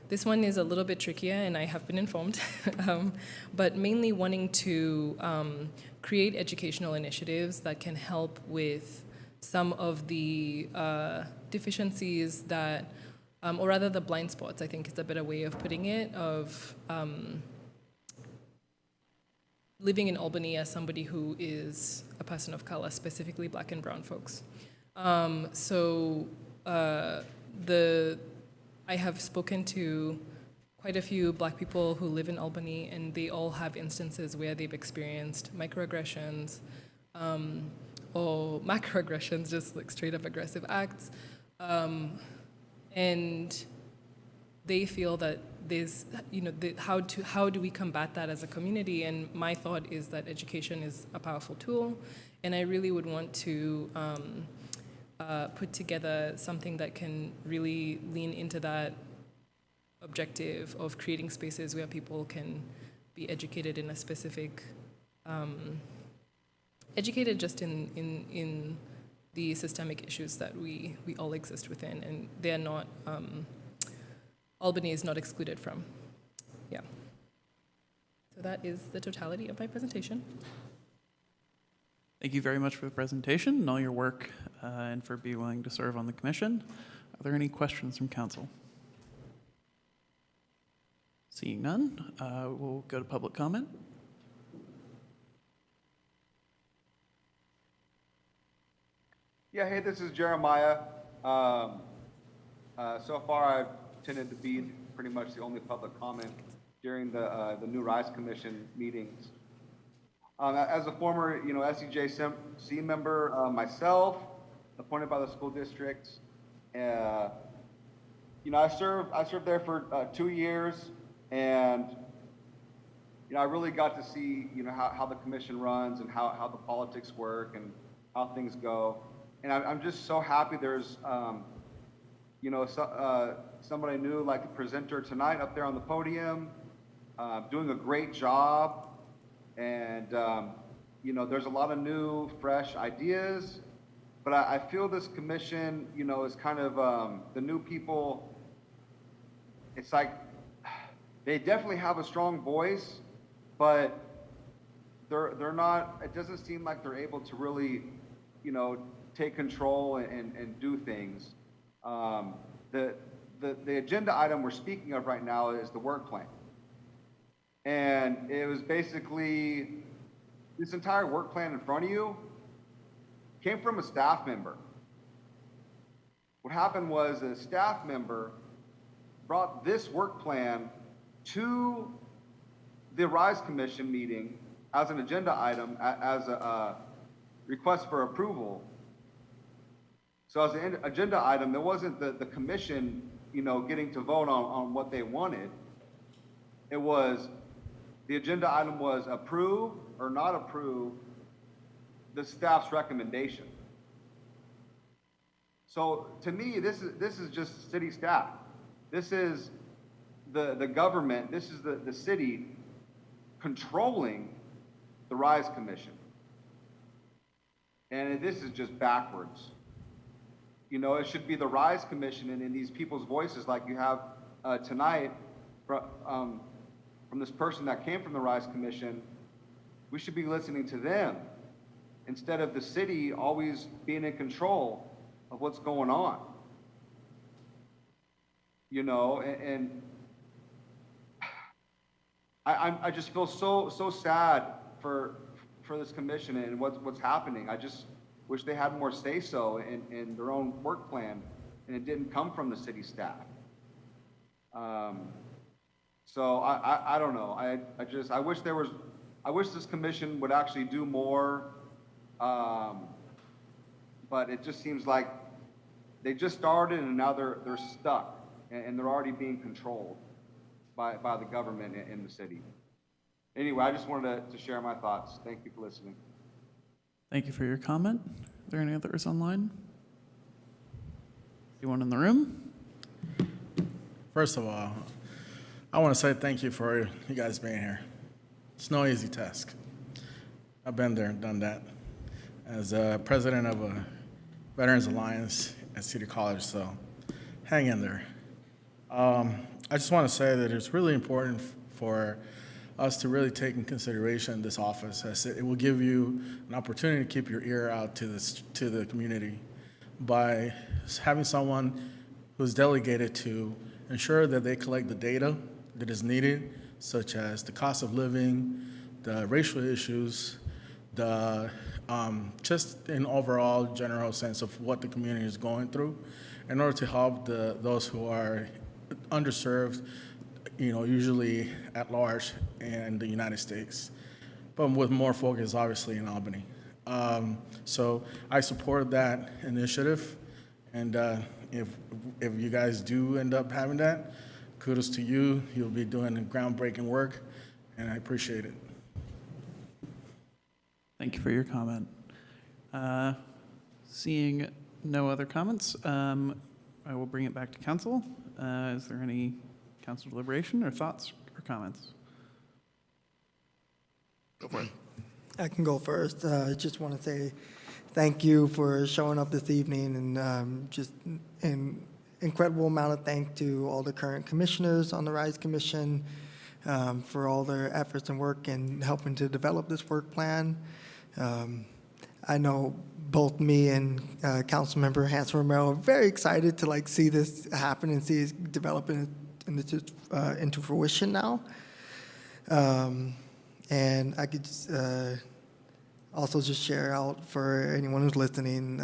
this one is a little bit trickier, and I have been informed, but mainly wanting to create educational initiatives that can help with some of the deficiencies that, or rather the blind spots, I think is a better way of putting it, of living in Albany as somebody who is a person of color, specifically Black and brown folks. I have spoken to quite a few Black people who live in Albany, and they all have instances where they've experienced microaggressions or macroaggressions, just like straight up aggressive acts. And they feel that there's, how do we combat that as a community? And my thought is that education is a powerful tool, and I really would want to put together something that can really lean into that objective of creating spaces where people can be educated in a specific, educated just in the systemic issues that we all exist within, and they're not, Albany is not excluded from. Yeah. So that is the totality of my presentation. Thank you very much for the presentation and all your work, and for being willing to serve on the commission. Are there any questions from council? Seeing none, we'll go to public comment. Yeah, hey, this is Jeremiah. So far, I've tended to be pretty much the only public comment during the New Rise Commission meetings. As a former, SEJC member myself, appointed by the school district, I served there for 2 years, and I really got to see how the commission runs and how the politics work and how things go. And I'm just so happy there's somebody new, like the presenter tonight up there on the podium, doing a great job. And, there's a lot of new, fresh ideas. But I feel this commission, is kind of the new people. It's like they definitely have a strong voice, but they're not, it doesn't seem like they're able to really, take control and do things. The agenda item we're speaking of right now is the work plan. And it was basically, this entire work plan in front of you came from a staff member. What happened was a staff member brought this work plan to the Rise Commission meeting as an agenda item, as a request for approval. So as an agenda item, there wasn't the commission, getting to vote on what they wanted. It was, the agenda item was approve or not approve the staff's recommendation. So to me, this is just city staff. This is the government, this is the city controlling the Rise Commission. And this is just backwards. It should be the Rise Commission and in these people's voices like you have tonight from this person that came from the Rise Commission. We should be listening to them instead of the city always being in control of what's going on. And I just feel so sad for this commission and what's happening. I just wish they had more say-so in their own work plan, and it didn't come from the city staff. So I don't know. I wish this commission would actually do more, but it just seems like they just started and now they're stuck, and they're already being controlled by the government in the city. Anyway, I just wanted to share my thoughts. Thank you for listening. Thank you for your comment. Are there any others online? Anyone in the room? First of all, I want to say thank you for you guys being here. It's no easy task. I've been there and done that as president of a Veterans Alliance at City College, so hang in there. I just want to say that it's really important for us to really take in consideration this office, as it will give you an opportunity to keep your ear out to the community by having someone who's delegated to ensure that they collect the data that is needed, such as the cost of living, the racial issues, the just an overall general sense of what the community is going through, in order to help those who are underserved, usually at large in the United States, but with more focus, obviously, in Albany. So I support that initiative, and if you guys do end up having that, kudos to you. You'll be doing groundbreaking work, and I appreciate it. Thank you for your comment. Seeing no other comments, I will bring it back to council. Is there any council deliberation or thoughts or comments? Go for it. I can go first. I just want to say thank you for showing up this evening, and just an incredible amount of thanks to all the current commissioners on the RISE Commission for all their efforts and work in helping to develop this work plan. I know both me and Councilmember Hanson Romero are very excited to see this happen and see it develop into fruition now. And I could just, also just share out for anyone who's listening,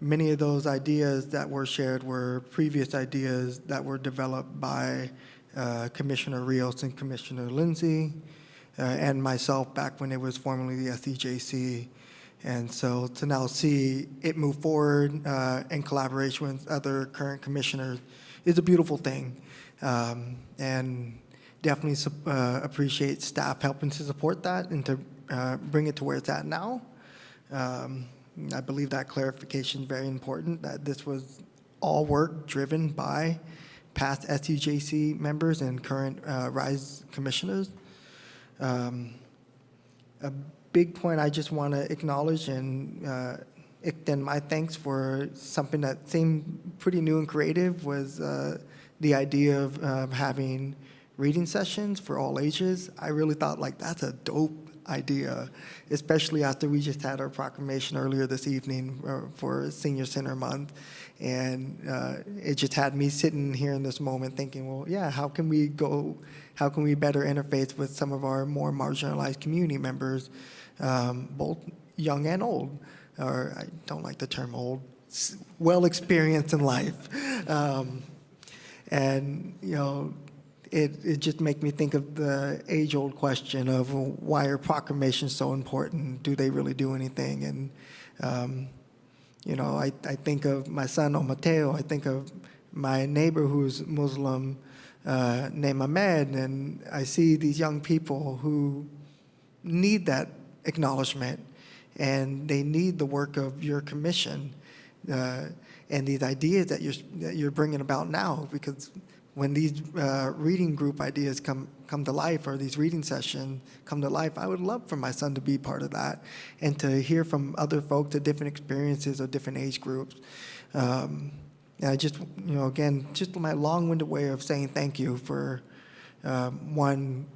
many of those ideas that were shared were previous ideas that were developed by Commissioner Rios and Commissioner Lindsay and myself back when it was formerly the SEJC. And so to now see it move forward in collaboration with other current commissioners is a beautiful thing. And definitely appreciate staff helping to support that and to bring it to where it's at now. I believe that clarification is very important, that this was all work driven by past SEJC members and current RISE commissioners. A big point I just want to acknowledge and extend my thanks for something that seemed pretty new and creative was the idea of having reading sessions for all ages. I really thought that's a dope idea, especially after we just had our proclamation earlier this evening for Senior Center Month. And it just had me sitting here in this moment thinking, well, yeah, how can we better interface with some of our more marginalized community members, both young and old, or I don't like the term old, well experienced in life. And, it just makes me think of the age-old question of why are proclamations so important? Do they really do anything? And, I think of my son, Mateo. I think of my neighbor who's Muslim named Ahmed, and I see these young people who need that acknowledgement, and they need the work of your commission and these ideas that you're bringing about now, because when these reading group ideas come to life, or these reading sessions come to life, I would love for my son to be part of that and to hear from other folks at different experiences or different age groups. And I just, again, just my long-winded way of saying thank you for, one,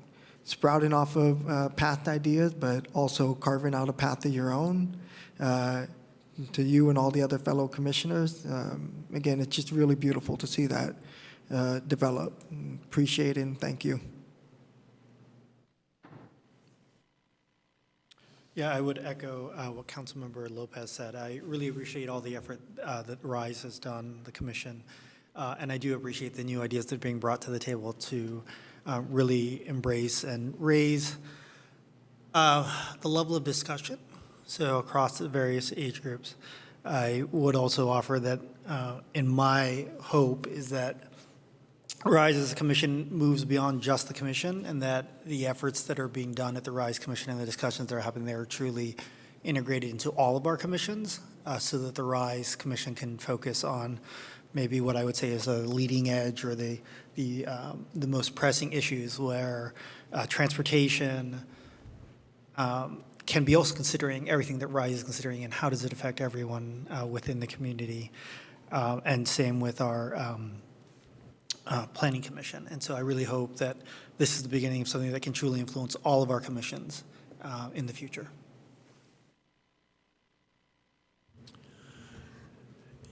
sprouting off of past ideas, but also carving out a path of your own. To you and all the other fellow commissioners, again, it's just really beautiful to see that develop. Appreciate it, and thank you. Yeah, I would echo what Councilmember Lopez said. I really appreciate all the effort that RISE has done, the commission, and I do appreciate the new ideas that are being brought to the table to really embrace and raise the level of discussion. So across the various age groups, I would also offer that in my hope is that RISE as a commission moves beyond just the commission, and that the efforts that are being done at the RISE Commission and the discussions that are happening there are truly integrated into all of our commissions, so that the RISE Commission can focus on maybe what I would say is a leading edge, or the most pressing issues where transportation can be also considering everything that RISE is considering, and how does it affect everyone within the community, and same with our Planning Commission. And so I really hope that this is the beginning of something that can truly influence all of our commissions in the future.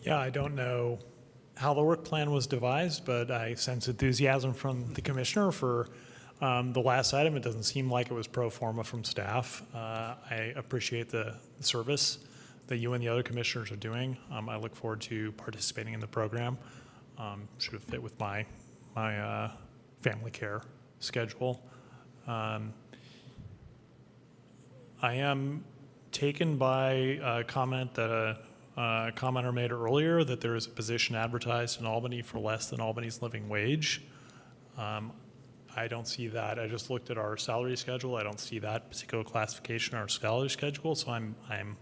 Yeah, I don't know how the work plan was devised, but I sense enthusiasm from the commissioner for the last item. It doesn't seem like it was pro forma from staff. I appreciate the service that you and the other commissioners are doing. I look forward to participating in the program. Should have fit with my family care schedule. I am taken by a comment that a commenter made earlier, that there is a position advertised in Albany for less than Albany's living wage. I don't see that. I just looked at our salary schedule. I don't see that particular classification in our salary schedule, so I'm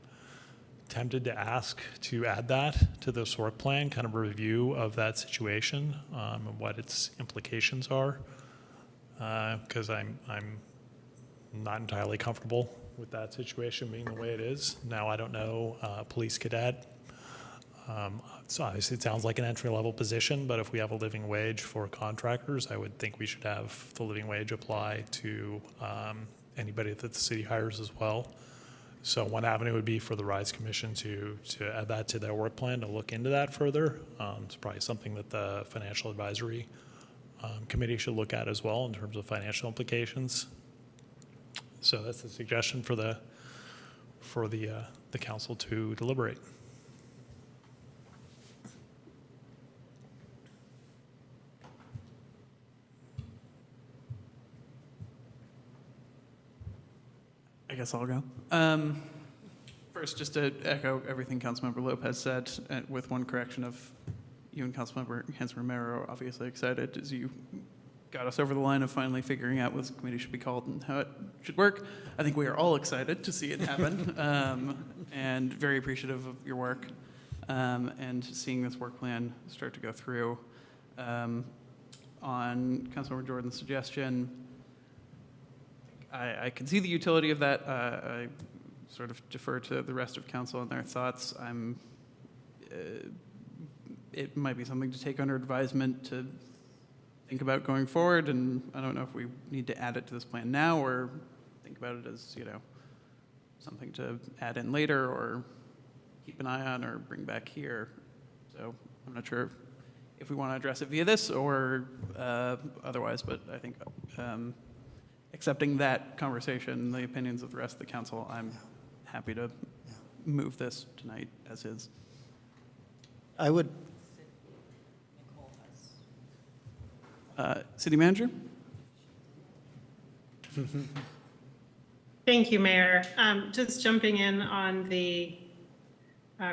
tempted to ask to add that to this work plan, kind of a review of that situation and what its implications are, because I'm not entirely comfortable with that situation being the way it is. Now, I don't know, police cadet. So obviously it sounds like an entry-level position, but if we have a living wage for contractors, I would think we should have the living wage apply to anybody that the city hires as well. So one avenue would be for the RISE Commission to add that to their work plan, to look into that further. It's probably something that the Financial Advisory Committee should look at as well in terms of financial implications. So that's a suggestion for the council to deliberate. I guess I'll go. First, just to echo everything Councilmember Lopez said, with one correction of you and Councilmember Hanson Romero are obviously excited as you got us over the line of finally figuring out what the committee should be called and how it should work. I think we are all excited to see it happen and very appreciative of your work and seeing this work plan start to go through. On Councilmember Jordan's suggestion, I can see the utility of that. I sort of defer to the rest of council and their thoughts. It might be something to take under advisement to think about going forward, and I don't know if we need to add it to this plan now or think about it as, something to add in later or keep an eye on or bring back here. So I'm not sure if we want to address it via this or otherwise, but I think accepting that conversation, the opinions of the rest of the council, I'm happy to move this tonight as is. I would. City Manager? Thank you, Mayor. Just jumping in on the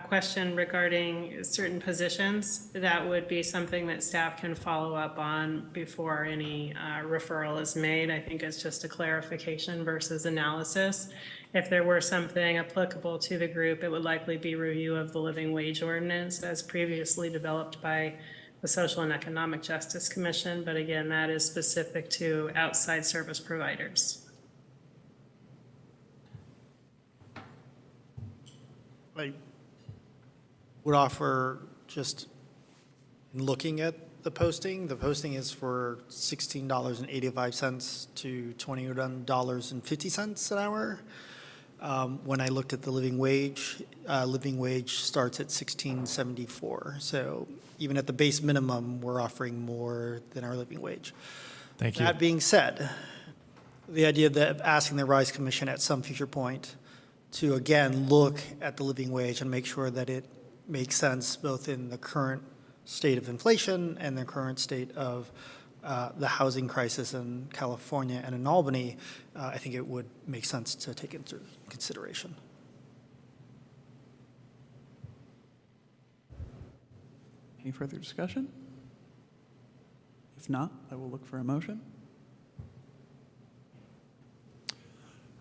question regarding certain positions, that would be something that staff can follow up on before any referral is made. I think it's just a clarification versus analysis. If there were something applicable to the group, it would likely be review of the living wage ordinance as previously developed by the Social and Economic Justice Commission. But again, that is specific to outside service providers. I would offer, just in looking at the posting is for $16.85 to $21.50 an hour. When I looked at the living wage starts at $16.74. So even at the base minimum, we're offering more than our living wage. Thank you. That being said, the idea that asking the RISE Commission at some future point to again look at the living wage and make sure that it makes sense both in the current state of inflation and the current state of the housing crisis in California and in Albany, I think it would make sense to take into consideration. Any further discussion? If not, I will look for a motion.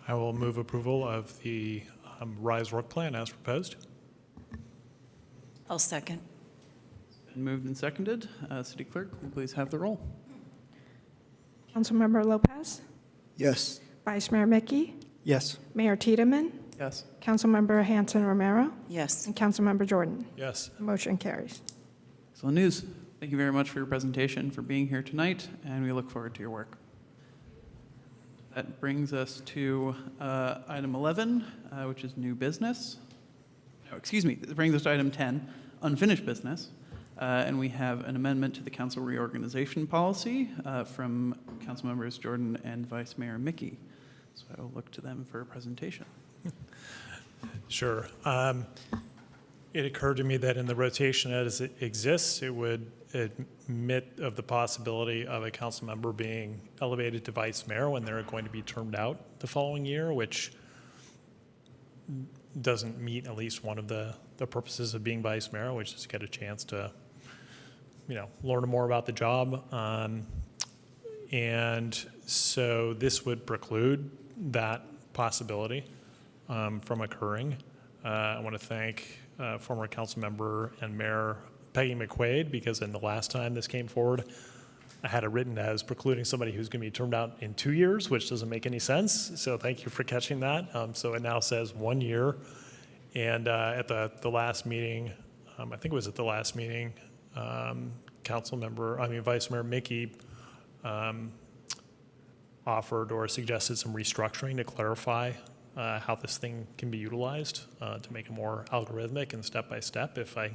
I will move approval of the RISE work plan as proposed. I'll second. Been moved and seconded. City Clerk, will you please have the roll? Councilmember Lopez, Yes. Vice Mayor Mickey, Yes. Mayor Tiedemann, Yes. Councilmember Hanson Romero, Yes. and Councilmember Jordan. Yes. Motion carries. Excellent news. Thank you very much for your presentation, for being here tonight, and we look forward to your work. That brings us to item 11, which is new business. Oh, excuse me, it brings us to item 10, unfinished business. And we have an amendment to the council reorganization policy from council members Jordan and Vice Mayor Mickey. So I will look to them for a presentation. Sure. It occurred to me that in the rotation as it exists, it would admit of the possibility of a council member being elevated to vice mayor when they're going to be termed out the following year, which doesn't meet at least one of the purposes of being vice mayor, which is to get a chance to, learn more about the job. And so this would preclude that possibility from occurring. I want to thank former council member and Mayor Peggy McQuaid, because in the last time this came forward, I had it written as precluding somebody who's going to be termed out in 2 years, which doesn't make any sense. So thank you for catching that. So it now says 1 year. And at the last meeting, I think it was at the last meeting, Vice Mayor Mickey offered or suggested some restructuring to clarify how this thing can be utilized to make it more algorithmic and step-by-step. If I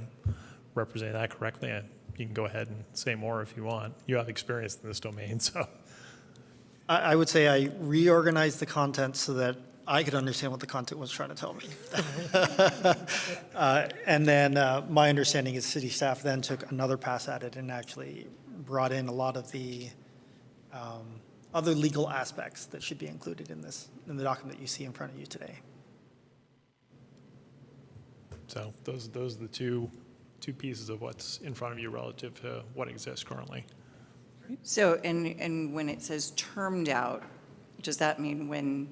represent that correctly, you can go ahead and say more if you want. You have experience in this domain, so. I would say I reorganized the content so that I could understand what the content was trying to tell me. And then my understanding is city staff then took another pass at it and actually brought in a lot of the other legal aspects that should be included in the document that you see in front of you today. So those are the two pieces of what's in front of you relative to what exists currently. So, and when it says termed out, does that mean when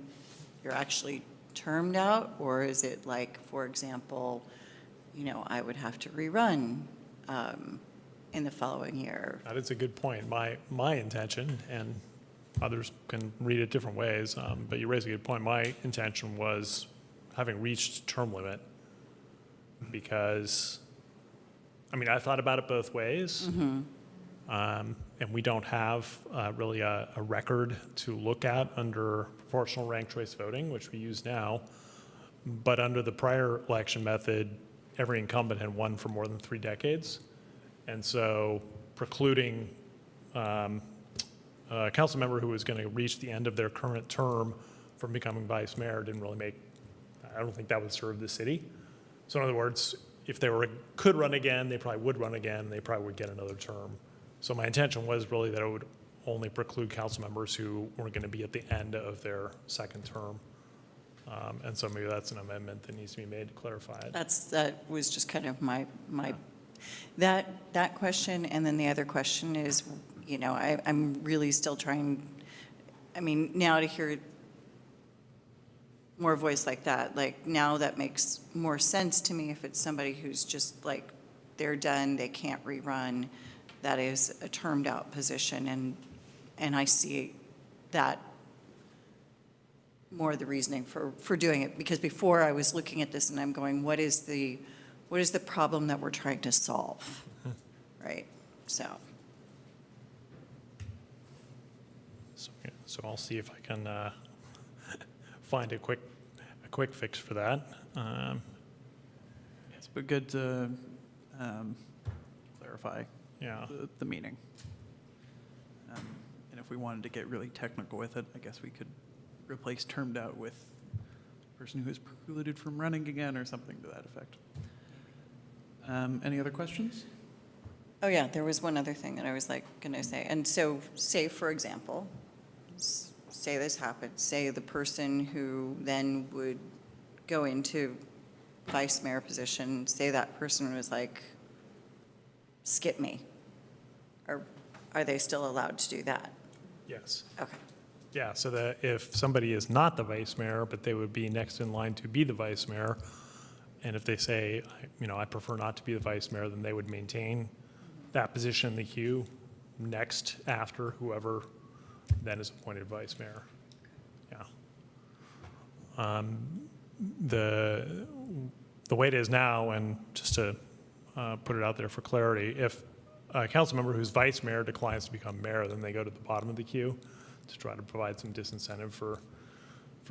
you're actually termed out? Or is it like, for example, I would have to rerun in the following year? That is a good point. My intention, and others can read it different ways, but you raise a good point. My intention was having reached term limit, because, I thought about it both ways. And we don't have really a record to look at under proportional ranked choice voting, which we use now. But under the prior election method, every incumbent had won for more than 3 decades. And so precluding a council member who was going to reach the end of their current term from becoming vice mayor didn't really I don't think that would serve the city. So in other words, if they could run again, they probably would run again, they probably would get another term. So my intention was really that it would only preclude council members who weren't going to be at the end of their second term. And so maybe that's an amendment that needs to be made to clarify it. That was just kind of my that question. And then the other question is, I'm really still trying, now to hear more voice like that, now that makes more sense to me if it's somebody who's just they're done, they can't rerun. That is a termed out position, and I see that more the reasoning for doing it, because before I was looking at this and I'm going, what is the problem that we're trying to solve, right? So I'll see if I can find a quick fix for that. Yes, but good to clarify. Yeah. The meaning. And if we wanted to get really technical with it, I guess we could replace termed out with person who is precluded from running again or something to that effect. Any other questions? Oh yeah, there was one other thing that I was going to say. And so say, for example, say this happened, say the person who then would go into vice mayor position, say that person was skip me. Are they still allowed to do that? Yes. Okay. Yeah, so that if somebody is not the vice mayor, but they would be next in line to be the vice mayor, and if they say, I prefer not to be the vice mayor, then they would maintain that position in the queue next after whoever then is appointed vice mayor. Yeah. The way it is now, and just to put it out there for clarity, if a council member who's vice mayor declines to become mayor, then they go to the bottom of the queue to try to provide some disincentive for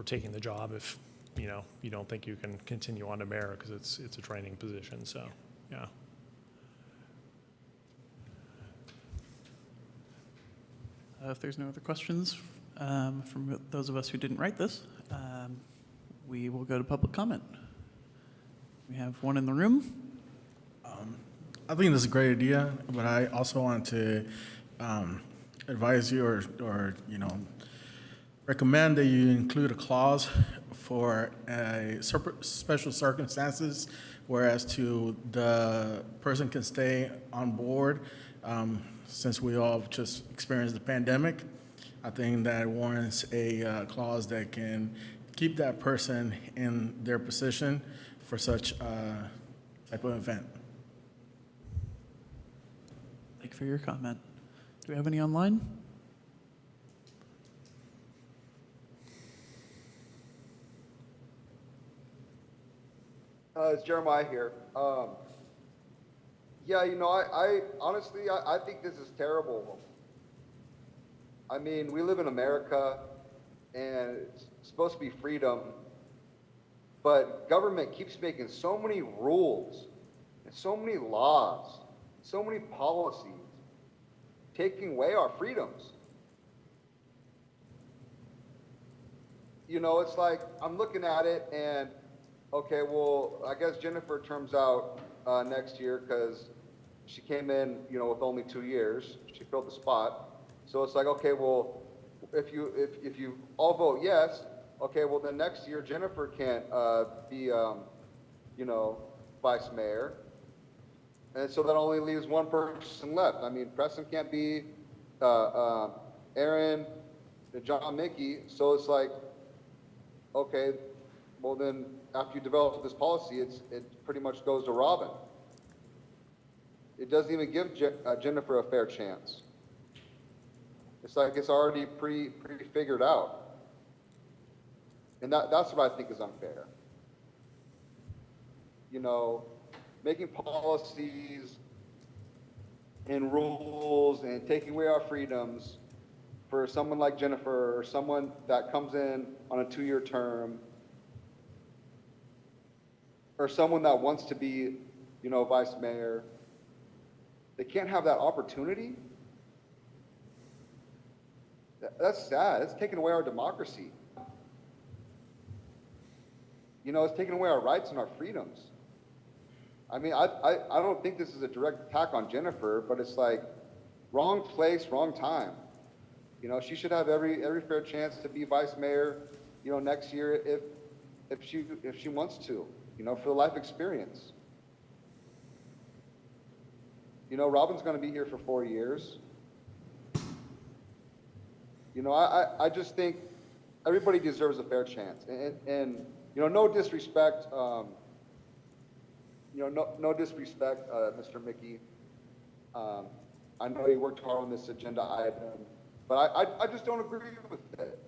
taking the job if you don't think you can continue on to mayor, because it's a training position. So yeah. If there's no other questions from those of us who didn't write this, we will go to public comment. We have one in the room. I think this is a great idea, but I also want to advise you or recommend that you include a clause for special circumstances, whereas to the person can stay on board since we all just experienced the pandemic. I think that warrants a clause that can keep that person in their position for such type of event. Thank you for your comment. Do we have any online? It's Jeremiah here. Yeah, you know, I honestly, I think this is terrible. I mean, we live in America, and it's supposed to be freedom, but government keeps making so many rules, and so many laws, so many policies, taking away our freedoms. You know, it's like, I'm looking at it, and okay, well, I guess Jennifer terms out next year because she came in, you know, with only 2 years. She filled the spot. So it's like, okay, well, if you all vote yes, okay, well then next year Jennifer can't be, you know, vice mayor, and so that only leaves one person left. I mean, Preston can't be, Aaron, John, Mickey. So it's like, okay, well then after you develop this policy, it pretty much goes to Robin. It doesn't even give Jennifer a fair chance. It's like it's already pre-figured out. And that's what I think is unfair. You know, making policies and rules and taking away our freedoms for someone like Jennifer or someone that comes in on a 2-year term, or someone that wants to be, you know, vice mayor. They can't have that opportunity. That's sad. It's taking away our democracy. You know, it's taking away our rights and our freedoms. I mean, I don't think this is a direct attack on Jennifer, but it's like wrong place, wrong time. You know, she should have every fair chance to be vice mayor, you know, next year if she wants to, you know, for the life experience. You know, Robin's going to be here for 4 years. You know, I just think everybody deserves a fair chance. And you know, no disrespect, you know, no disrespect, Mr. Mickey. I know you worked hard on this agenda item, but I just don't agree with it.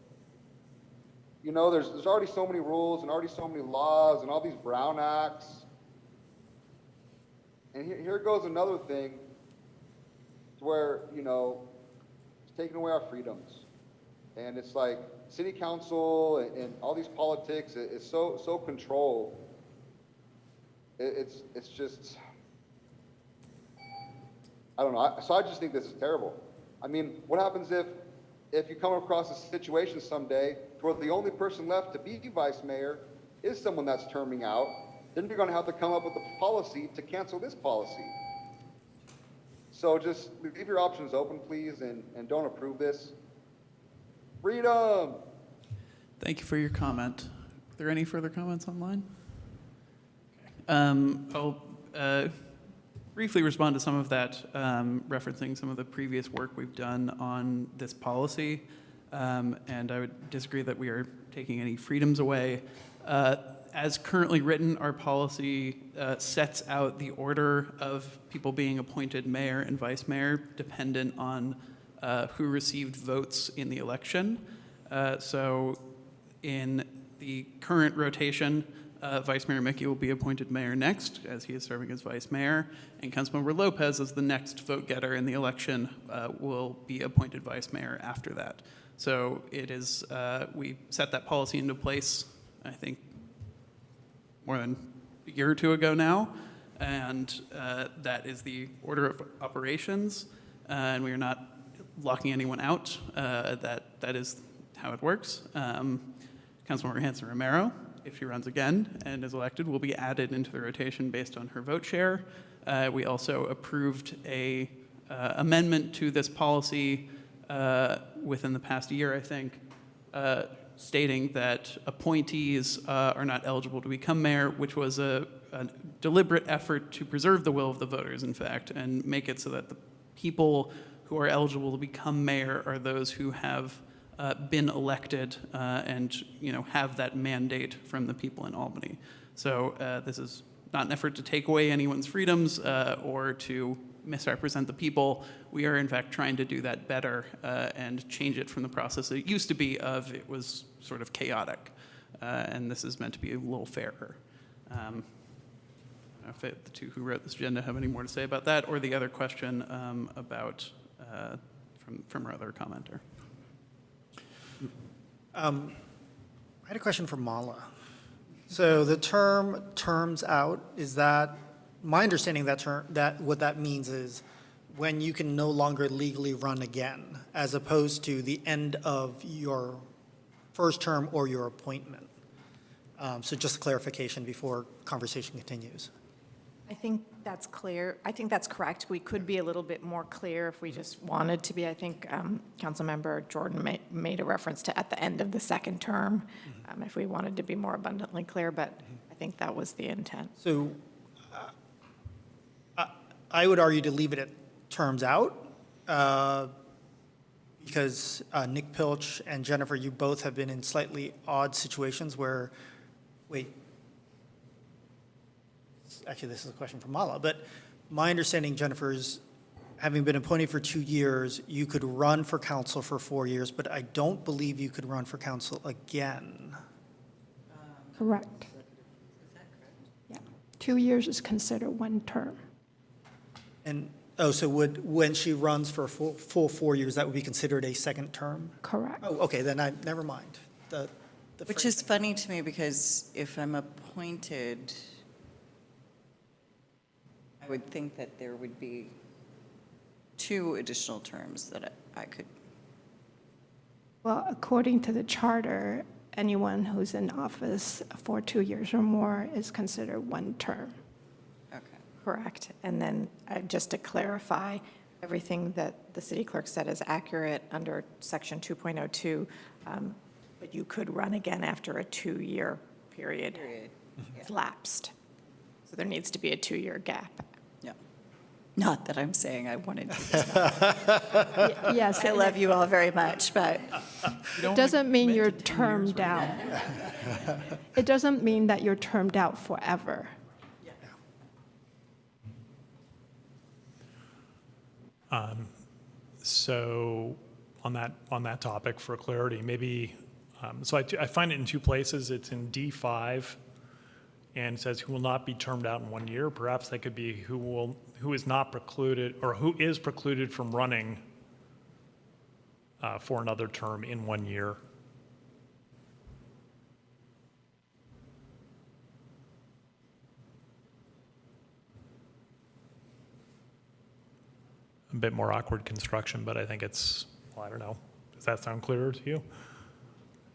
You know, there's already so many rules and already so many laws and all these Brown Acts. And here goes another thing where, you know, it's taking away our freedoms. And it's like city council and all these politics, it's so controlled. It's just, I don't know. So I just think this is terrible. I mean, what happens if you come across a situation someday where the only person left to be vice mayor is someone that's terming out? Then you're going to have to come up with a policy to cancel this policy. So just leave your options open, please, and don't approve this. Freedom! Thank you for your comment. Are there any further comments online? I'll briefly respond to some of that, referencing some of the previous work we've done on this policy. And I would disagree that we are taking any freedoms away. As currently written, our policy sets out the order of people being appointed mayor and vice mayor dependent on who received votes in the election. So in the current rotation, Vice Mayor Mickey will be appointed mayor next, as he is serving as vice mayor, and Councilmember Lopez, as the next vote getter in the election, will be appointed vice mayor after that. So it is, we set that policy into place, I think, more than a year or two ago now, and that is the order of operations, and we are not locking anyone out. That is how it works. Councilmember Hanson Romero, if she runs again and is elected, will be added into the rotation based on her vote share. We also approved a amendment to this policy within the past year, I think, stating that appointees are not eligible to become mayor, which was a deliberate effort to preserve the will of the voters, in fact, and make it so that the people who who are eligible to become mayor are those who have been elected and have that mandate from the people in Albany. So this is not an effort to take away anyone's freedoms or to misrepresent the people. We are in fact trying to do that better and change it from the process it used to be of it was sort of chaotic. And this is meant to be a little fairer. I don't know if the two who wrote this agenda have any more to say about that, or the other question about from our other commenter. I had a question for Mala. So the term "terms out," is that, my understanding that what that means is when you can no longer legally run again, as opposed to the end of your first term or your appointment. So just a clarification before conversation continues. I think that's clear. I think that's correct. We could be a little bit more clear if we just wanted to be. I think Councilmember Jordan made a reference to at the end of the second term, if we wanted to be more abundantly clear, but I think that was the intent. So I would argue to leave it at terms out, because Nick Pilch and Jennifer, you both have been in slightly odd situations where, actually this is a question for Mala, but my understanding, Jennifer, is having been appointed for 2 years, you could run for council for 4 years, but I don't believe you could run for council again. Correct. Is that correct? Yeah. 2 years is considered one term. And, so when she runs for a full 4 years, that would be considered a second term? Correct. Oh, okay, then never mind. Which is funny to me because if I'm appointed, I would think that there would be 2 additional terms that I could. Well, according to the charter, anyone who's in office for 2 years or more is considered one term. Okay. Correct. And then just to clarify, everything that the city clerk said is accurate under section 2.02, but you could run again after a 2-year period is lapsed. So there needs to be a 2-year gap. No. Not that I'm saying I wanted to. Yes. I love you all very much, but. It doesn't mean you're termed out. It doesn't mean that you're termed out forever. So on that topic, for clarity, maybe, so I find it in 2 places. It's in D5, and it says who will not be termed out in 1 year. Perhaps that could be who is not precluded, or who is precluded from running for another term in 1 year. A bit more awkward construction, but I think it's, well, I don't know. Does that sound clearer to you?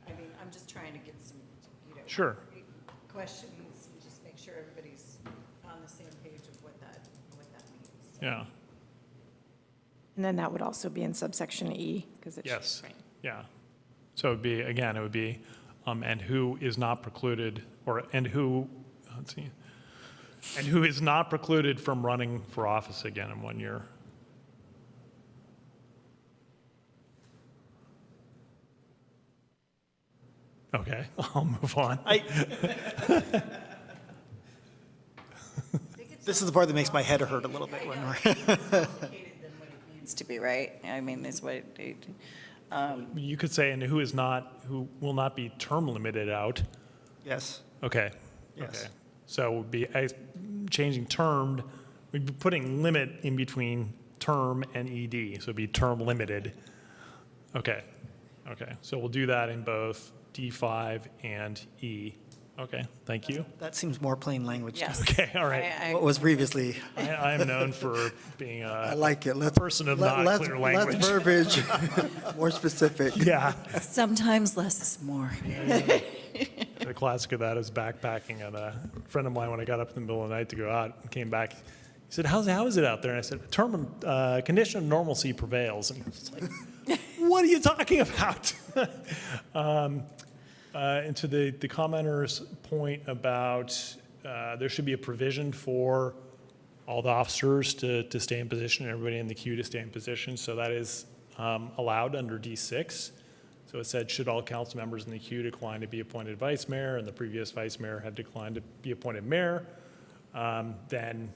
I mean, I'm just trying to get some, Sure. questions and just make sure everybody's on the same page of what that means. Yeah. And then that would also be in subsection E, because it's. Yes. Yeah. So it would be, and who is not precluded, and who is not precluded from running for office again in 1 year. Okay, I'll move on. This is the part that makes my head hurt a little bit when we're. Needs to be, right? I mean, is what it. You could say, and who will not be term limited out. Yes. Okay. Yes. Okay. So it would be changing termed. We'd be putting limit in between term and ED, so it'd be term limited. Okay. Okay. So we'll do that in both D5 and E. Okay, thank you. That seems more plain language. Yes. Okay, all right. What was previously. I am known for being I like it. a person of not clear language. Less verbiage, more specific. Yeah. Sometimes less is more. The classic of that is backpacking, and a friend of mine, when I got up in the middle of the night to go out and came back, he said, how is it out there? And I said, condition of normalcy prevails. And it's like, what are you talking about? And to the commenter's point about there should be a provision for all the officers to stay in position, everybody in the queue to stay in position. So that is allowed under D6. So it said, should all council members in the queue decline to be appointed vice mayor, and the previous vice mayor had declined to be appointed mayor, then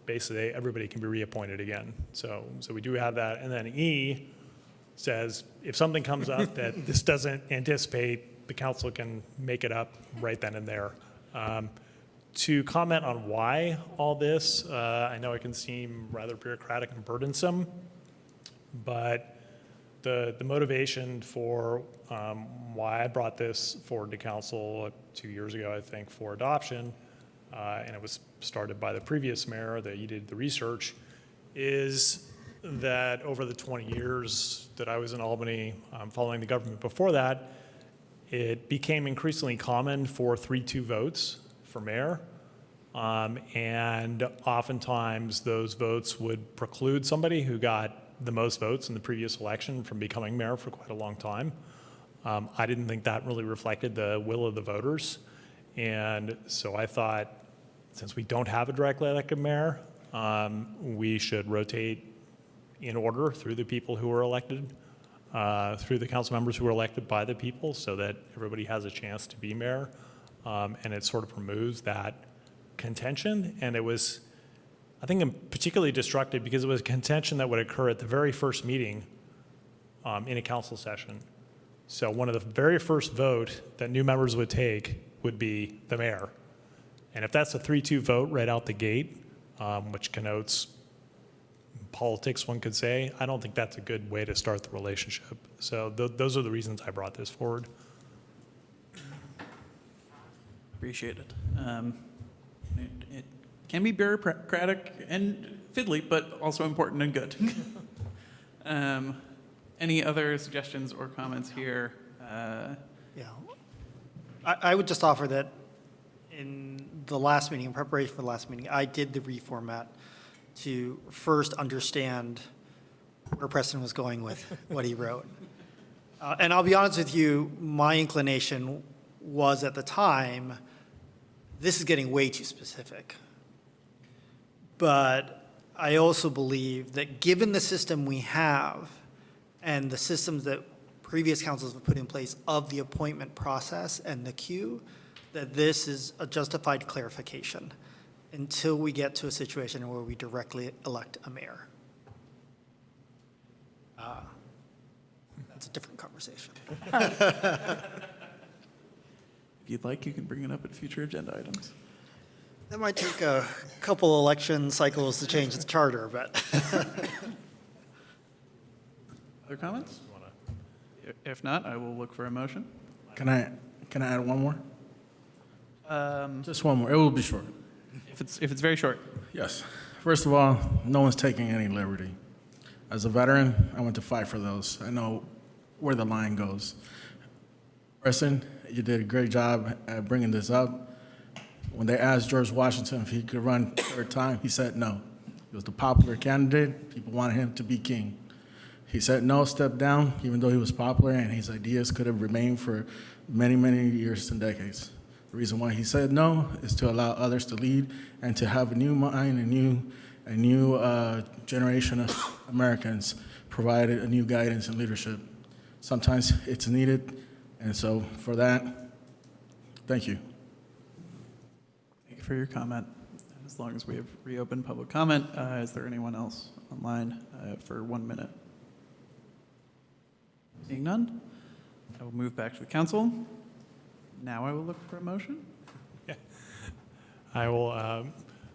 basically everybody can be reappointed again. So we do have that. And then E says, if something comes up that this doesn't anticipate, the council can make it up right then and there. To comment on why all this, I know it can seem rather bureaucratic and burdensome, but the motivation for why I brought this forward to council 2 years ago, I think, for adoption, and it was started by the previous mayor that he did the research, is that over the 20 years that I was in Albany, following the government before that, it became increasingly common for 3-2 votes for mayor. And oftentimes those votes would preclude somebody who got the most votes in the previous election from becoming mayor for quite a long time. I didn't think that really reflected the will of the voters. And so I thought, since we don't have a directly elected mayor, we should rotate in order through the people who were elected, through the council members who were elected by the people, so that everybody has a chance to be mayor. And it sort of removes that contention. And it was, I think I'm particularly destructive because it was a contention that would occur at the very first meeting in a council session. So one of the very first vote that new members would take would be the mayor. And if that's a 3-2 vote right out the gate, which connotes politics, one could say, I don't think that's a good way to start the relationship. So those are the reasons I brought this forward. Appreciate it. It can be bureaucratic and fiddly, but also important and good. Any other suggestions or comments here? Yeah. I would just offer that in the last meeting, in preparation for the last meeting, I did the reformat to first understand where Preston was going with what he wrote. And I'll be honest with you, my inclination was at the time, this is getting way too specific. But I also believe that given the system we have and the systems that previous councils have put in place of the appointment process and the queue, that this is a justified clarification until we get to a situation where we directly elect a mayor. That's a different conversation. If you'd like, you can bring it up at future agenda items. That might take a couple election cycles to change the charter, but. Other comments? If not, I will look for a motion. Can I add one more? Just one more. It will be short. If it's very short. Yes. First of all, no one's taking any liberty. As a veteran, I went to fight for those. I know where the line goes. Preston, you did a great job at bringing this up. When they asked George Washington if he could run third time, he said no. He was the popular candidate. People wanted him to be king. He said no, stepped down, even though he was popular, and his ideas could have remained for many, many years and decades. The reason why he said no is to allow others to lead and to have a new mind, a new generation of Americans provide a new guidance and leadership. Sometimes it's needed, and so for that, thank you. Thank you for your comment. As long as we have reopened public comment, is there anyone else online for 1 minute? Seeing none, I will move back to the council. Now I will look for a motion. Yeah. I will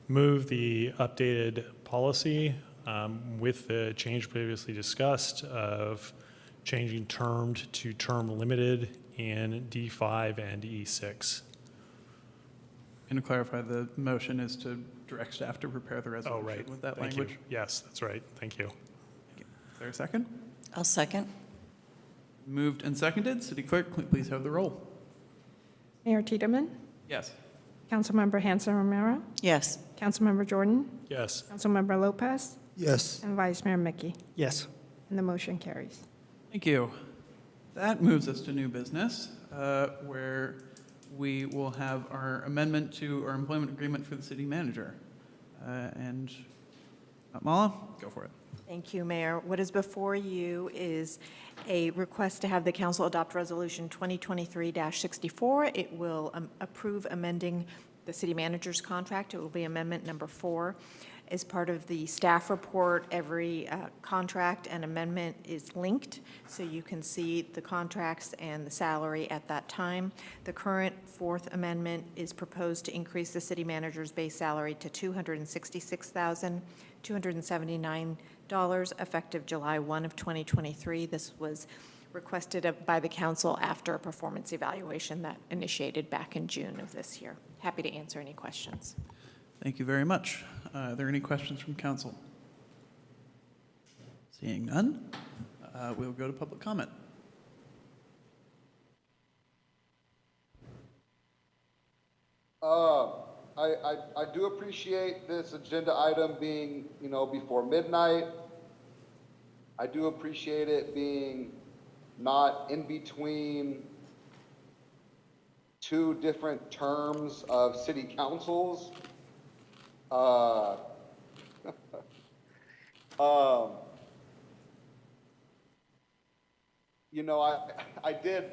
move the updated policy with the change previously discussed of changing termed to term limited in D5 and E6. And to clarify, the motion is to direct staff to prepare the resolution right. with that Thank language. you. Yes, that's right. Thank you. Is there a second? I'll second. Moved and seconded. City Clerk, please have the roll. Mayor Tiedemann? Yes. Councilmember Hanson Romero? Yes. Councilmember Jordan? Yes. Councilmember Lopez? Yes. And Vice Mayor Mickey? Yes. And the motion carries. Thank you. That moves us to new business, where we will have our amendment to our employment agreement for the city manager. And Mala, go for it. Thank you, Mayor. What is before you is a request to have the council adopt Resolution 2023-64. It will approve amending the city manager's contract. It will be amendment number 4. As part of the staff report, every contract and amendment is linked, so you can see the contracts and the salary at that time. The current 4th amendment is proposed to increase the city manager's base salary to $266,279 effective July 1 of 2023. This was requested by the council after a performance evaluation that initiated back in June of this year. Happy to answer any questions. Thank you very much. Are there any questions from council? Seeing none, we'll go to public comment. I do appreciate this agenda item being, before midnight. I do appreciate it being not in between 2 different terms of city councils. I did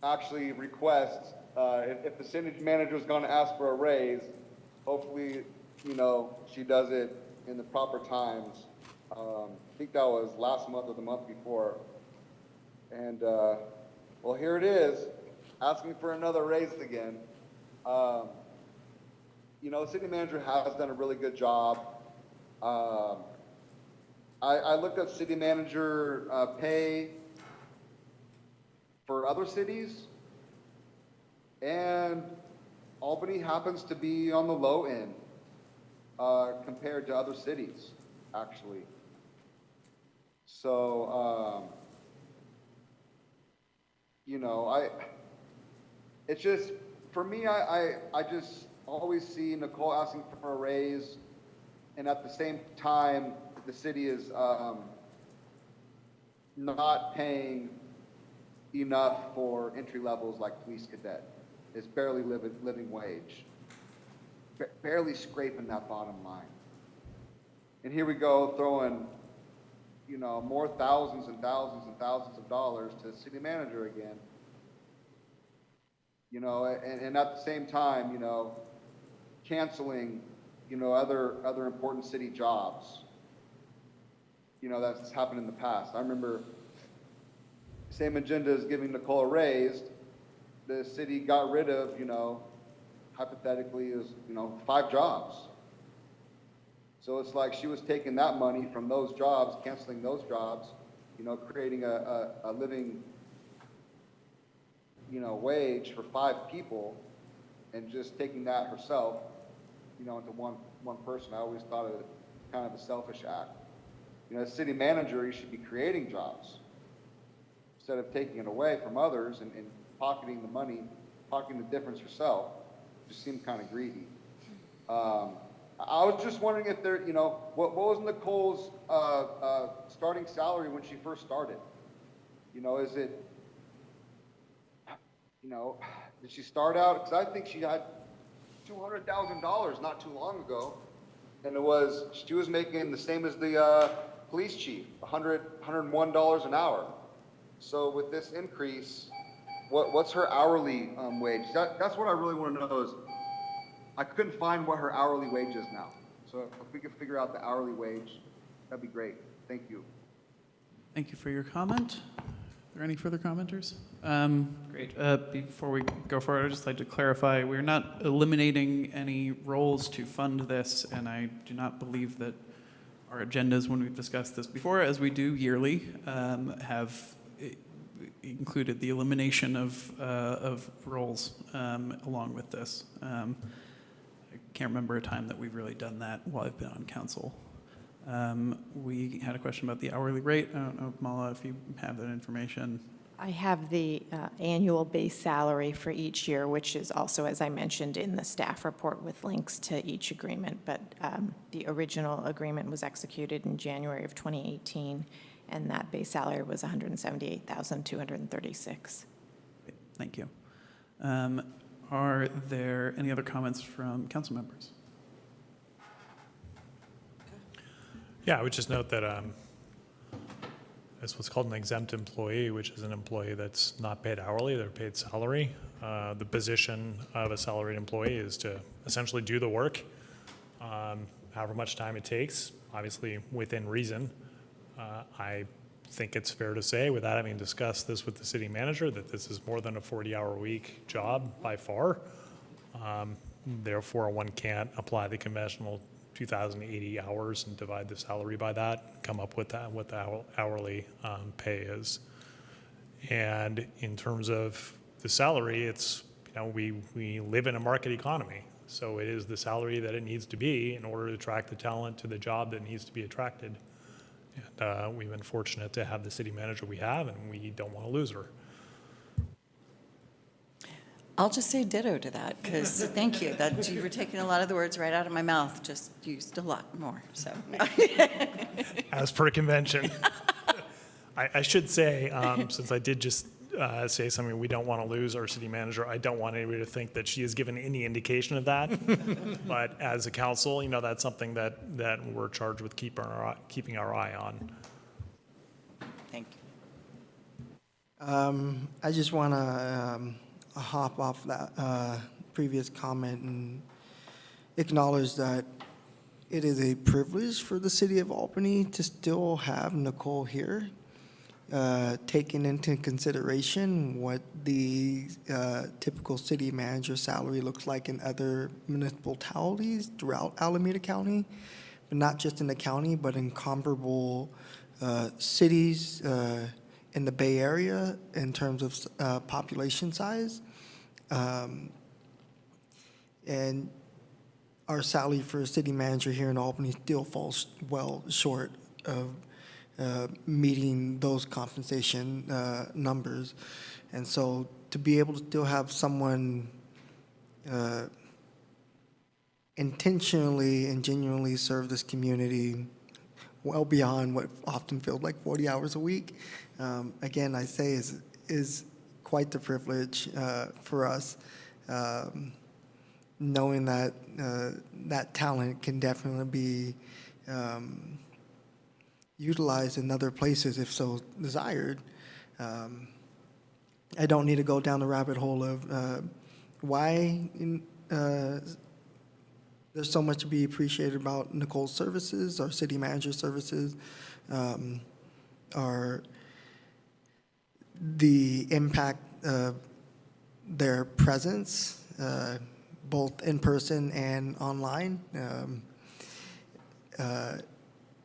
actually request, if the city manager is going to ask for a raise, hopefully, she does it in the proper times. I think that was last month or the month before. And, well, here it is, asking for another raise again. The city manager has done a really good job. I looked up city manager pay for other cities, and Albany happens to be on the low end compared to other cities, actually. So, it's just, for me, I just always see Nicole asking for a raise, and at the same time, the city is not paying enough for entry levels like police cadet. It's barely living wage, barely scraping that bottom line. And here we go throwing, more thousands and thousands and thousands of dollars to the city manager again. And at the same time, canceling, other important city jobs. That's happened in the past. I remember same agenda as giving Nicole a raise, the city got rid of, hypothetically is, 5 jobs. So it's like she was taking that money from those jobs, canceling those jobs, creating a living, wage for 5 people, and just taking that herself, into one person. I always thought it kind of a selfish act. As city manager, you should be creating jobs instead of taking it away from others and pocketing the money, pocketing the difference yourself. Just seemed kind of greedy. I was just wondering if there, what was Nicole's starting salary when she first started? Is it, did she start out? Because I think she had $200,000 not too long ago, and she was making the same as the police chief, $101 an hour. So with this increase, what's her hourly wage? That's what I really want to know is, I couldn't find what her hourly wage is now. So if we could figure out the hourly wage, that'd be great. Thank you. Thank you for your comment. Are there any further commenters? Great. Before we go forward, I'd just like to clarify, we're not eliminating any roles to fund this, and I do not believe that our agendas, when we've discussed this before, as we do yearly, have included the elimination of roles along with this. I can't remember a time that we've really done that while I've been on council. We had a question about the hourly rate. I don't know, Mala, if you have that information. I have the annual base salary for each year, which is also, as I mentioned, in the staff report with links to each agreement. But the original agreement was executed in January of 2018, and that base salary was $178,236. Thank you. Are there any other comments from council members? Yeah, I would just note that it's what's called an exempt employee, which is an employee that's not paid hourly, they're paid salary. The position of a salaried employee is to essentially do the work, however much time it takes, obviously within reason. I think it's fair to say, without having discussed this with the city manager, that this is more than a 40-hour-a-week job by far. Therefore, one can't apply the conventional 2,080 hours and divide the salary by that, come up with that, what the hourly pay is. And in terms of the salary, it's, we live in a market economy. So it is the salary that it needs to be in order to attract the talent to the job that needs to be attracted. And we've been fortunate to have the city manager we have, and we don't want to lose her. I'll just say ditto to that, because thank you. That you were taking a lot of the words right out of my mouth, just used a lot more, so. As per convention. I should say, since I did just say something, we don't want to lose our city manager, I don't want anybody to think that she has given any indication of that. But as a council, that's something that we're charged with keeping our eye on. Thank you. I just want to hop off that previous comment and acknowledge that it is a privilege for the city of Albany to still have Nicole here, taking into consideration what the typical city manager salary looks like in other municipalities throughout Alameda County, but not just in the county, but in comparable cities in the Bay Area in terms of population size. And our salary for a city manager here in Albany still falls well short of meeting those compensation numbers. And so to be able to still have someone intentionally and genuinely serve this community well beyond what often feels like 40 hours a week, again, I say is quite the privilege for us, knowing that that talent can definitely be utilized in other places if so desired. I don't need to go down the rabbit hole of why there's so much to be appreciated about Nicole's services, our city manager's services, the impact of their presence, both in person and online.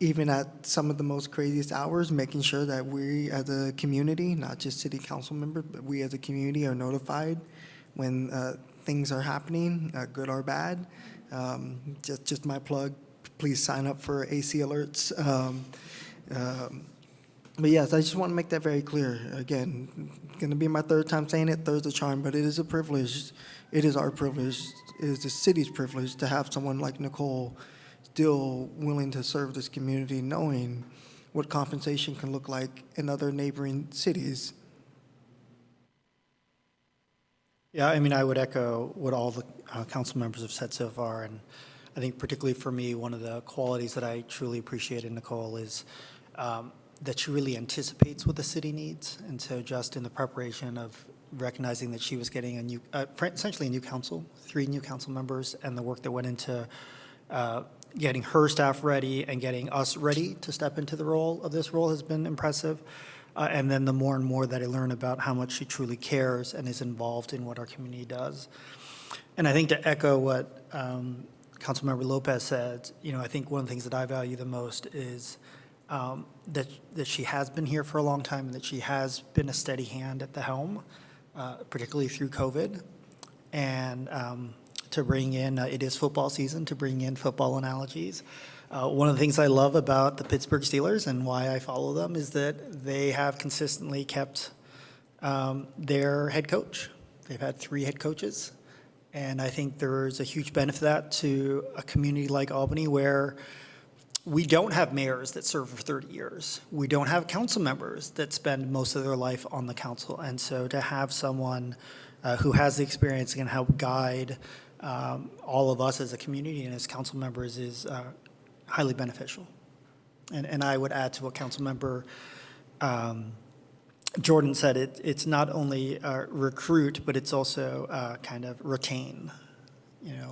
Even at some of the most craziest hours, making sure that we as a community, not just city council members, but we as a community are notified when things are happening, good or bad. Just my plug, please sign up for AC alerts. But yes, I just want to make that very clear. Again, going to be my third time saying it, third's a charm, but it is a privilege. It is our privilege. It is the city's privilege to have someone like Nicole still willing to serve this community, knowing what compensation can look like in other neighboring cities. Yeah, I mean, I would echo what all the council members have said so far, and I think particularly for me, one of the qualities that I truly appreciate in Nicole is that she really anticipates what the city needs, and so just in the preparation of recognizing that she was getting a new, essentially a new council, 3 new council members, and the work that went into getting her staff ready and getting us ready to step into the role of this role has been impressive. And then the more and more that I learn about how much she truly cares and is involved in what our community does. And I think to echo what Councilmember Lopez said, I think one of the things that I value the most is that she has been here for a long time and that she has been a steady hand at the helm, particularly through COVID. And to bring in, it is football season, to bring in football analogies. One of the things I love about the Pittsburgh Steelers and why I follow them is that they have consistently kept their head coach. They've had 3 head coaches. And I think there's a huge benefit of that to a community like Albany where we don't have mayors that serve for 30 years. We don't have council members that spend most of their life on the council. And so to have someone who has the experience and can help guide all of us as a community and as council members is highly beneficial. And I would add to what Councilmember Jordan said, it's not only recruit, but it's also kind of retain,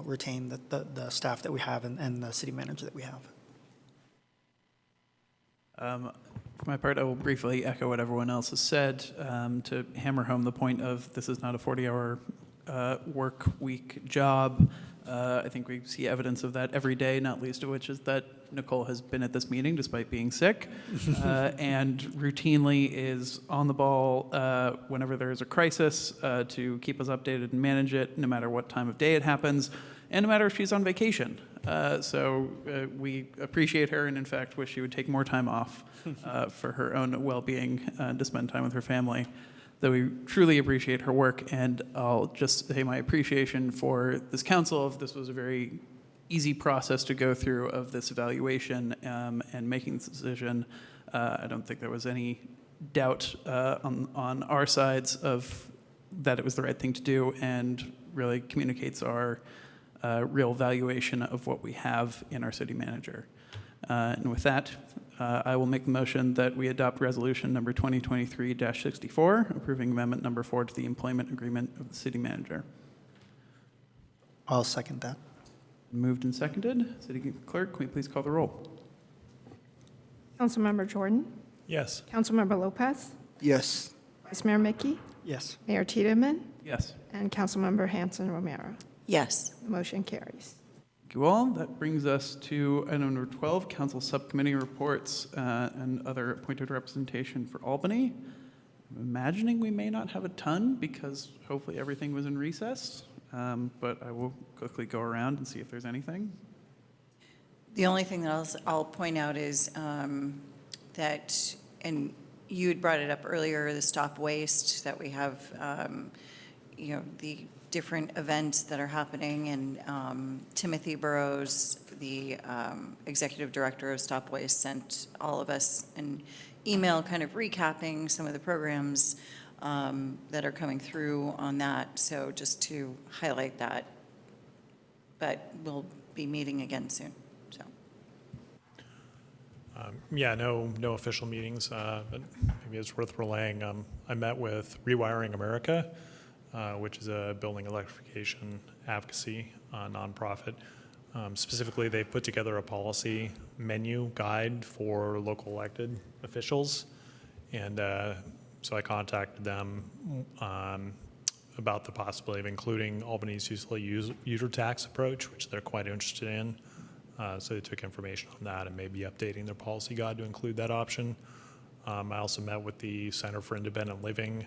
retain the staff that we have and the city manager that we have. For my part, I will briefly echo what everyone else has said to hammer home the point of this is not a 40-hour work week job. I think we see evidence of that every day, not least of which is that Nicole has been at this meeting despite being sick and routinely is on the ball whenever there is a crisis to keep us updated and manage it, no matter what time of day it happens, and no matter if she's on vacation. So we appreciate her and, in fact, wish she would take more time off for her own well-being to spend time with her family. Though we truly appreciate her work, and I'll just say my appreciation for this council. If this was a very easy process to go through of this evaluation and making this decision, I don't think there was any doubt on our sides of that it was the right thing to do, and really communicates our real valuation of what we have in our city manager. And with that, I will make the motion that we adopt resolution number 2023-64, approving amendment number 4 to the employment agreement of the city manager. I'll second that. Moved and seconded. City Clerk, can we please call the roll? Councilmember Jordan? Yes. Councilmember Lopez? Yes. Vice Mayor Mickey? Yes. Mayor Tiedemann? Yes. And Councilmember Hanson Romero? Yes. The motion carries. Thank you all. That brings us to item number 12, council subcommittee reports and other appointed representation for Albany. I'm imagining we may not have a ton because hopefully everything was in recess, but I will quickly go around and see if there's anything. The only thing that I'll point out is that, and you had brought it up earlier, the Stop Waste, that we have, the different events that are happening, and Timothy Burrows, the executive director of Stop Waste, sent all of us an email kind of recapping some of the programs that are coming through on that, so just to highlight that. But we'll be meeting again soon, so. Yeah, no official meetings, but maybe it's worth relaying. I met with Rewiring America, which is a building electrification advocacy nonprofit. Specifically, they've put together a policy menu guide for local elected officials. And so I contacted them about the possibility of including Albany's user tax approach, which they're quite interested in. So they took information on that and may be updating their policy guide to include that option. I also met with the Center for Independent Living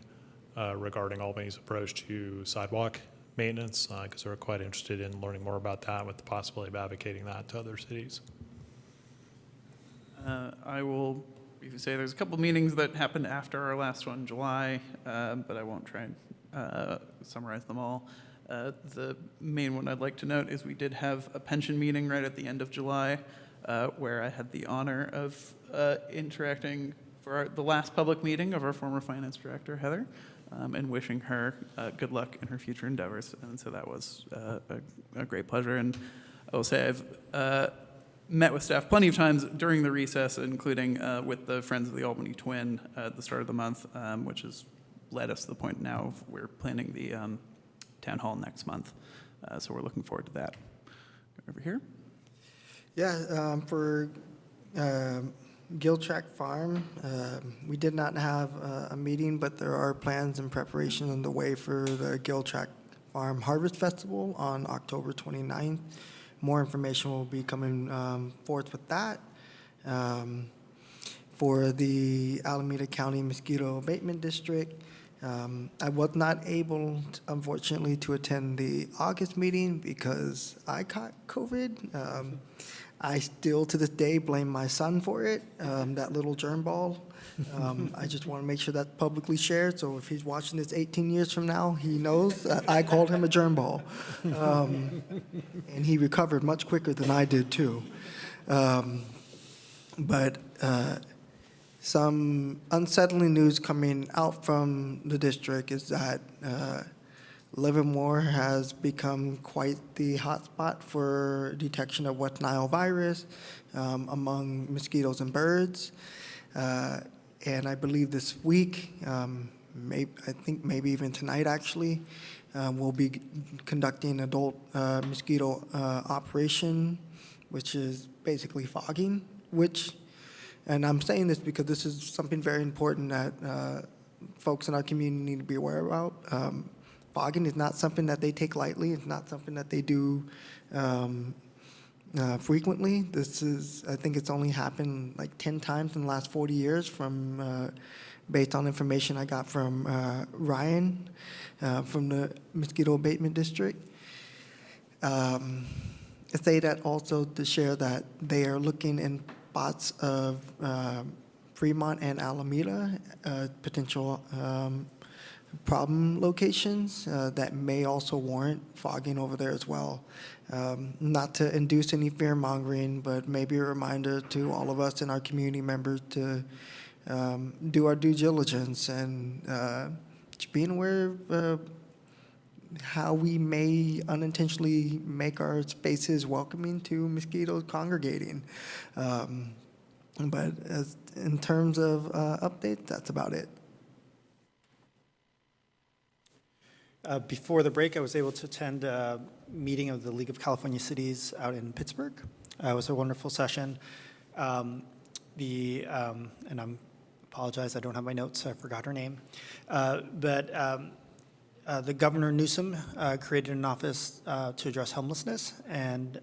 regarding Albany's approach to sidewalk maintenance, because they're quite interested in learning more about that with the possibility of advocating that to other cities. I will briefly say there's a couple meetings that happened after our last one in July, but I won't try and summarize them all. The main one I'd like to note is we did have a pension meeting right at the end of July, where I had the honor of interacting for the last public meeting of our former finance director, Heather, and wishing her good luck in her future endeavors. And so that was a great pleasure. And I will say I've met with staff plenty of times during the recess, including with the Friends of the Albany Twin at the start of the month, which has led us to the point now of we're planning the town hall next month. So we're looking forward to that. Over here. Yeah, for Giltrack Farm, we did not have a meeting, but there are plans and preparation on the way for the Giltrack Farm Harvest Festival on October 29th. More information will be coming forth with that. For the Alameda County Mosquito Abatement District, I was not able, unfortunately, to attend the August meeting because I caught COVID. I still, to this day, blame my son for it, that little germ ball. I just want to make sure that's publicly shared, so if he's watching this 18 years from now, he knows that I called him a germ ball. And he recovered much quicker than I did, too. But some unsettling news coming out from the district is that Livermore has become quite the hotspot for detection of West Nile virus among mosquitoes and birds. And I believe this week, I think maybe even tonight actually, we'll be conducting adult mosquito operation, which is basically fogging, and I'm saying this because this is something very important that folks in our community need to be aware about. Fogging is not something that they take lightly. It's not something that they do frequently. I think it's only happened like 10 times in the last 40 years based on information I got from Ryan from the Mosquito Abatement District. I say that also to share that they are looking in spots of Fremont and Alameda, potential problem locations that may also warrant fogging over there as well. Not to induce any fear mongering, but maybe a reminder to all of us and our community members to do our due diligence and being aware of how we may unintentionally make our spaces welcoming to mosquitoes congregating. But in terms of updates, that's about it. Before the break, I was able to attend a meeting of the League of California Cities out in Pittsburgh. It was a wonderful session. And I apologize, I don't have my notes, I forgot her name. The Governor Newsom created an office to address homelessness, and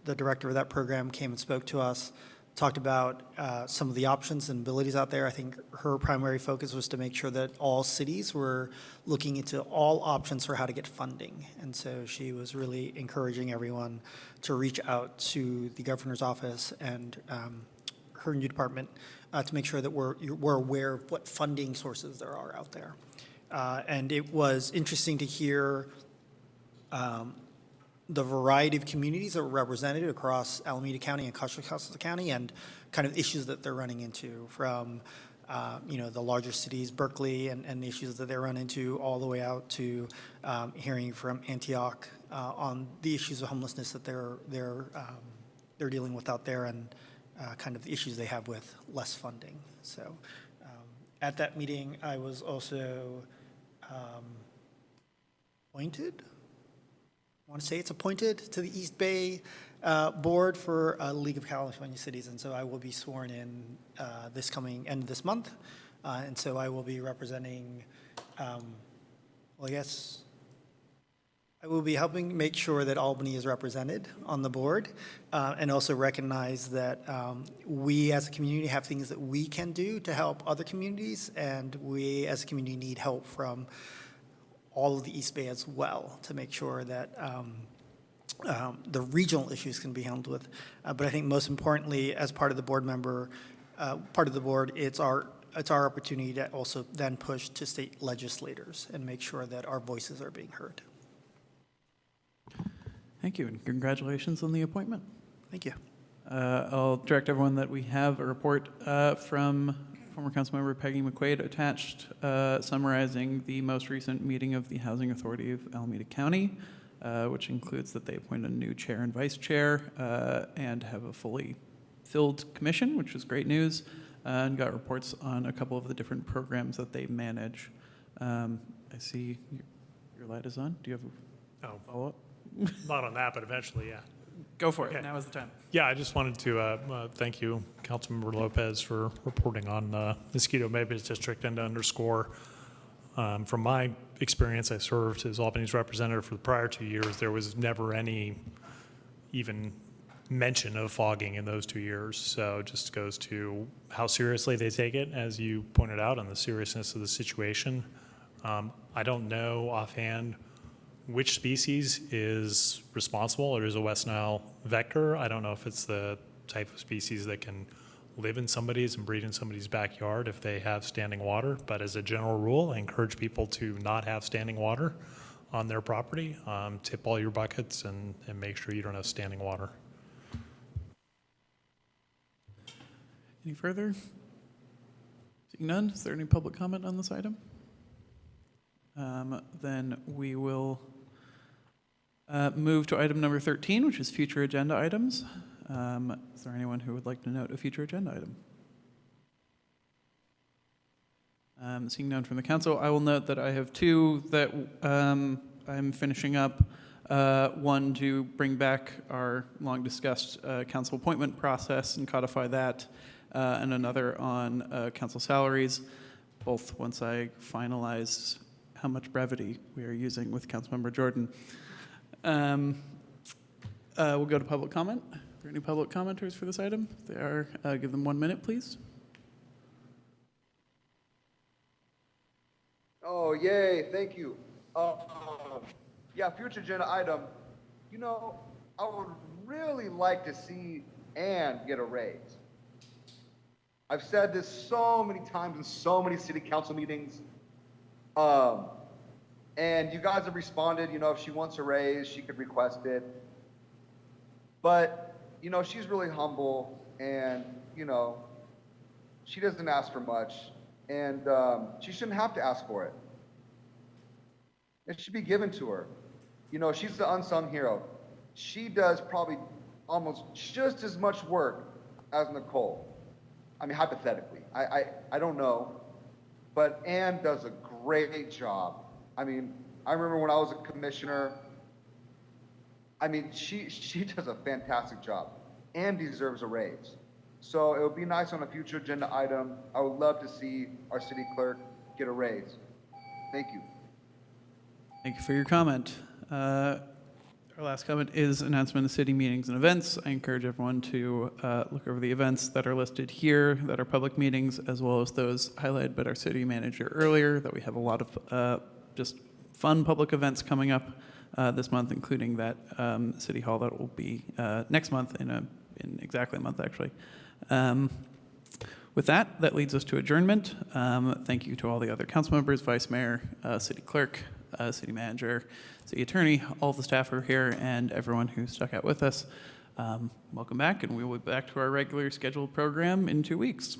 the director of that program came and spoke to us, talked about some of the options and abilities out there. I think her primary focus was to make sure that all cities were looking into all options for how to get funding. And so she was really encouraging everyone to reach out to the governor's office and her new department to make sure that we're aware of what funding sources there are out there. And it was interesting to hear the variety of communities that were represented across Alameda County and Costa County and kind of issues that they're running into from, the larger cities, Berkeley, and the issues that they run into all the way out to hearing from Antioch on the issues of homelessness that they're dealing with out there and kind of the issues they have with less funding. So at that meeting, I was also appointed to the East Bay board for League of California Cities, and so I will be sworn in this coming end of this month, and so I will be representing, I will be helping make sure that Albany is represented on the board, and also recognize that we as a community have things that we can do to help other communities, and we as a community need help from all of the East Bay as well to make sure that the regional issues can be handled with. But I think most importantly, as part of the board, it's our opportunity to also then push to state legislators and make sure that our voices are being heard. Thank you, and congratulations on the appointment. Thank you. I'll direct everyone that we have a report from former Councilmember Peggy McQuaid attached summarizing the most recent meeting of the Housing Authority of Alameda County, which includes that they appointed a new chair and vice chair and have a fully filled commission, which is great news, and got reports on a couple of the different programs that they manage. I see your light is on. Do you have a follow-up? Not on that, but eventually, yeah. Go for it. Okay. Now is the time. Yeah, I just wanted to thank you, Councilmember Lopez, for reporting on Mosquito Abatement District, and to underscore, from my experience, I served as Albany's representative for the prior 2 years. There was never any even mention of fogging in those 2 years. So it just goes to how seriously they take it, as you pointed out, and the seriousness of the situation. I don't know offhand which species is responsible or is a West Nile vector. I don't know if it's the type of species that can live in somebody's and breed in somebody's backyard if they have standing water. But as a general rule, I encourage people to not have standing water on their property. Tip all your buckets and make sure you don't have standing water. Any further? Seeing none, is there any public comment on this item? Then we will move to item number 13, which is future agenda items. Is there anyone who would like to note a future agenda item? Seeing none from the council, I will note that I have two that I'm finishing up. One to bring back our long-discussed council appointment process and codify that, and another on council salaries, both once I finalize how much brevity we are using with Councilmember Jordan. We'll go to public comment. Are there any public commenters for this item? If they are, give them 1 minute, please. Oh, yay, thank you. Yeah, future agenda item. You know, I would really like to see Ann get a raise. I've said this so many times in so many city council meetings. And you guys have responded, you know, if she wants a raise, she could request it. But, you know, she's really humble and, you know, she doesn't ask for much. And she shouldn't have to ask for it. It should be given to her. You know, she's the unsung hero. She does probably almost just as much work as Nicole. I mean, hypothetically. I don't know. But Ann does a great job. I mean, I remember when I was a commissioner, I mean, she does a fantastic job and deserves a raise. So it would be nice on a future agenda item. I would love to see our city clerk get a raise. Thank you. Thank you for your comment. Our last comment is announcement of city meetings and events. I encourage everyone to look over the events that are listed here that are public meetings, as well as those highlighted by our city manager earlier, that we have a lot of just fun public events coming up this month, including that City Hall that will be next month in exactly a month, actually. With that leads us to adjournment. Thank you to all the other council members, vice mayor, city clerk, city manager, city attorney, all the staff who are here, and everyone who stuck out with us. Welcome back, and we will be back to our regular scheduled program in 2 weeks.